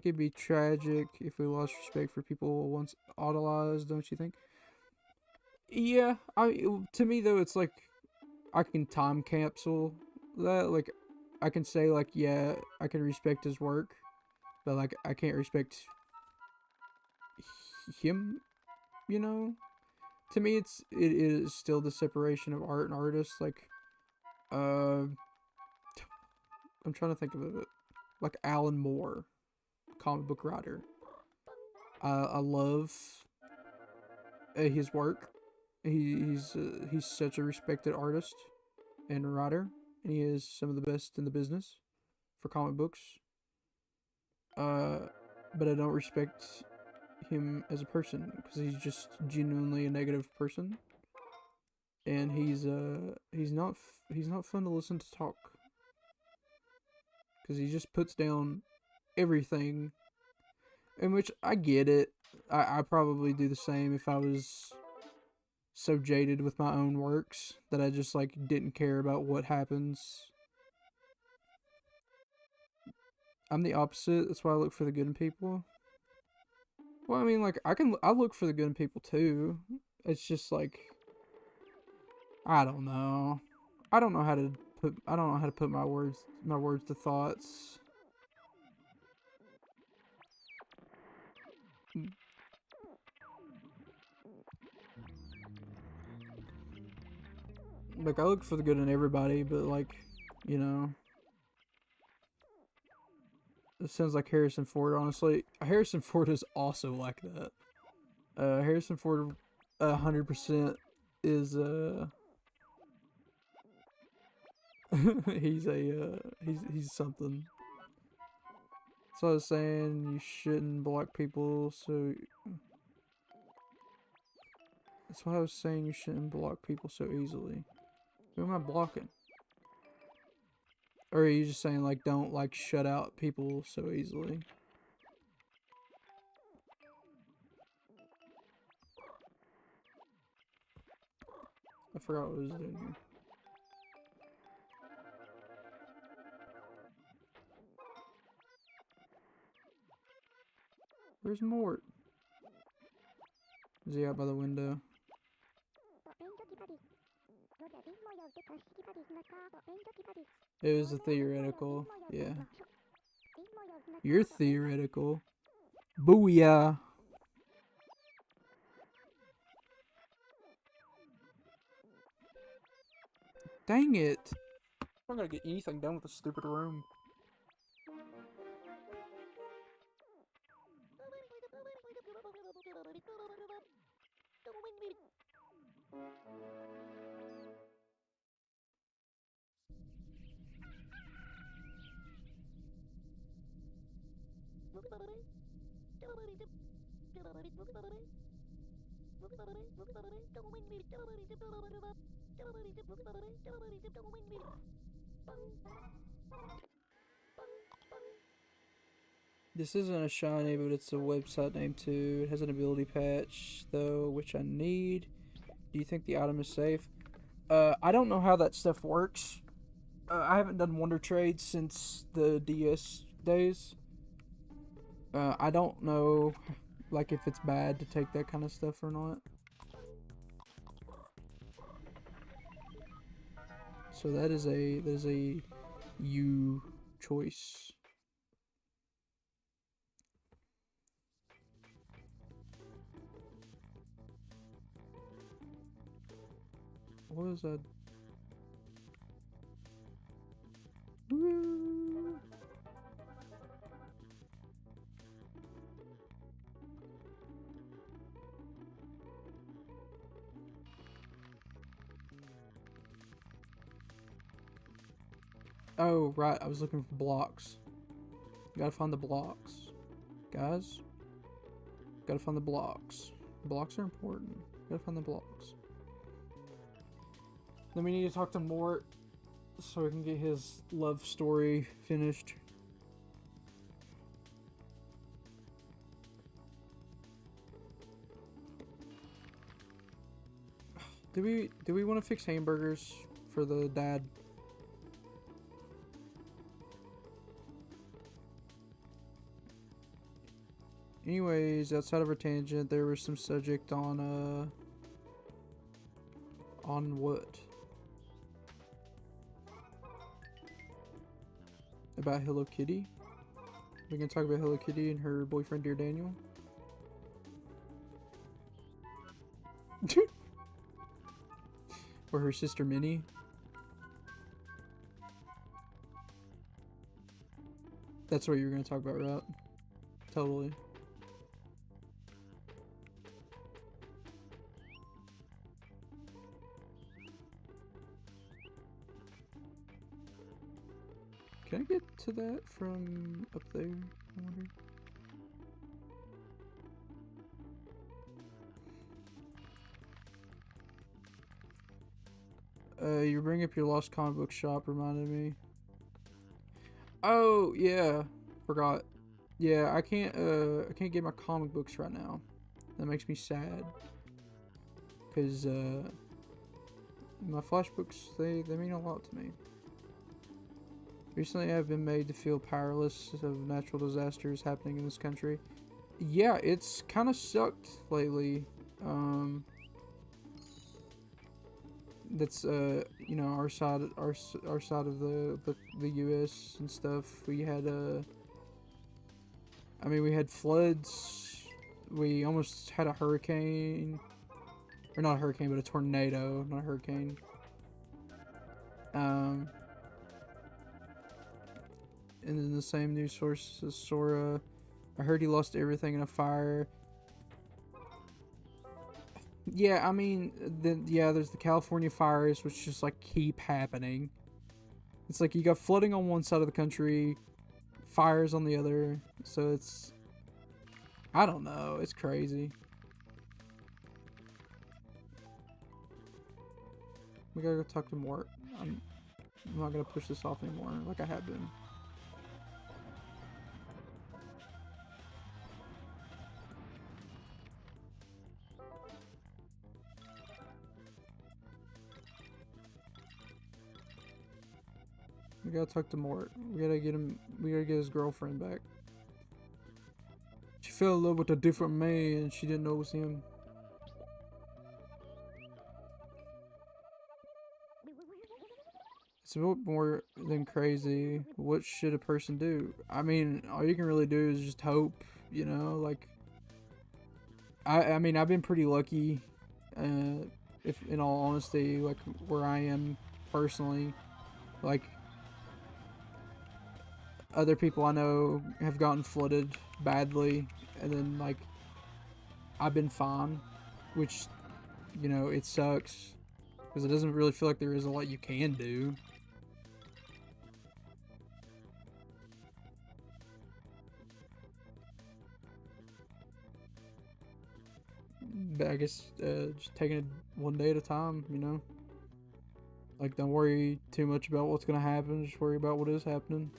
it'd be tragic if we lost respect for people once idolized, don't you think? Yeah, to me though, it's like I can time capsule that. Like, I can say like, yeah, I can respect his work, but like I can't respect him. You know, to me, it is still the separation of art and artist. Like, I'm trying to think of it. Like Alan Moore, comic book writer. I love his work. He's such a respected artist and writer, and he is some of the best in the business for comic books. But I don't respect him as a person because he's just genuinely a negative person, and he's not fun to listen to talk because he just puts down everything. In which I get it. I probably do the same if I was so jaded with my own works that I just like didn't care about what happens. I'm the opposite. That's why I look for the good in people. Well, I mean, like I look for the good in people too. It's just like I don't know. I don't know how to put my words to thoughts. Like I look for the good in everybody, but like, you know, it sounds like Harrison Ford. Honestly, Harrison Ford is also like that. Harrison Ford, 100% is he's something. So I was saying you shouldn't block people. So that's why I was saying you shouldn't block people so easily. Who am I blocking? Or are you just saying like don't like shut out people so easily? I forgot what I was doing here. Where's Mort? Is he out by the window? It was a theoretical. Yeah. You're theoretical. Booyah. Dang it. I'm not gonna get anything done with this stupid room. This isn't a shiny, but it's a website name too. It has an ability patch, though, which I need. Do you think the item is safe? I don't know how that stuff works. I haven't done Wonder Trade since the DS days. I don't know, like, if it's bad to take that kind of stuff or not. So that is a you choice. What was that? Woo. Oh, right, I was looking for blocks. Gotta find the blocks. Guys, gotta find the blocks. Blocks are important. Gotta find the blocks. Then we need to talk to Mort so we can get his love story finished. Do we want to fix hamburgers for the dad? Anyways, outside of our tangent, there was some subject on what? About Hello Kitty? We can talk about Hello Kitty and her boyfriend, Dear Daniel. Or her sister, Minnie. That's what you were going to talk about, right? Totally. Can I get to that from up there? I wonder. You bring up your lost comic book shop reminded me. Oh yeah, forgot. Yeah, I can't get my comic books right now. That makes me sad. Cause my flash books they mean a lot to me. Recently, I've been made to feel powerless of natural disasters happening in this country. Yeah, it's kind of sucked lately. That's you know, our side of the U.S. and stuff. We had I mean, we had floods. We almost had a hurricane, or not a hurricane, but a tornado, not a hurricane. And then the same news source as Sora. I heard he lost everything in a fire. Yeah, I mean, there's the California fires, which just like keep happening. It's like you got flooding on one side of the country, fires on the other. So it's, I don't know, it's crazy. We gotta go talk to Mort. I'm not gonna push this off anymore, like I have been. We gotta talk to Mort. We gotta get his girlfriend back. She fell in love with a different man and she didn't know it was him. It's a bit more than crazy. What should a person do? I mean, all you can really do is just hope, you know, like I mean, I've been pretty lucky, if in all honesty, like where I am personally, like other people I know have gotten flooded badly, and then like I've been fine, which, you know, it sucks because it doesn't really feel like there is a lot you can do. But I guess just taking it one day at a time, you know. Like, don't worry too much about what's gonna happen. Just worry about what is happening.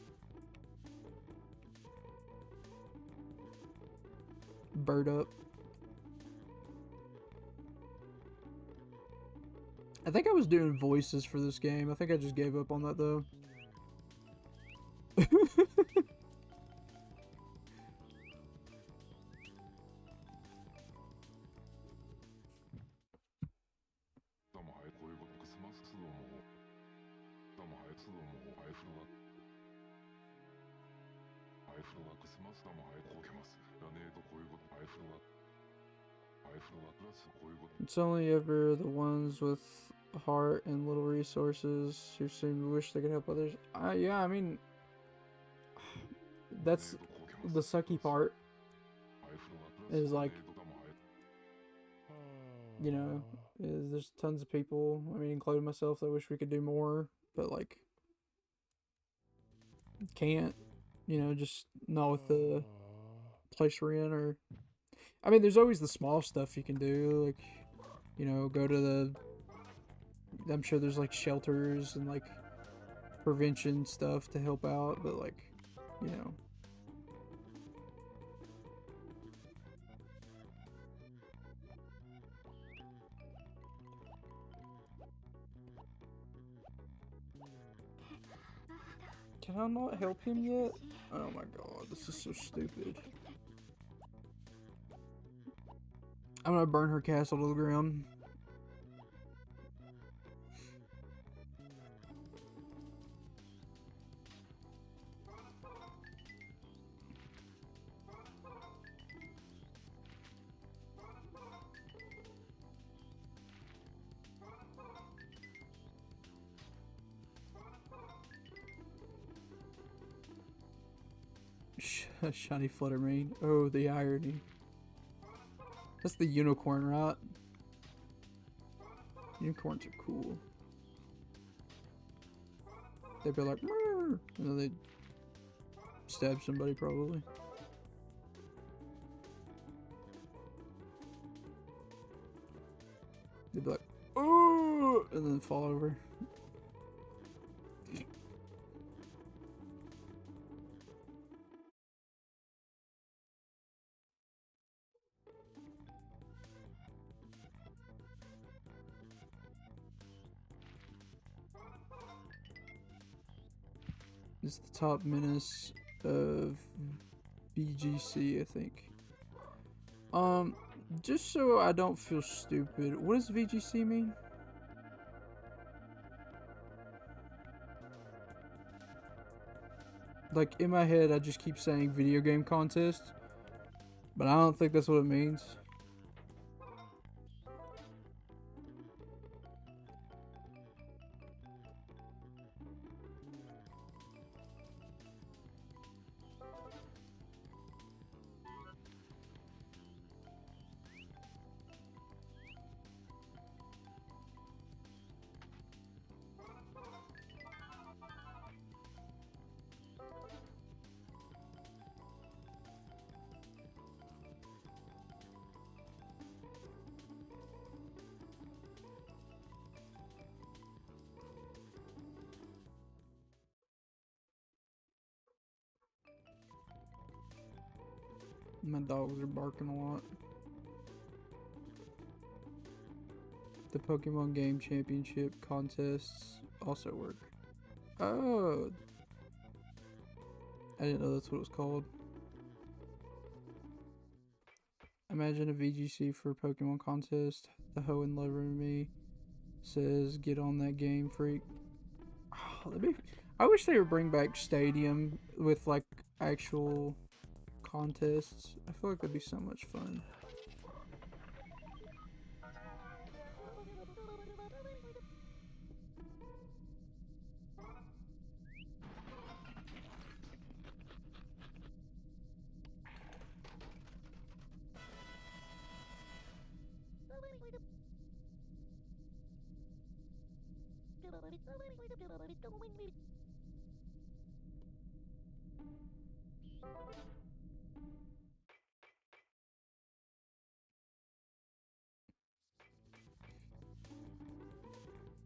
Bird up. I think I was doing voices for this game. I think I just gave up on that though. It's only ever the ones with heart and little resources who seem to wish they could help others. Yeah, I mean, that's the sucky part. Is like, you know, there's tons of people, I mean, including myself, that wish we could do more, but like, can't, you know, just not with the place we're in. Or, I mean, there's always the small stuff you can do, like, you know, go to I'm sure there's like shelters and like prevention stuff to help out, but like, you know. Can I not help him yet? Oh my god, this is so stupid. I'm gonna burn her castle to the ground. Shiny Fluttermane. Oh, the irony. That's the unicorn, right? Unicorns are cool. They'd be like, "Murr," and then they'd stab somebody, probably. They'd be like, "Oh," and then fall over. It's the top menace of VGC, I think. Just so I don't feel stupid, what does VGC mean? Like, in my head, I just keep saying video game contest, but I don't think that's what it means. My dogs are barking a lot. The Pokemon Game Championship contests also work. Oh, I didn't know that's what it was called. Imagine a VGC for a Pokemon contest. The Hoenn lover in me says, "Get on that game, freak." Oh, I wish they would bring back Stadium with like actual contests. I feel like that'd be so much fun.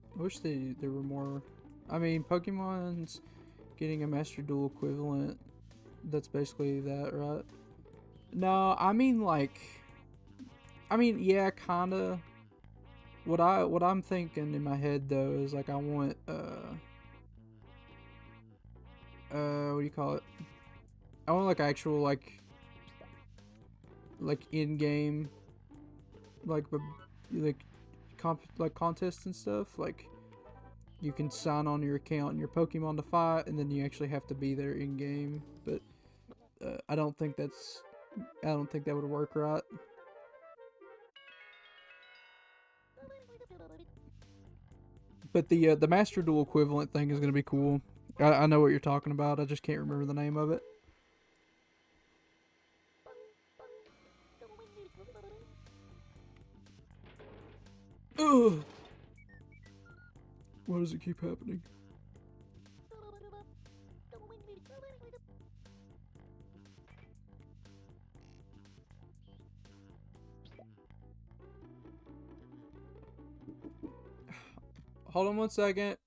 I wish there were more. I mean, Pokemon's getting a Master Duel equivalent. That's basically that, right? No, I mean like, yeah, kinda. What I'm thinking in my head though is like I want what do you call it? I want like actual like in game like contests and stuff, like You can sign on your account and your Pokemon to fight, and then you actually have to be there in game. But I don't think that would work right. But the Master Duel equivalent thing is gonna be cool. I know what you're talking about. I just can't remember the name of it. Ugh. Why does it keep happening? Hold on 1 second.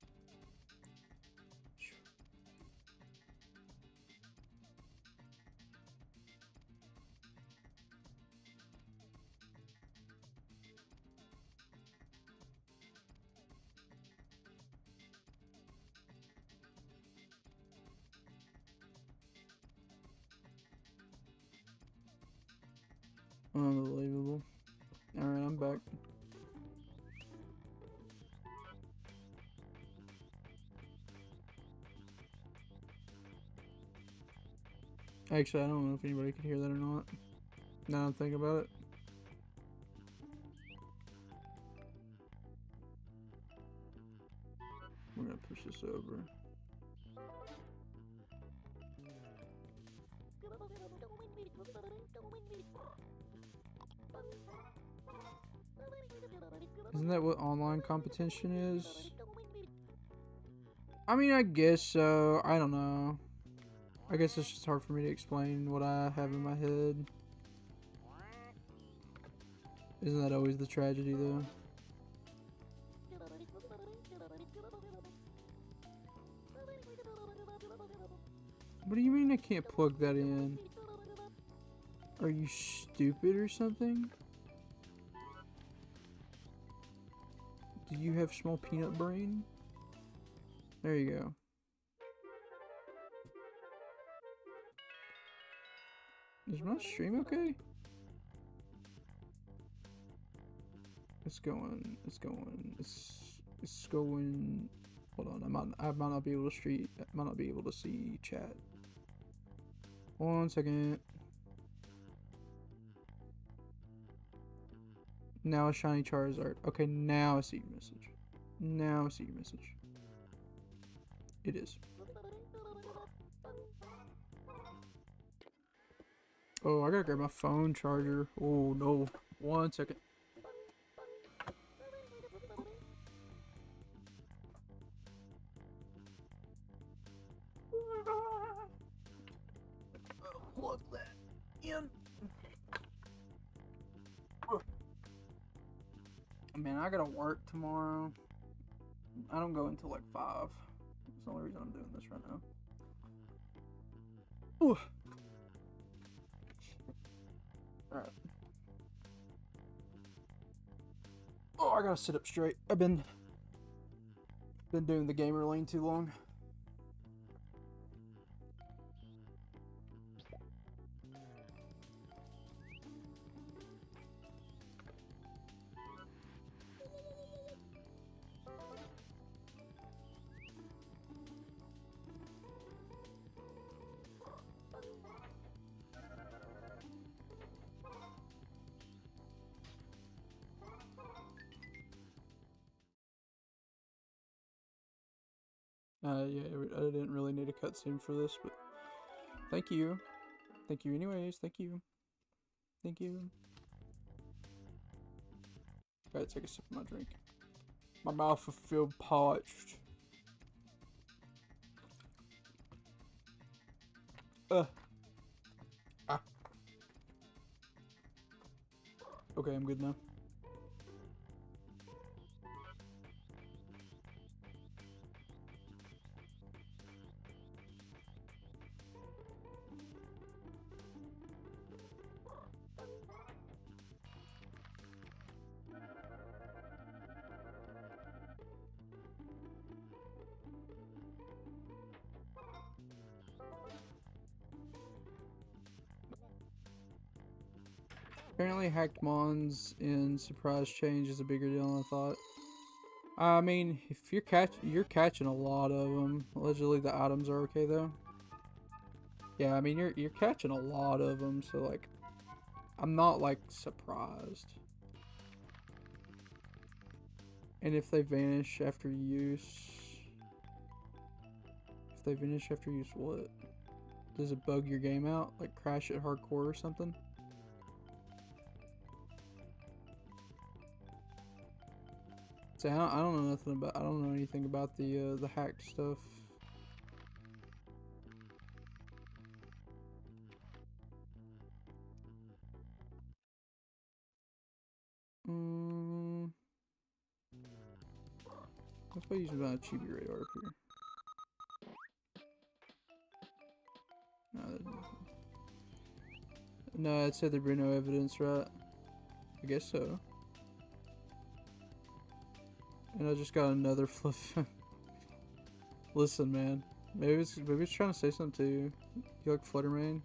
Unbelievable. Alright, I'm back. Actually, I don't know if anybody could hear that or not. Now I'm thinking about it. We're gonna push this over. Isn't that what online competition is? I mean, I guess so. I don't know. I guess it's just hard for me to explain what I have in my head. Isn't that always the tragedy, though? What do you mean I can't plug that in? Are you stupid or something? Do you have small peanut brain? There you go. Is my stream okay? It's going. Hold on, I might not be able to see chat. 1 second. Now a shiny Charizard. Okay, now I see your message. It is. Oh, I gotta grab my phone charger. Oh no. 1 second. Plug that in. Man, I gotta work tomorrow. I don't go until like 5. That's the only reason I'm doing this right now. Ooh. Alright. Oh, I gotta sit up straight. I've been doing the gamer lane too long. Yeah, I didn't really need a cutscene for this, but thank you. Thank you anyways, thank you. Thank you. Gotta take a sip of my drink. My mouth will feel parched. Ah. Okay, I'm good now. Apparently hacked mons in surprise change is a bigger deal than I thought. I mean, if you're catching a lot of them. Allegedly, the items are okay though. Yeah, I mean, you're catching a lot of them, so like, I'm not like surprised. And if they vanish after use, what? Does it bug your game out? Like crash it hardcore or something? See, I don't know nothing about. I don't know anything about the hacked stuff. Let's go use about Chibi-Robo up here. No, it said there'd be no evidence, right? I guess so. And I just got another flip. Listen, man. Maybe it's trying to say something to you. You like Fluttermane?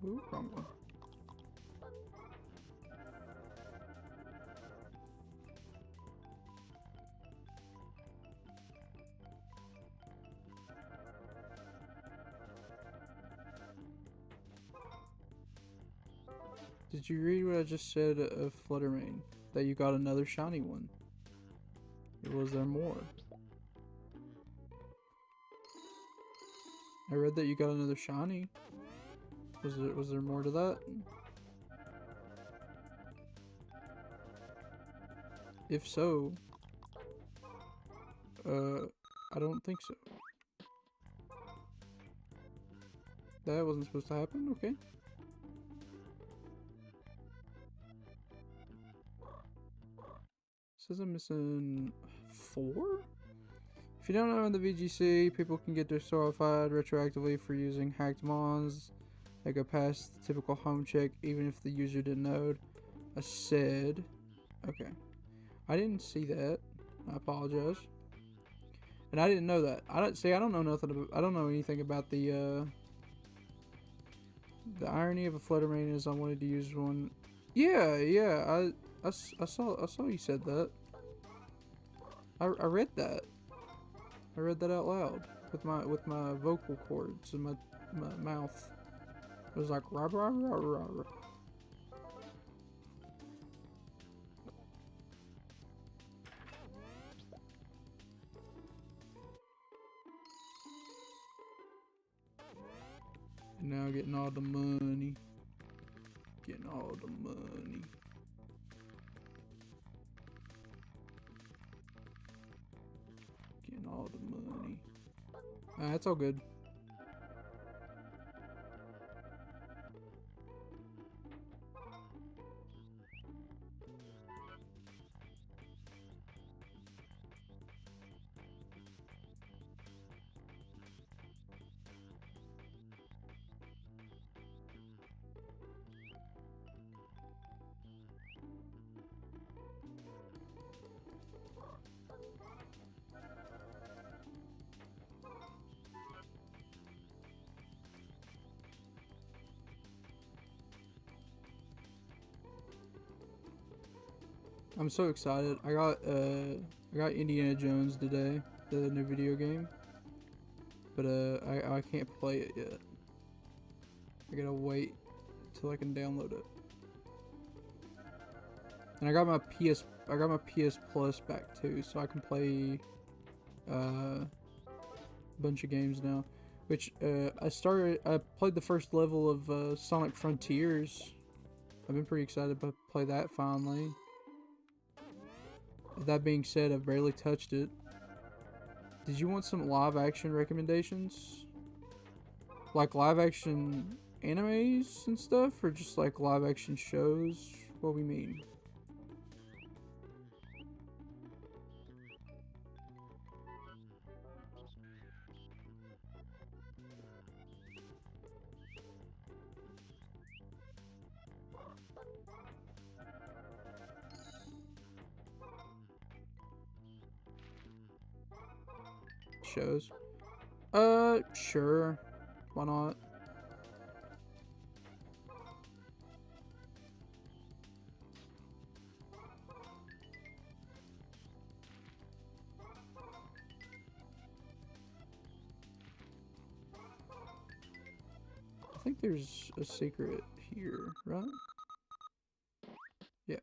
Ooh, wrong one. Did you read what I just said of Fluttermane? That you got another shiny one. Or was there more? I read that you got another shiny. Was there more to that? If so, I don't think so. That wasn't supposed to happen? Okay. Says I'm missing 4? If you don't know, in the VGC, people can get disqualified retroactively for using hacked mons that go past the typical home check, even if the user didn't know. I said, okay. I didn't see that. I apologize. And I didn't know that. I don't know nothing about, I don't know anything about the irony of a Fluttermane is I wanted to use one. Yeah, I saw you said that. I read that. I read that out loud with my vocal cords and my mouth. It was like rah rah rah rah rah. And now getting all the money. Getting all the money. Getting all the money. That's all good. I'm so excited. I got Indiana Jones today, the new video game. But I can't play it yet. I gotta wait till I can download it. And I got my PS Plus back too, so I can play a bunch of games now. Which I played the first level of Sonic Frontiers. I've been pretty excited to play that finally. That being said, I've barely touched it. Did you want some live action recommendations? Like live action animes and stuff? Or just like live action shows? what we mean. Shows. Sure. Why not? I think there's a secret here, right? Yeah.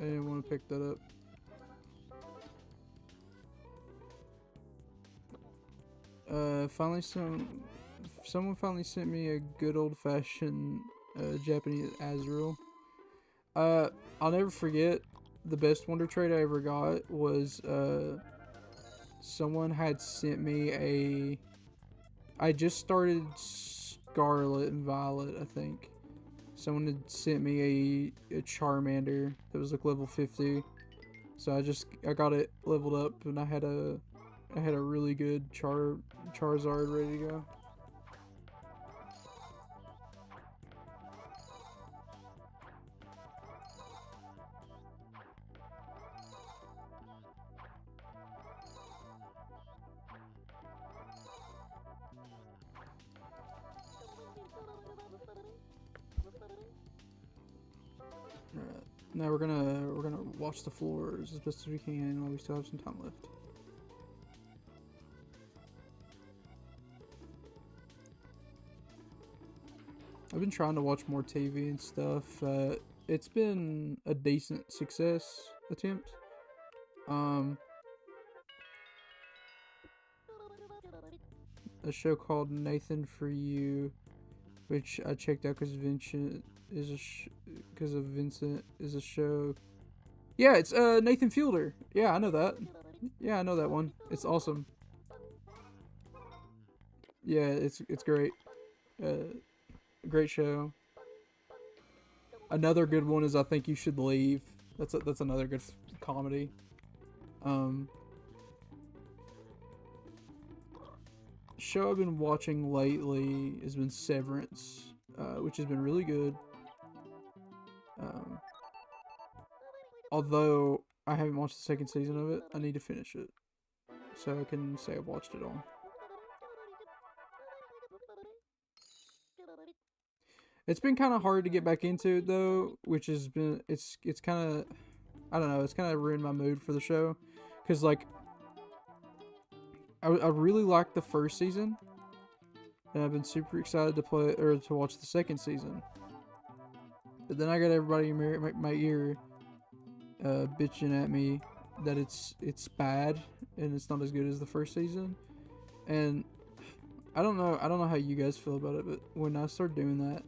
I didn't want to pick that up. Someone finally sent me a good old-fashioned Japanese Azrael. I'll never forget the best Wonder Trade I ever got was someone had sent me I just started Scarlet and Violet, I think. Someone had sent me a Charmander that was like level 50. So I got it leveled up, and I had a really good Charizard ready to go. Alright, now we're gonna watch the floors as best as we can while we still have some time left. I've been trying to watch more TV and stuff. It's been a decent success attempt. A show called Nathan For You, which I checked out because Vincent is a show. Yeah, it's Nathan Fielder. Yeah, I know that. Yeah, I know that one. It's awesome. Yeah, it's great. Great show. Another good one is I Think You Should Leave. That's another good comedy. Show I've been watching lately has been Severance, which has been really good. Although I haven't watched the second season of it, I need to finish it so I can say I've watched it all. It's been kind of hard to get back into it though, which has been it's kind of, I don't know, it's kind of ruined my mood for the show, because like I really liked the first season, and I've been super excited to watch the second season. But then I got everybody in my ear bitching at me that it's bad and it's not as good as the first season, and I don't know how you guys feel about it, but when I start doing that,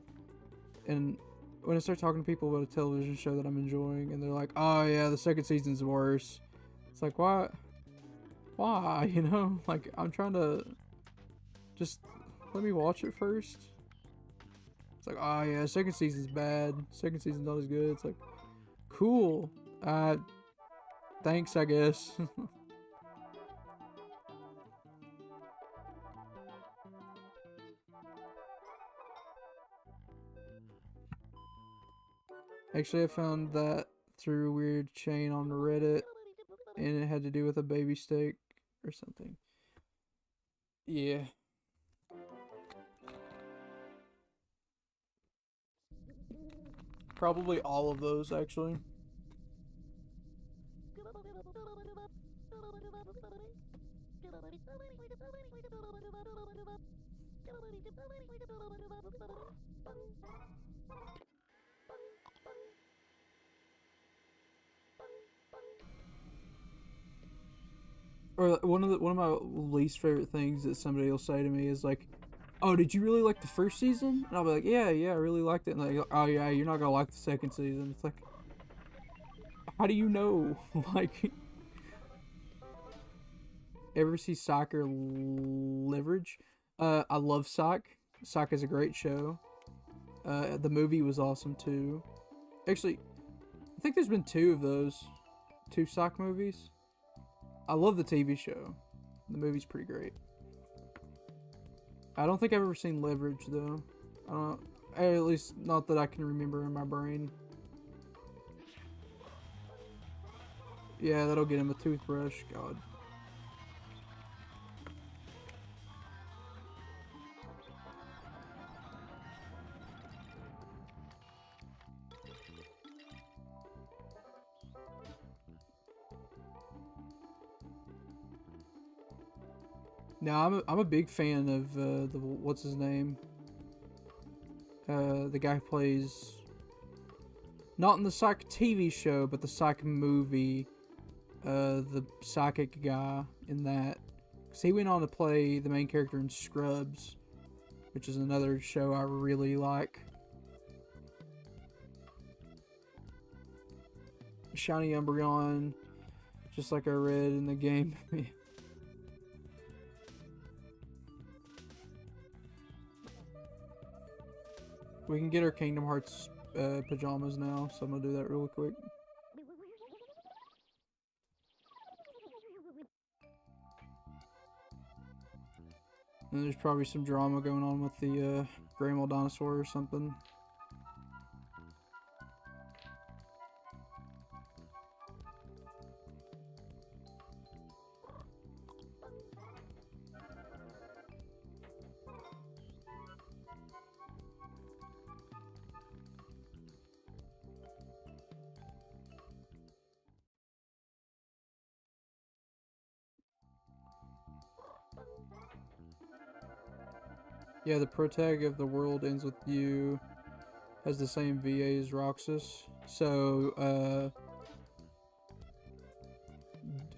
and when I start talking to people about a television show that I'm enjoying, and they're like, "Oh yeah, the second season's worse," it's like, why, you know? Like, I'm trying to just let me watch it first. It's like, "Oh yeah, second season's bad. Second season's not as good." It's like, cool. Thanks, I guess. Actually, I found that through a weird chain on Reddit, and it had to do with a baby steak or something. Yeah. Probably all of those, actually. Or one of my least favorite things that somebody will say to me is like, "Oh, did you really like the first season?" And I'll be like, "Yeah, I really liked it." And they go, "Oh yeah, you're not gonna like the second season." It's like, how do you know? Like, ever see Soccer Leverage? I love Sock. Sock is a great show. The movie was awesome too. Actually, I think there's been 2 of those. 2 Sock movies. I love the TV show. The movie's pretty great. I don't think I've ever seen Leverage though. I don't. At least not that I can remember in my brain. Yeah, that'll get him a toothbrush. God. Now I'm a big fan of the what's his name? The guy who plays not in the Psych TV show, but the Psych movie. The psychic guy in that, because he went on to play the main character in Scrubs, which is another show I really like. Shiny Umbreon, just like I read in the game. We can get our Kingdom Hearts pajamas now, so I'm gonna do that really quick. And there's probably some drama going on with the Grandma Dinosaur or something. Yeah, the protag of the world ends with you. Has the same VA as Roxas. So,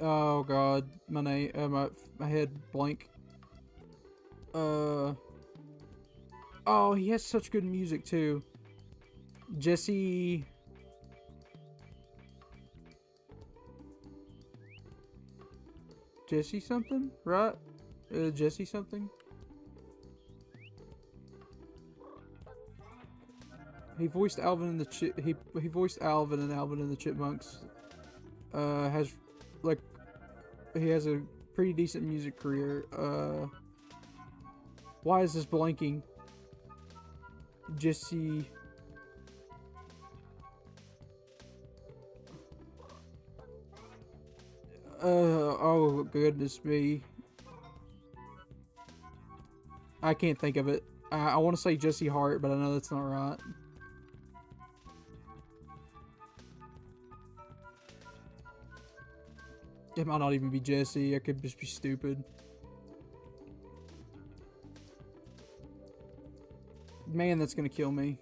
oh god, my name, my head blank. Oh, he has such good music too. Jesse something, right? Jesse something. He voiced Alvin in the he voiced Alvin and Alvin and the Chipmunks. Has like he has a pretty decent music career. Why is this blanking? Jesse. Oh goodness me. I can't think of it. I want to say Jesse Hart, but I know that's not right. It might not even be Jesse. I could just be stupid. Man, that's gonna kill me.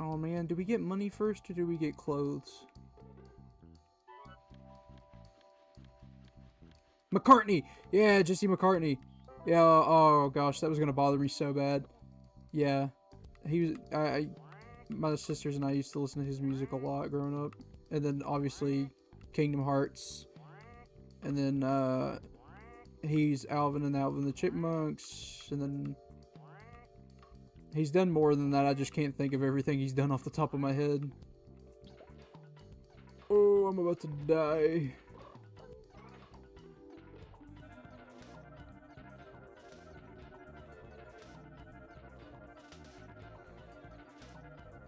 Oh man, do we get money first or do we get clothes? McCartney! Yeah, Jesse McCartney. Yeah, oh gosh, that was gonna bother me so bad. Yeah. He was, my sisters and I used to listen to his music a lot growing up. And then obviously Kingdom Hearts. And then he's Alvin and Alvin the Chipmunks. And then he's done more than that. I just can't think of everything he's done off the top of my head. Oh, I'm about to die.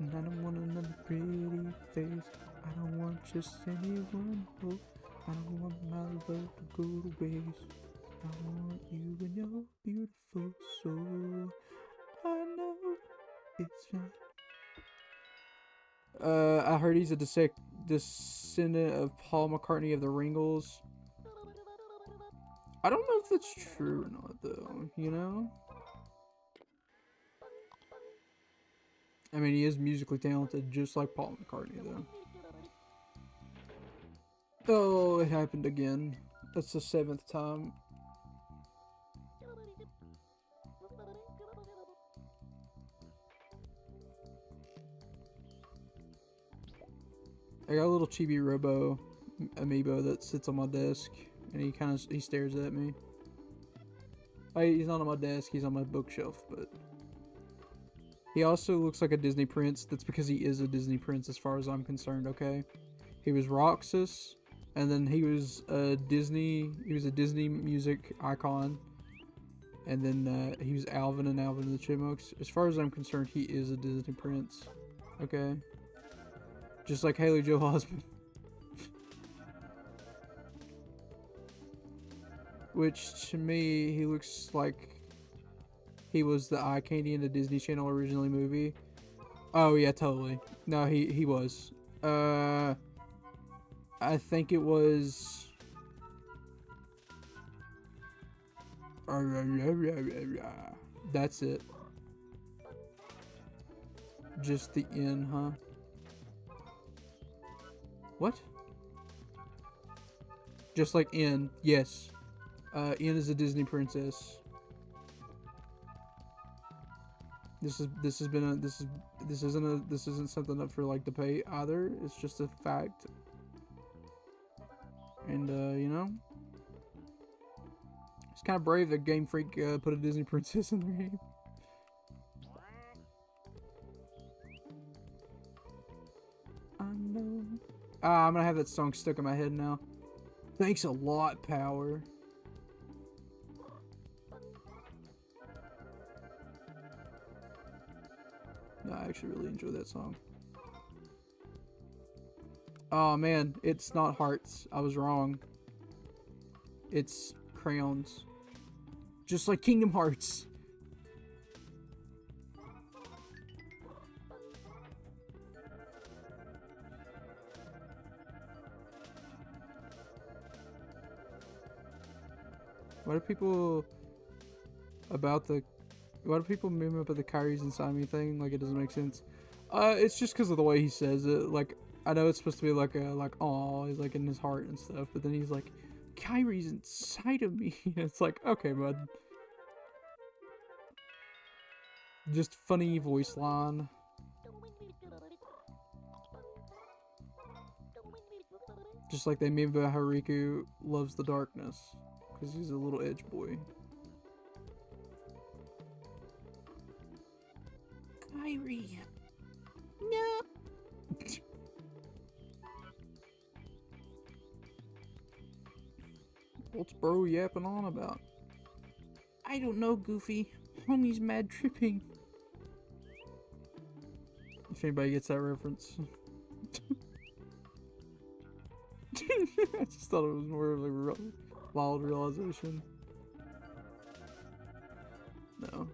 And I don't want another pretty face. I don't want just anyone. Oh, I don't want my love to go to waste. I want you and your beautiful soul. I know it's right. I heard he's a descendant of Paul McCartney of the Ringles. I don't know if that's true or not, though. You know. I mean, he is musically talented, just like Paul McCartney, though. Oh, it happened again. That's the 7th time. I got a little Chibi-Robo amiibo that sits on my desk, and he stares at me. He's not on my desk, he's on my bookshelf, but he also looks like a Disney prince. That's because he is a Disney prince as far as I'm concerned, okay? He was Roxas, and then he was a Disney music icon, and then he was Alvin and Alvin and the Chipmunks. As far as I'm concerned, he is a Disney prince, okay? Just like Haley Joel Osment. Which, to me, he looks like he was the eye candy in the Disney Channel originally movie. Oh, yeah, totally. No, he was. I think it was... That's it. Just the N, huh? What? Just like N, yes. N is a Disney princess. This isn't something up for like debate either. It's just a fact. And you know, it's kind of brave that Game Freak put a Disney princess in their game. I know. I'm gonna have that song stuck in my head now. Thanks a lot, Power. No, I actually really enjoy that song. Oh man, it's not hearts. I was wrong. It's crayons. Just like Kingdom Hearts. Why do people meme about the Kyrie's inside me thing? Like, it doesn't make sense. It's just because of the way he says it. Like, I know it's supposed to be like aw, he's like in his heart and stuff, but then he's like, Kyrie's inside of me. It's like, okay, bud. Just funny voice line. Just like they meme about how Riku loves the darkness. Because he's a little edge boy. Kyrie. No. What's bro yapping on about? I don't know, Goofy. Homie's mad tripping. If anybody gets that reference. I just thought it was more of a wild realization. No.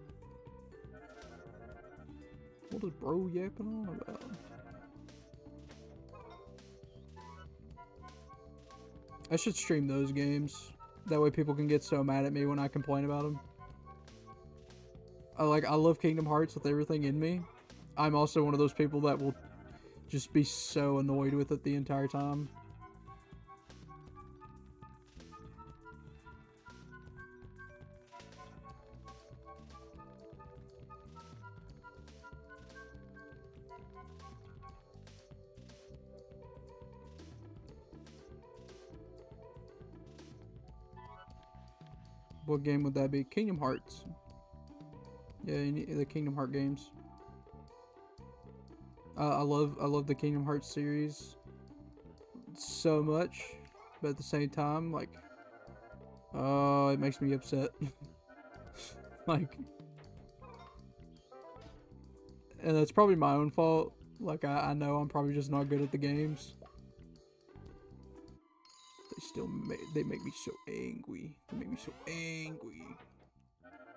What is bro yapping on about? I should stream those games. That way people can get so mad at me when I complain about them. I love Kingdom Hearts with everything in me. I'm also one of those people that will just be so annoyed with it the entire time. What game would that be? Kingdom Hearts. Yeah, the Kingdom Heart games. I love the Kingdom Hearts series so much, but at the same time, like, it makes me upset. Like, and that's probably my own fault. Like, I know I'm probably just not good at the games. They make me so angry. They make me so angry.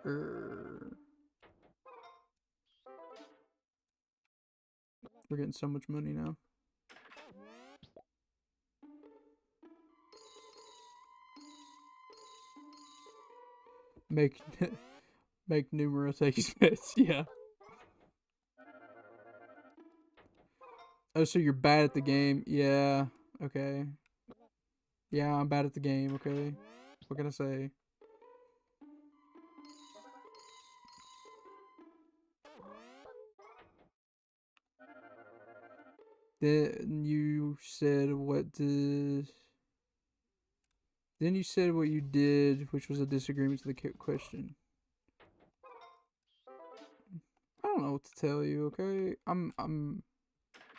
We're getting so much money now. Make Numero take his bets, yeah. Oh, so you're bad at the game? Yeah, okay. Yeah, I'm bad at the game, okay? What can I say? Then you said what did. Then you said what you did, which was a disagreement to the question. I don't know what to tell you. Okay, I'm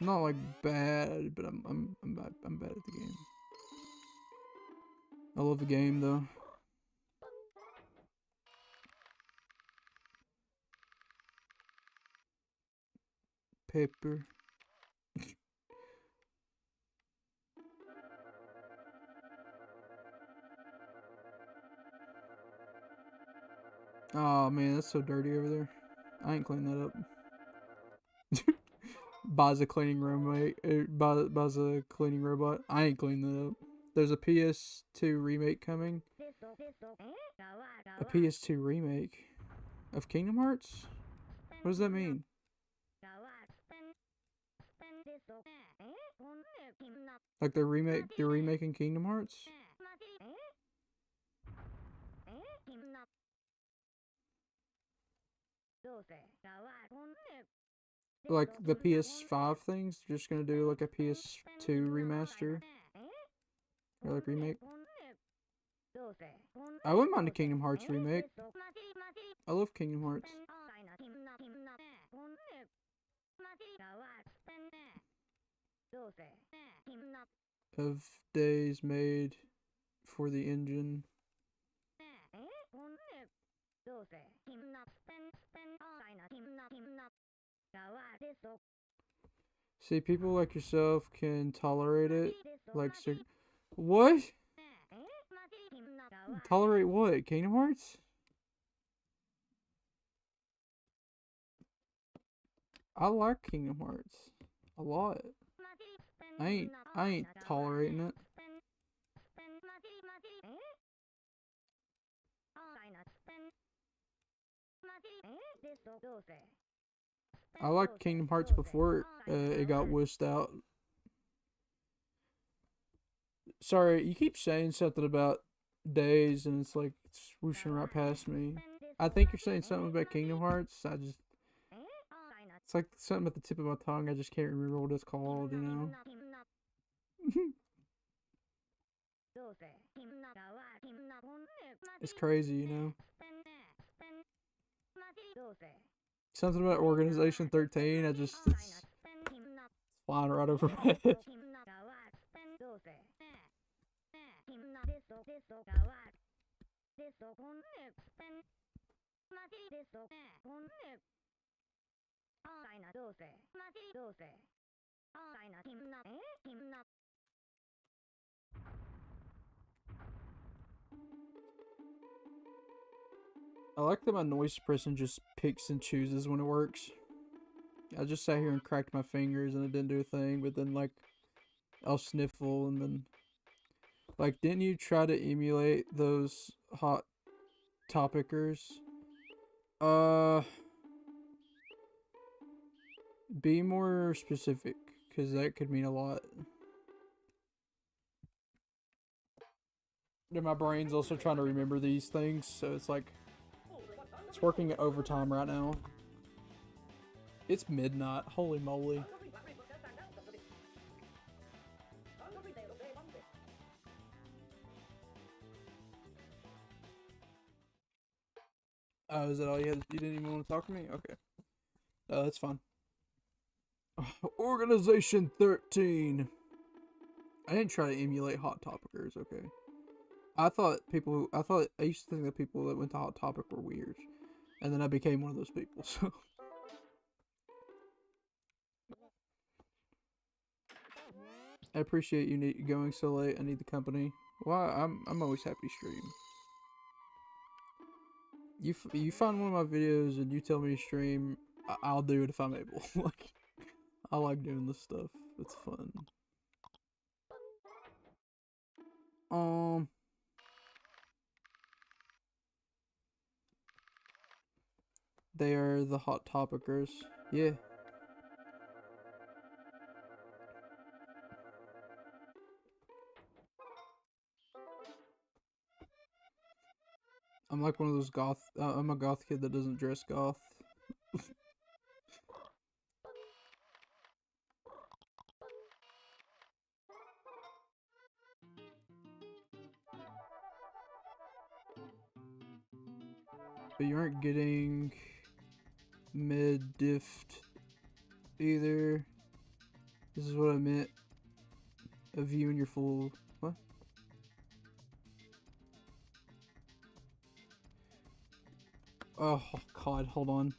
not like bad, but I'm bad at the game. I love the game though. Paper. Oh man, that's so dirty over there. I ain't cleaned that up. Buys a cleaning roommate. Buys a cleaning robot. I ain't cleaned that up. There's a PS2 remake coming. A PS2 remake of Kingdom Hearts? What does that mean? Like they're remaking Kingdom Hearts? Like the PS5 things, they're just gonna do like a PS2 remaster or like remake. I wouldn't mind a Kingdom Hearts remake. I love Kingdom Hearts. Of days made for the engine. See, people like yourself can tolerate it. Like, what? Tolerate what? Kingdom Hearts? I like Kingdom Hearts a lot. I ain't tolerating it. I liked Kingdom Hearts before it got wussed out. Sorry, you keep saying something about days and it's like it's whooshing right past me. I think you're saying something about Kingdom Hearts. It's like something at the tip of my tongue. I just can't remember what it's called, you know? It's crazy, you know? Something about Organization 13, it's flying right over my head. I like that my noise suppression just picks and chooses when it works. I just sat here and cracked my fingers and it didn't do a thing, but then like I'll sniffle and then like didn't you try to emulate those hot topicers? Be more specific, because that could mean a lot. And my brain's also trying to remember these things, so it's like it's working at overtime right now. It's midnight. Holy moly. Oh, is that all you had? You didn't even want to talk to me? Okay. That's fine. Organization 13. I didn't try to emulate Hot Topicers, okay? I used to think that people that went to Hot Topic were weird. And then I became one of those people, so. I appreciate you going so late. I need the company. Well, I'm always happy to stream. You find one of my videos and you tell me to stream, I'll do it if I'm able. Like, I like doing this stuff. It's fun. They are the Hot Topicers. Yeah. I'm like one of those goth. I'm a goth kid that doesn't dress goth. but you aren't getting med dift either. This is what I meant of you and your full... What? Oh, God, hold on.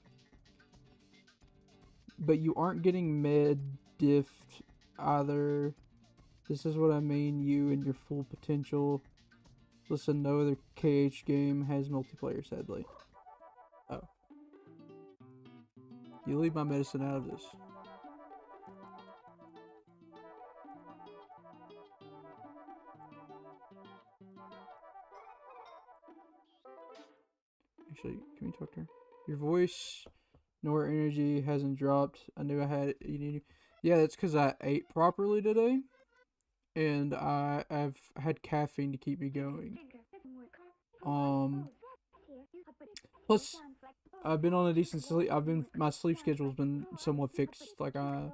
But you aren't getting med dift either. This is what I mean, you and your full potential. Listen, no other KH game has multiplayer, sadly. Oh. You leave my medicine out of this. Actually, can we talk to her? Your voice nor energy hasn't dropped. I knew I had it. Yeah, that's because I ate properly today. And I've had caffeine to keep me going. Plus, I've been on a decent sleep. My sleep schedule's been somewhat fixed. Like I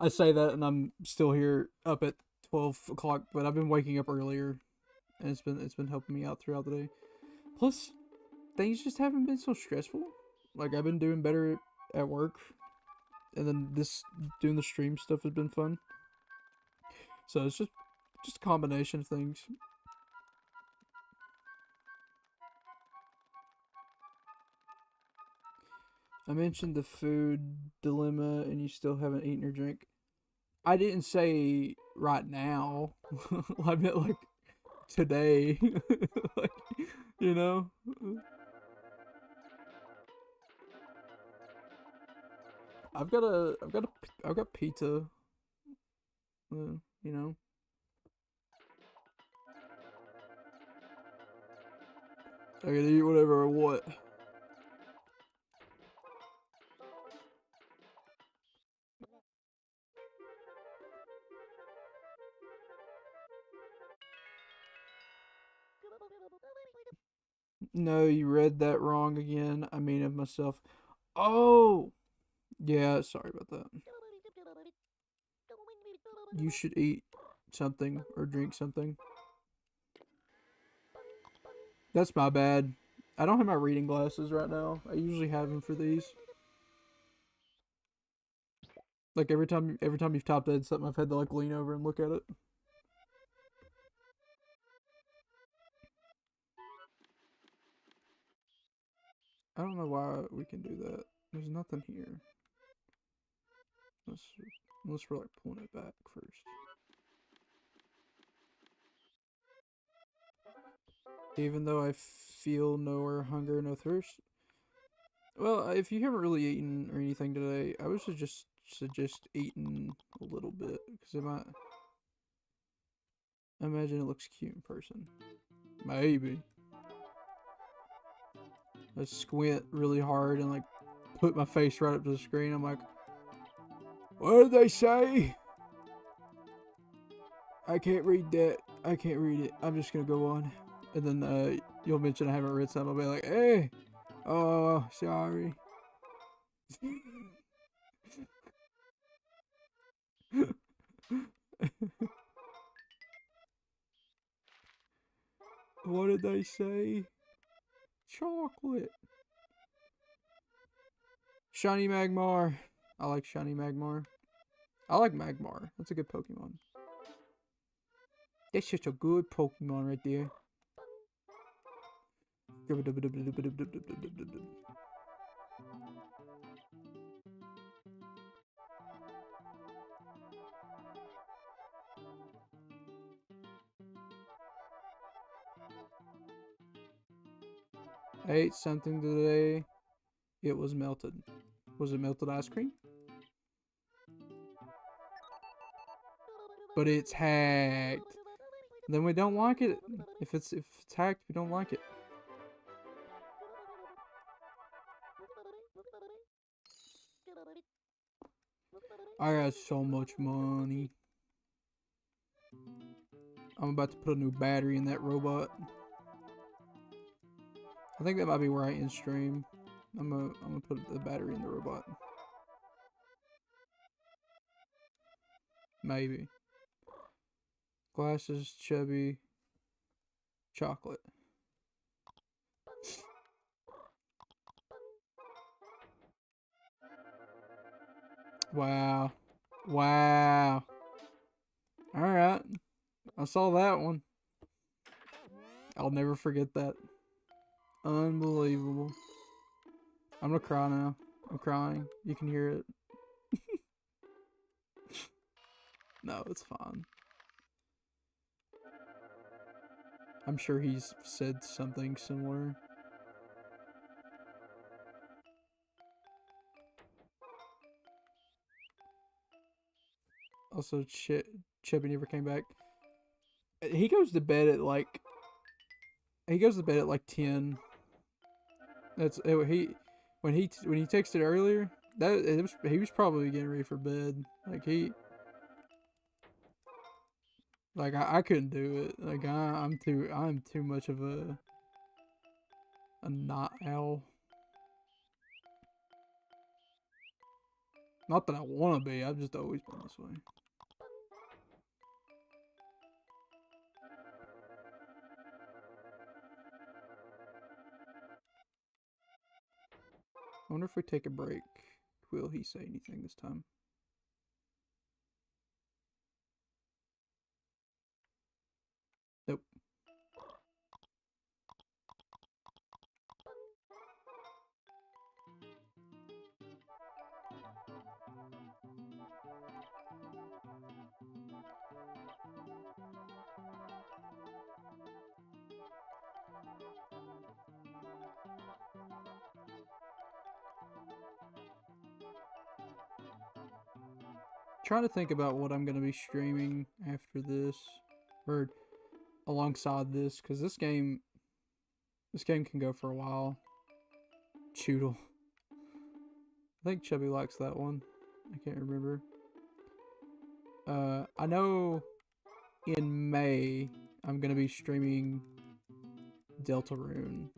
say that, and I'm still here up at 12 o'clock, but I've been waking up earlier, and it's been helping me out throughout the day. Plus, things just haven't been so stressful. Like I've been doing better at work, and then doing the stream stuff has been fun. So it's just a combination of things. I mentioned the food dilemma, and you still haven't eaten or drink. I didn't say right now. I meant like today. Like, you know. I've got pizza. You know. I can eat whatever I want. No, you read that wrong again. I mean of myself. Oh! Yeah, sorry about that. You should eat something or drink something. That's my bad. I don't have my reading glasses right now. I usually have them for these. Like every time you've typed in something, I've had to like lean over and look at it. I don't know why we can do that. There's nothing here. Unless we're like pulling it back first. Even though I feel no hunger, no thirst. Well, if you haven't really eaten or anything today, I would suggest eating a little bit because I imagine it looks cute in person. Maybe. I squint really hard and like put my face right up to the screen. I'm like, what did they say? I can't read that. I can't read it. I'm just gonna go on. And then you'll mention I haven't read something. I'll be like, hey, oh, sorry. What did they say? Chocolate. Shiny Magmar. I like Shiny Magmar. I like Magmar. That's a good Pokemon. That's just a good Pokemon right there. I ate something today. It was melted. Was it melted ice cream? But it's hacked. Then we don't like it. If it's hacked, we don't like it. I got so much money. I'm about to put a new battery in that robot. I think that might be where I end stream. I'm gonna put the battery in the robot. Maybe. Glasses, chubby, chocolate. Wow. Wow. Alright. I saw that one. I'll never forget that. Unbelievable. I'm gonna cry now. I'm crying. You can hear it. No, it's fine. I'm sure he's said something similar. Also, Chippy never came back. He goes to bed at like. He goes to bed at like 10. That's he when he texted earlier. He was probably getting ready for bed. I couldn't do it. Like I'm too much of a night owl. Not that I want to be. I've just always been this way. I wonder if we take a break, will he say anything this time? Nope. Trying to think about what I'm going to be streaming after this, or alongside this, because this game can go for a while. Choodle. I think Chubby likes that one. I can't remember. I know in May I'm going to be streaming Deltarune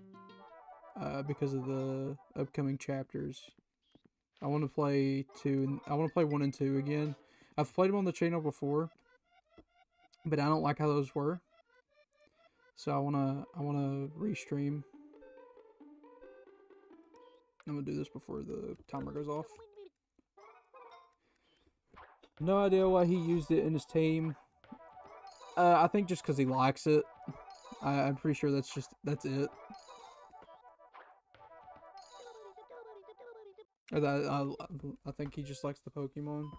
because of the upcoming chapters. I want to play 1 and 2 again. I've played them on the channel before, but I don't like how those were. So I wanna restream. I'm gonna do this before the timer goes off. No idea why he used it in his team. I think just because he likes it. I'm pretty sure that's it. I think he just likes the Pokemon.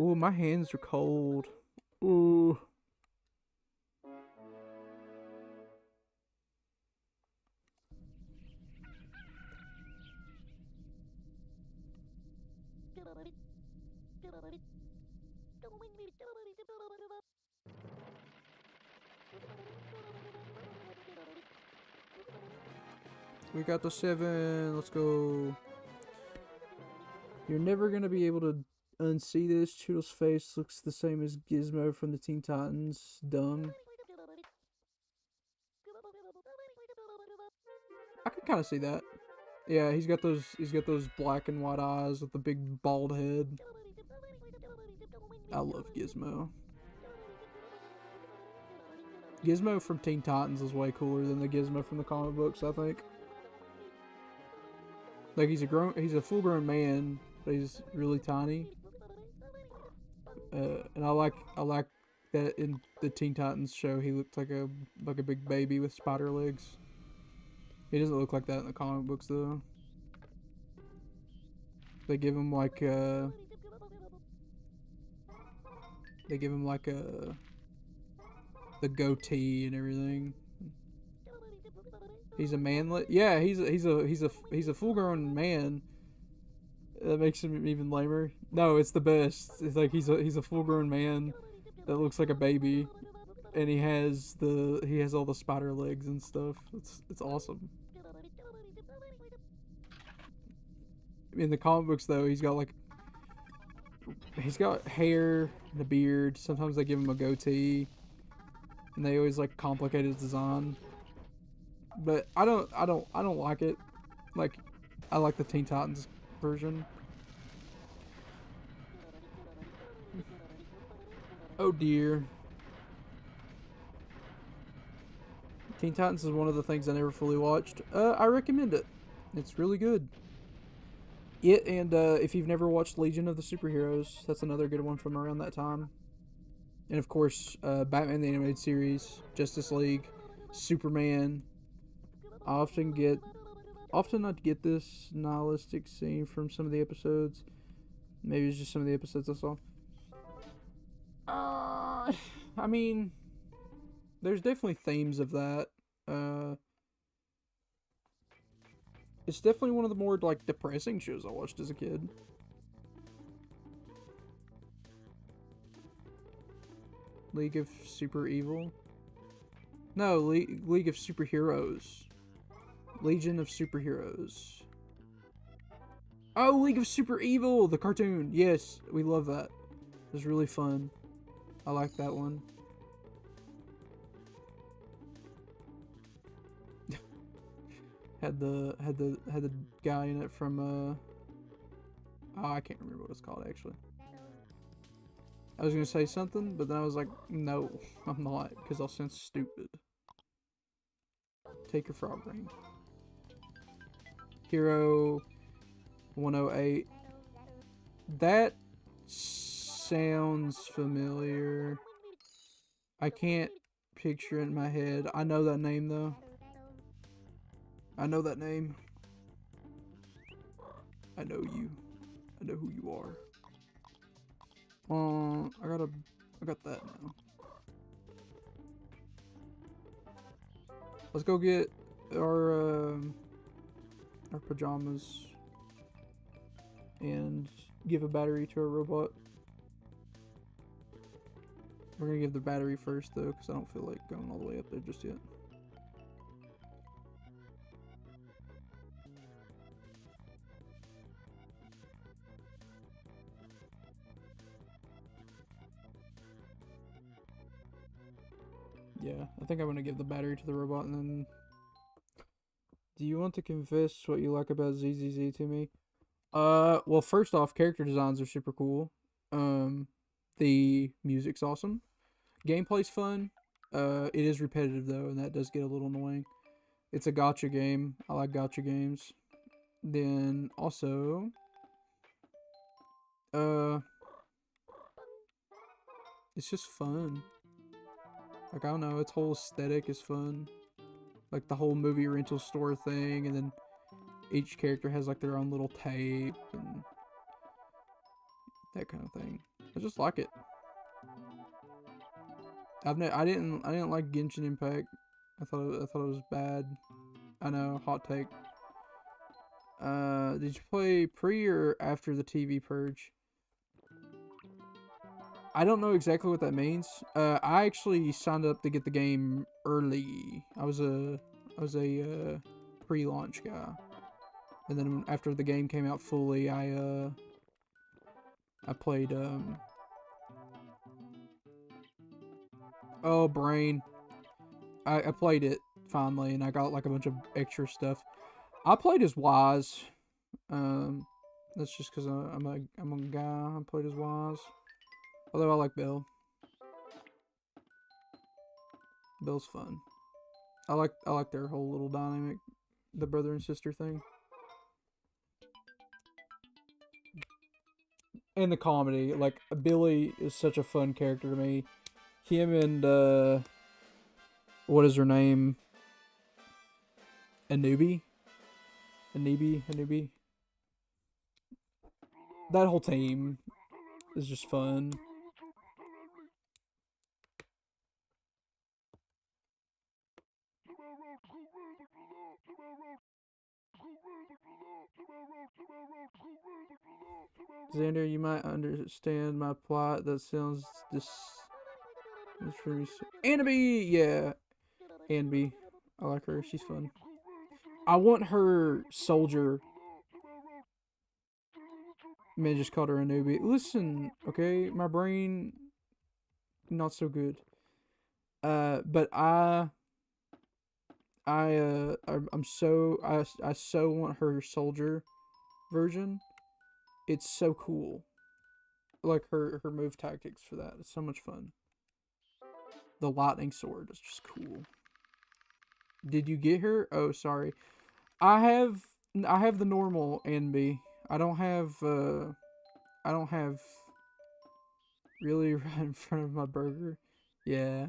Ooh, my hands are cold. Ooh. We got the 7. Let's go. You're never gonna be able to unsee this. Choodle's face looks the same as Gizmo from the Teen Titans. Dumb. I can kind of see that. Yeah, he's got those black and white eyes with the big bald head. I love Gizmo. Gizmo from Teen Titans is way cooler than the Gizmo from the comic books, I think. Like he's a full-grown man, but he's really tiny. And I like that in the Teen Titans show he looked like a big baby with spider legs. He doesn't look like that in the comic books though. They give him like the goatee and everything. He's a manlet. Yeah, he's a full-grown man. That makes him even lamer. No, it's the best. It's like he's a full-grown man that looks like a baby, and he has all the spider legs and stuff. It's awesome. In the comic books though, he's got hair and a beard. Sometimes they give him a goatee, and they always like complicate his design. But I don't like it. Like, I like the Teen Titans version. Oh dear. Teen Titans is one of the things I never fully watched. I recommend it. It's really good. It and if you've never watched Legion of the Superheroes, that's another good one from around that time. And of course, Batman the Animated Series, Justice League, Superman. I often I'd get this nihilistic scene from some of the episodes. Maybe it's just some of the episodes I saw. I mean, there's definitely themes of that. It's definitely one of the more like depressing shows I watched as a kid. League of Super Evil. No, League of Superheroes. Legion of Superheroes. Oh, League of Super Evil, the cartoon. Yes, we love that. It was really fun. I like that one. had the guy in it from oh, I can't remember what it's called actually. I was gonna say something, but then I was like, no, I'm not, because I'll sound stupid. Take your frog ring. Hero 108. That sounds familiar. I can't picture it in my head. I know that name though. I know that name. I know you. I know who you are. I got that now. Let's go get our pajamas and give a battery to our robot. We're gonna give the battery first though, because I don't feel like going all the way up there just yet. Yeah, I think I'm gonna give the battery to the robot and then... Do you want to confess what you like about ZZZ to me? Well, first off, character designs are super cool. The music's awesome. Gameplay's fun. It is repetitive though, and that does get a little annoying. It's a gacha game. I like gacha games. Then also, it's just fun. Like, I don't know, its whole aesthetic is fun. Like the whole movie rental store thing, and then each character has like their own little tape and that kind of thing. I just like it. I didn't like Genshin Impact. I thought it was bad. I know, hot take. Did you play pre or after the TV purge? I don't know exactly what that means. I actually signed up to get the game early. I was a pre-launch guy, and then after the game came out fully, I played oh, Brain. I played it finally, and I got like a bunch of extra stuff. I played as Wise. That's just because I'm a guy. I played as Wise. Although I like Belle. Belle's fun. I like their whole little dynamic, the brother and sister thing. And the comedy, like Billy is such a fun character to me. Him and what is her name? Anubi. That whole team is just fun. Xander, you might understand my plot. That sounds Annabie, yeah. Annabie. I like her. She's fun. I want her soldier. Man, just called her a newbie. Listen, okay, my brain not so good. But I'm so I so want her soldier version. It's so cool. Like her move tactics for that. It's so much fun. The lightning sword is just cool. Did you get her? Oh, sorry. I have I have the normal NB. I don't have really right in front of my burger. Yeah.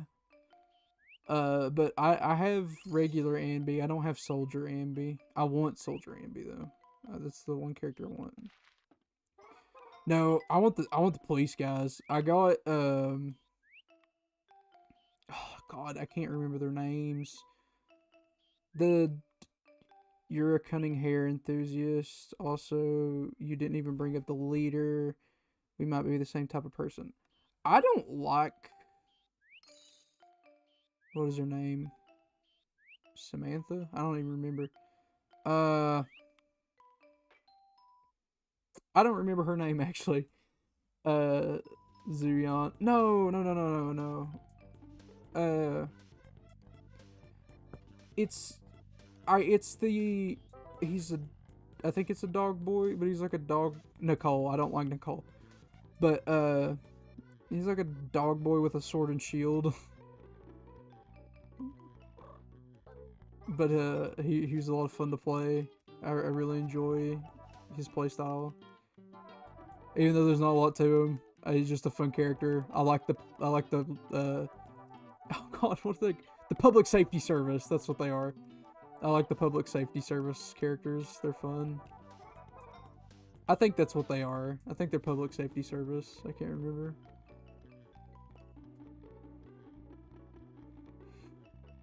But I have regular Ambi. I don't have Soldier Ambi. I want Soldier Ambi though. That's the one character I want. No, I want the police guys. I got oh god, I can't remember their names. You're a cunning hair enthusiast. Also, you didn't even bring up the leader. We might be the same type of person. I don't like. What is her name? Samantha? I don't even remember. I don't remember her name actually. Zuyan. No. It's it's the he's a I think it's a dog boy, but he's like a dog Nicole. I don't like Nicole. But he's like a dog boy with a sword and shield. But he's a lot of fun to play. I really enjoy his playstyle. Even though there's not a lot to him, he's just a fun character. I like the oh god, what are they? The public safety service. That's what they are. I like the public safety service characters. They're fun. I think that's what they are. I think they're public safety service. I can't remember.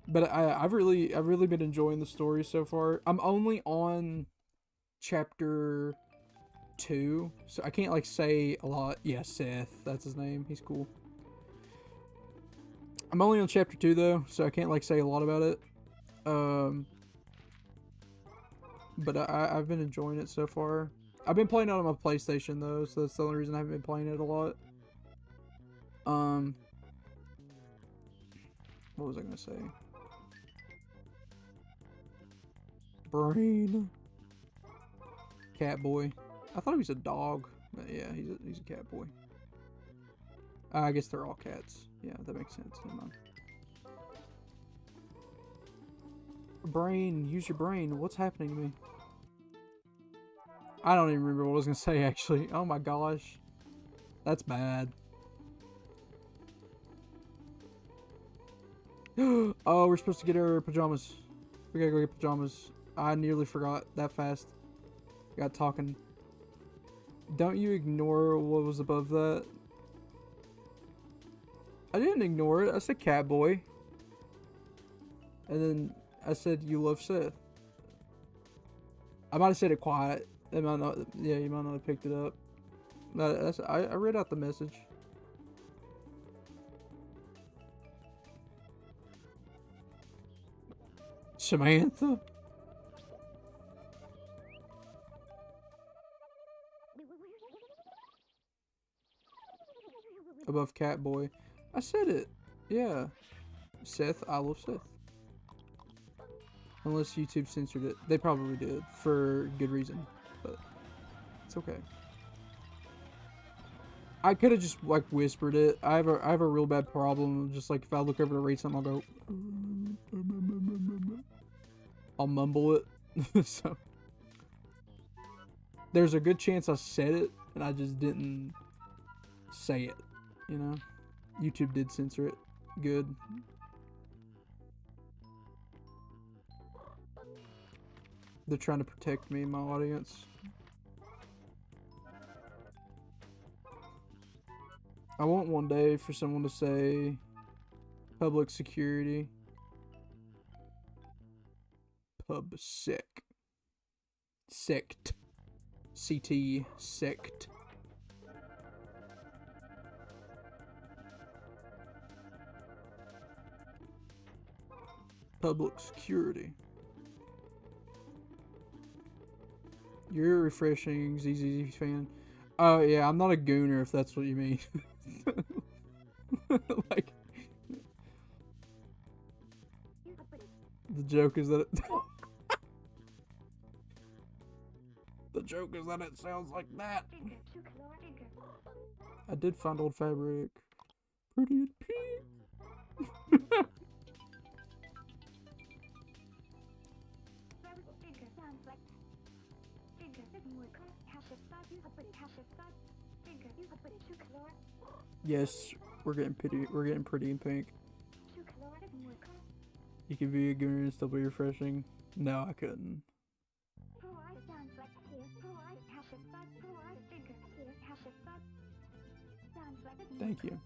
But I've really been enjoying the story so far. I'm only on chapter 2, so I can't like say a lot. Yeah, Seth, that's his name. He's cool. I'm only on chapter 2 though, so I can't like say a lot about it. But I've been enjoying it so far. I've been playing it on my PlayStation though, so that's the only reason I haven't been playing it a lot. What was I gonna say? Brain. Cat boy. I thought he was a dog, but yeah, he's a cat boy. I guess they're all cats. Yeah, that makes sense. Never mind. Brain, use your brain. What's happening to me? I don't even remember what I was gonna say actually. Oh my gosh. That's bad. Oh, we're supposed to get our pajamas. We gotta go get pajamas. I nearly forgot that fast. Got talking. Don't you ignore what was above that? I didn't ignore it. I said cat boy. And then I said you love Seth. I might have said it quiet. It might not. Yeah, you might not have picked it up. But I read out the message. Samantha? Above Catboy. I said it. Yeah. Seth, I love Seth. Unless YouTube censored it. They probably did. For good reason. But it's okay. I could have just like whispered it. I have a real bad problem. Just like if I look over to read something, I'll go. I'll mumble it. So there's a good chance I said it and I just didn't say it. You know, YouTube did censor it. Good. They're trying to protect me, my audience. I want one day for someone to say public security. Pub sec. Sect. CT sect. Public security. You're a refreshing ZZ fan. Oh yeah, I'm not a gooner if that's what you mean. Like the joke is that it the joke is that it sounds like that. I did find old fabric. Pretty and pink. Yes, we're getting pretty in pink. You can be a gooner and still be refreshing. No, I couldn't. Thank you.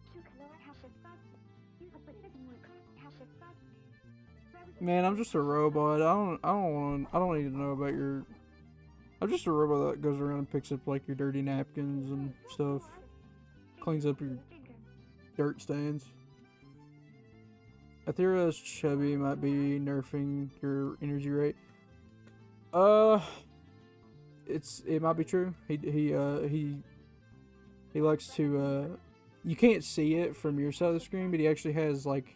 Man, I'm just a robot. I don't need to know about your. I'm just a robot that goes around and picks up like your dirty napkins and stuff. Cleans up your dirt stains. Aetheria's chubby might be nerfing your energy rate. It might be true. He likes to you can't see it from your side of the screen, but he actually has like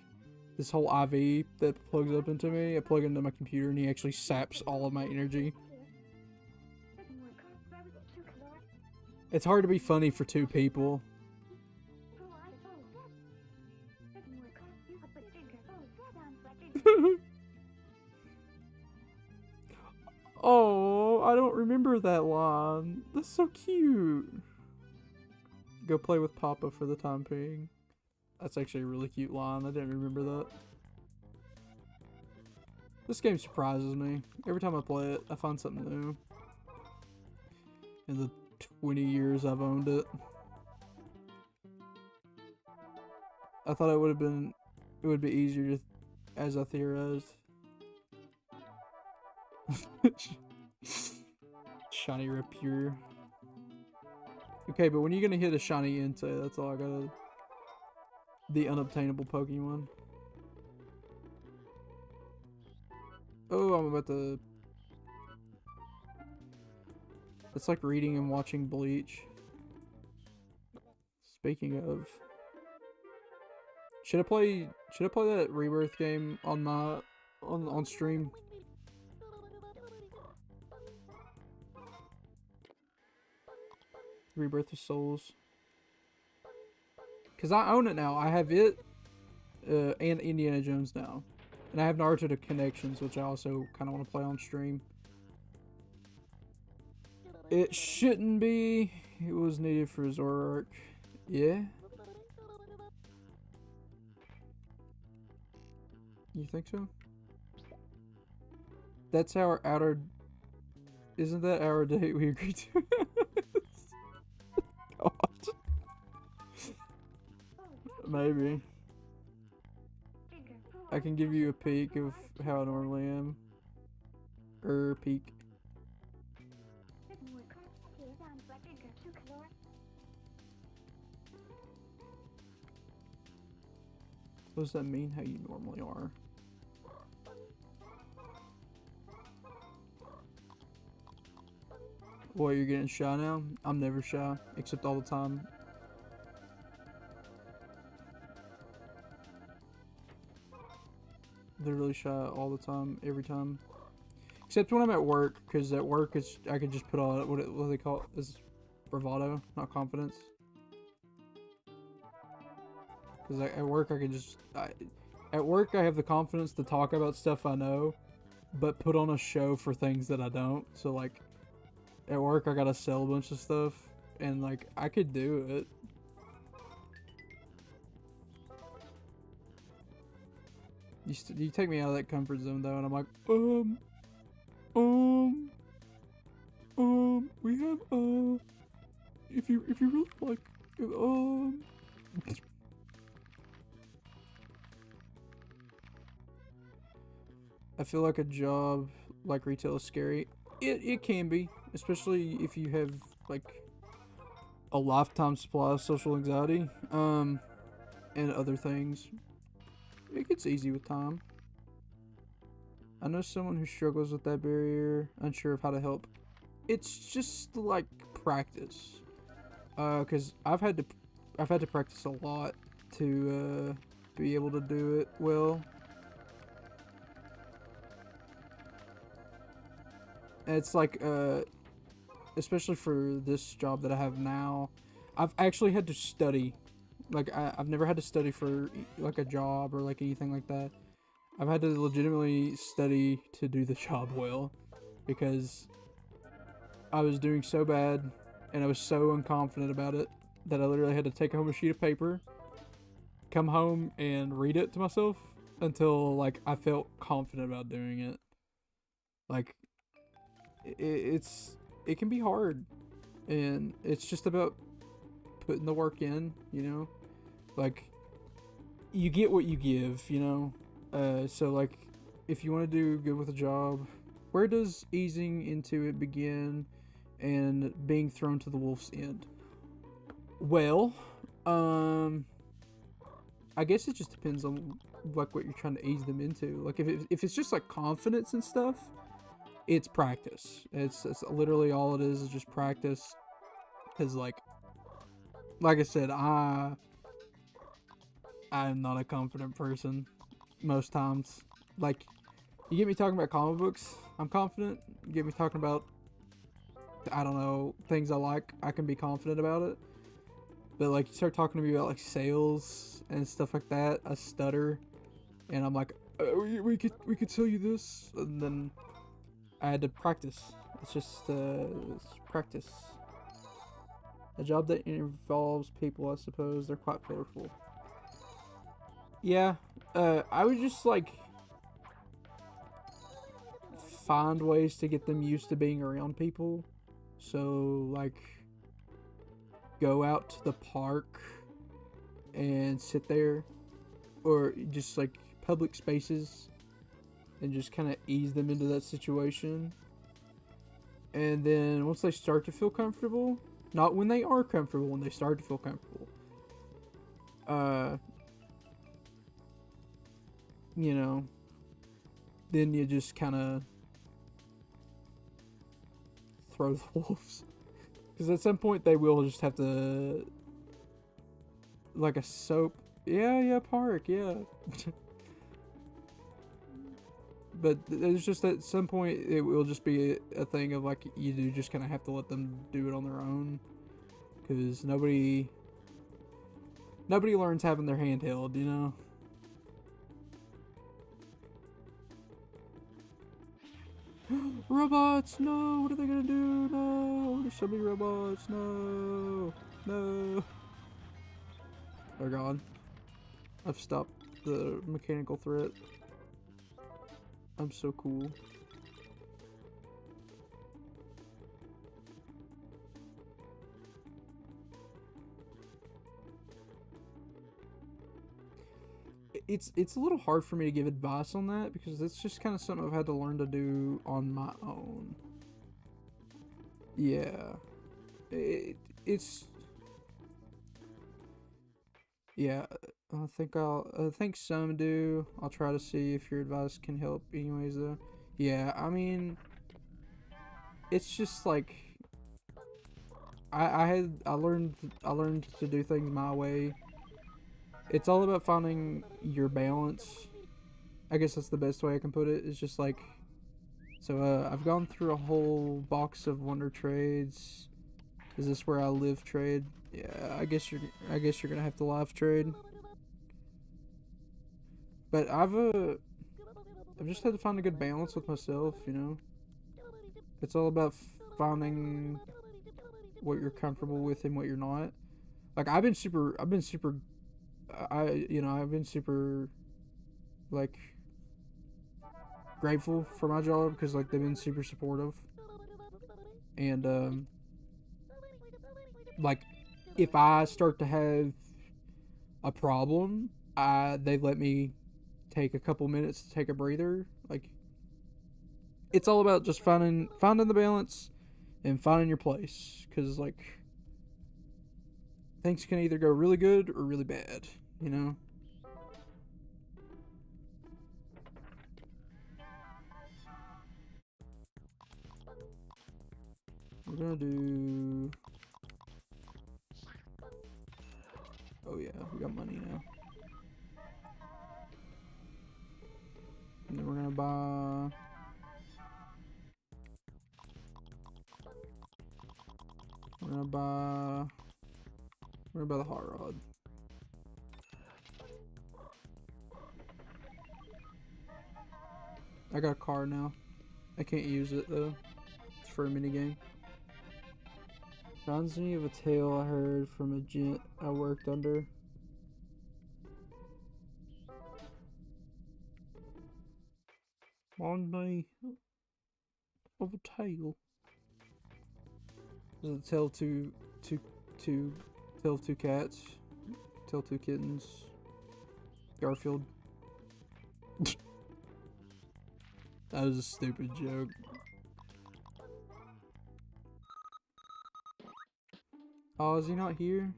this whole IV that plugs up into me. I plug into my computer and he actually saps all of my energy. It's hard to be funny for two people. Oh, I don't remember that line. That's so cute. Go play with Papa for the time being. That's actually a really cute line. I didn't remember that. This game surprises me. Every time I play it, I find something new. In the 20 years I've owned it. I thought it would be easier to, as I theorized. Shiny Rapier. Okay, but when are you gonna hit a shiny Entei? That's all I gotta. The unobtainable Pokemon. Oh, I'm about to. It's like reading and watching Bleach. Speaking of, should I play that Rebirth game on my on stream? Rebirth of Souls. Because I own it now. I have it and Indiana Jones now. And I have Naruto to Connections, which I also kind of want to play on stream. It shouldn't be. It was needed for Zoroark. Yeah? You think so? That's our outer... Isn't that our date we agreed to? God. Maybe. I can give you a peek of how I normally am. Peek. What does that mean, how you normally are? What, you're getting shy now? I'm never shy, except all the time. Literally shy all the time, every time. Except when I'm at work, because at work I can just put on what do they call it? Is bravado, not confidence. Because at work I can just at work I have the confidence to talk about stuff I know, but put on a show for things that I don't. So like at work I gotta sell a bunch of stuff, and like I could do it. You take me out of that comfort zone though, and I'm like, we have, if you really like, I feel like a job like retail is scary. It can be, especially if you have like a lifetime supply of social anxiety, and other things. It gets easy with time. I know someone who struggles with that barrier, unsure of how to help. It's just like practice. Cause I've had to practice a lot to be able to do it well. And it's like especially for this job that I have now, I've actually had to study. Like, I've never had to study for, like, a job or, like, anything like that. I've had to legitimately study to do the job well. Because I was doing so bad and I was so unconfident about it that I literally had to take home a sheet of paper, come home, and read it to myself until like I felt confident about doing it. Like it can be hard, and it's just about putting the work in, you know? Like, you get what you give, you know? So, like, if you want to do good with a job, where does easing into it begin and being thrown to the wolf's end? Well, I guess it just depends on, like, what you're trying to ease them into. Like, if it's just, like, confidence and stuff, it's practice. It's literally all it is just practice. Because, like I said, I'm not a confident person most times. Like, you get me talking about comic books, I'm confident. You get me talking about, I don't know, things I like, I can be confident about it. But, like, you start talking to me about, like, sales and stuff like that, I stutter. And I'm like, we could sell you this. And then I had to practice. It's just, it's practice. A job that involves people, I suppose. They're quite colorful. Yeah, I would just, like, find ways to get them used to being around people. So, like, go out to the park and sit there. Or just, like, public spaces. And just kind of ease them into that situation. And then once they start to feel comfortable, not when they are comfortable, when they start to feel comfortable, you know, then you just kind of throw the wolves. Because at some point they will just have to, like a soap. Yeah, park, yeah. But there's just at some point it will just be a thing of like you do just kind of have to let them do it on their own, because nobody learns having their hand held, you know. Robots, no! What are they gonna do? No! There's so many robots. No! They're gone. I've stopped the mechanical threat. I'm so cool. It's a little hard for me to give advice on that because it's just kind of something I've had to learn to do on my own. Yeah. It's yeah, I think some do. I'll try to see if your advice can help anyways though. Yeah, I mean, it's just like I learned to do things my way. It's all about finding your balance. I guess that's the best way I can put it. It's just like, so I've gone through a whole box of Wonder Trades. Is this where I live trade? Yeah, I guess you're gonna have to live trade. But I've just had to find a good balance with myself, you know. It's all about finding what you're comfortable with and what you're not. Like I've been super like grateful for my job because like they've been super supportive. And like if I start to have a problem, they let me take a couple minutes to take a breather. Like it's all about just finding the balance and finding your place, because like things can either go really good or really bad, you know. We're gonna do, oh yeah, we got money now. And then we're gonna buy, the hot rod. I got a car now. I can't use it though. It's for a minigame. Reminds me of a tale I heard from a gent I worked under. Reminds me of a tale. Is it tale of two cats, tale of two kittens, Garfield. That was a stupid joke. Oh, is he not here?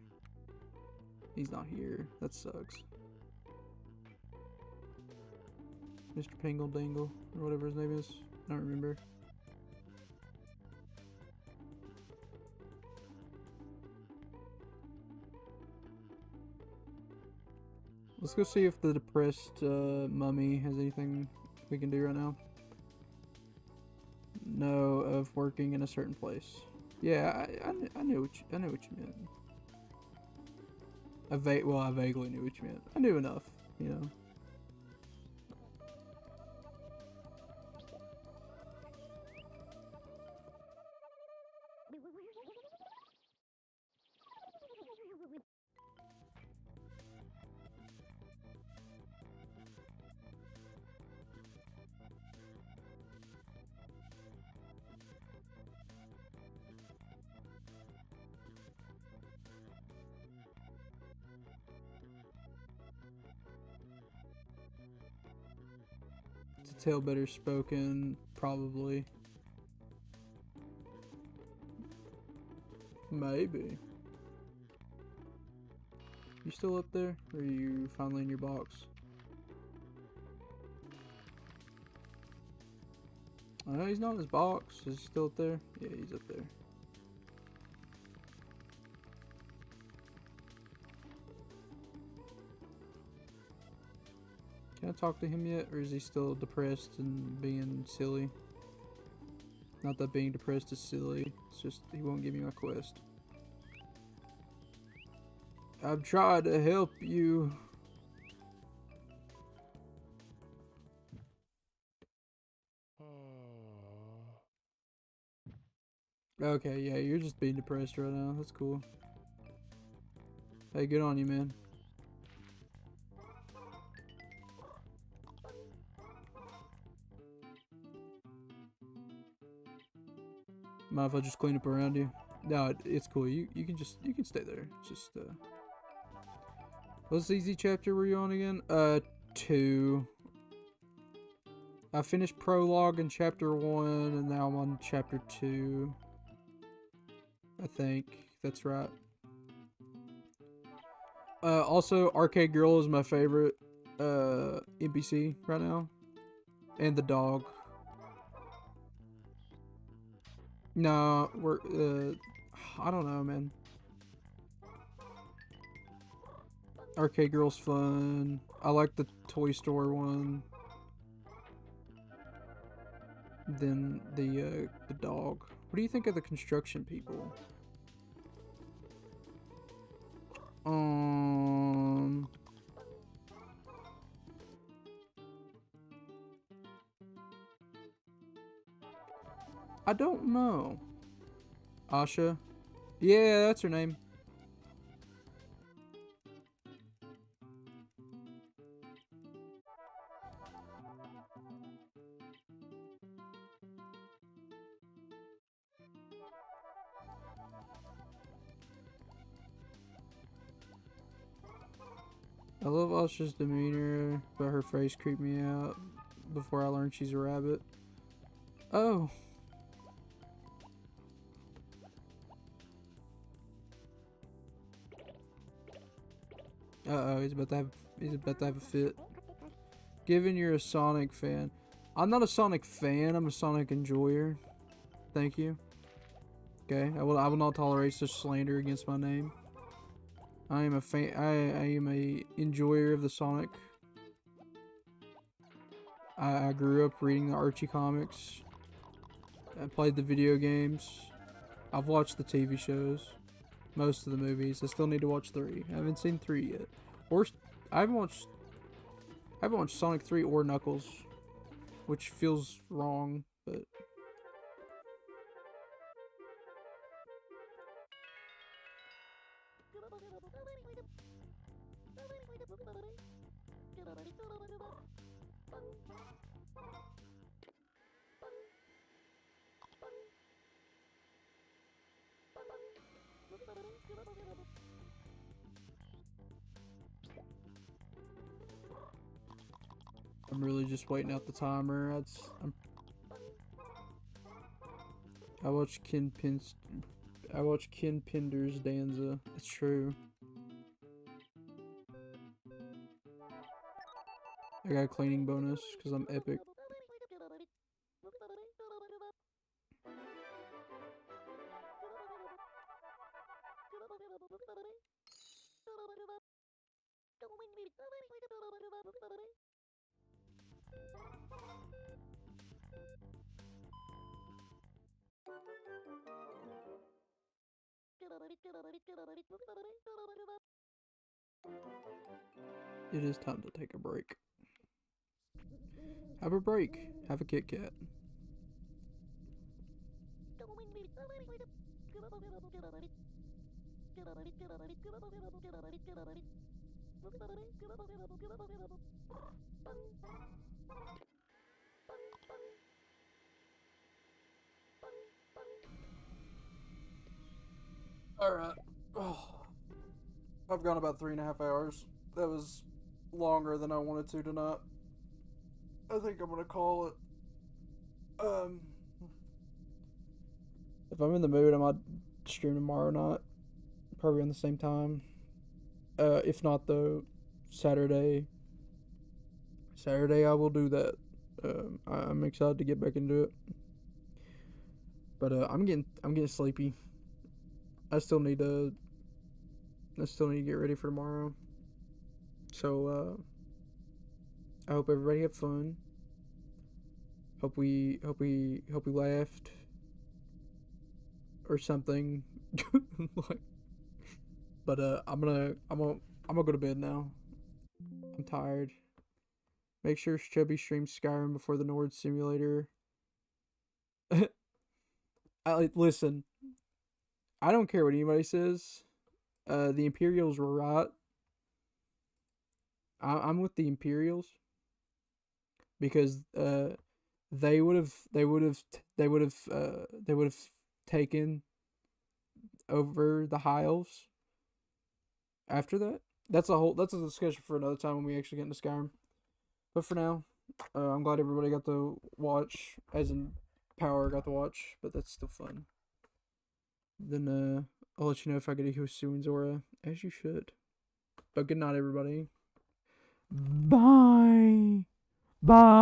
He's not here. That sucks. Mr. Pingle Dangle, or whatever his name is. I don't remember. Let's go see if the depressed mummy has anything we can do right now. No, of working in a certain place. Yeah, I knew what you meant. I vaguely knew what you meant. I knew enough, you know. To tell better spoken, probably. Maybe. You still up there? Or are you finally in your box? Oh, he's not in his box. Is he still up there? Yeah, he's up there. Can I talk to him yet? Or is he still depressed and being silly? Not that being depressed is silly. It's just he won't give me my quest. I've tried to help you. Okay, yeah, you're just being depressed right now. That's cool. Hey, good on you, man. Mind if I just clean up around you? No, it's cool. You can stay there. Just what's the easy chapter were you on again? 2. I finished prologue in chapter 1 and now I'm on chapter 2. I think that's right. Also Arcade Girl is my favorite NPC right now. And the dog. No, we're, I don't know, man. Arcade Girl's fun. I like the Toy Store one. Then the dog. What do you think of the construction people? I don't know. Asha? Yeah, that's her name. I love Asha's demeanor, but her face creeped me out before I learned she's a rabbit. Oh. Uh-oh, he's about to have a fit. Given you're a Sonic fan. I'm not a Sonic fan, I'm a Sonic enjoyer. Thank you. Okay, I will not tolerate such slander against my name. I am a fan. I am a enjoyer of the Sonic. I grew up reading the Archie comics. I played the video games. I've watched the TV shows. Most of the movies. I still need to watch 3. I haven't seen 3 yet. Or I haven't watched Sonic 3 or Knuckles, which feels wrong, but I'm really just waiting out the timer. I watch Ken Pinder's Danza. It's true. I got a cleaning bonus because I'm epic. It is time to take a break. Have a break. Have a Kit Kat. Alright. Oh, I've gone about 3.5 hours. That was longer than I wanted to tonight. I think I'm gonna call it. If I'm in the mood, I might stream tomorrow night. Probably on the same time. If not, though, Saturday. Saturday, I will do that. I'm excited to get back into it. But I'm getting sleepy. I still need to get ready for tomorrow. So I hope everybody had fun. Hope we laughed or something. Like, but I'm gonna go to bed now. I'm tired. Make sure Chubby streams Skyrim before the Nord Simulator. Listen. I don't care what anybody says. The Imperials were right. I'm with the Imperials because they would have taken over the High Elves after that. That's a discussion for another time when we actually get into Skyrim. But for now, I'm glad everybody got to watch, as in Power got to watch, but that's still fun. Then I'll let you know if I get a Hisuian Zora, as you should. But good night, everybody. Bye. Bye.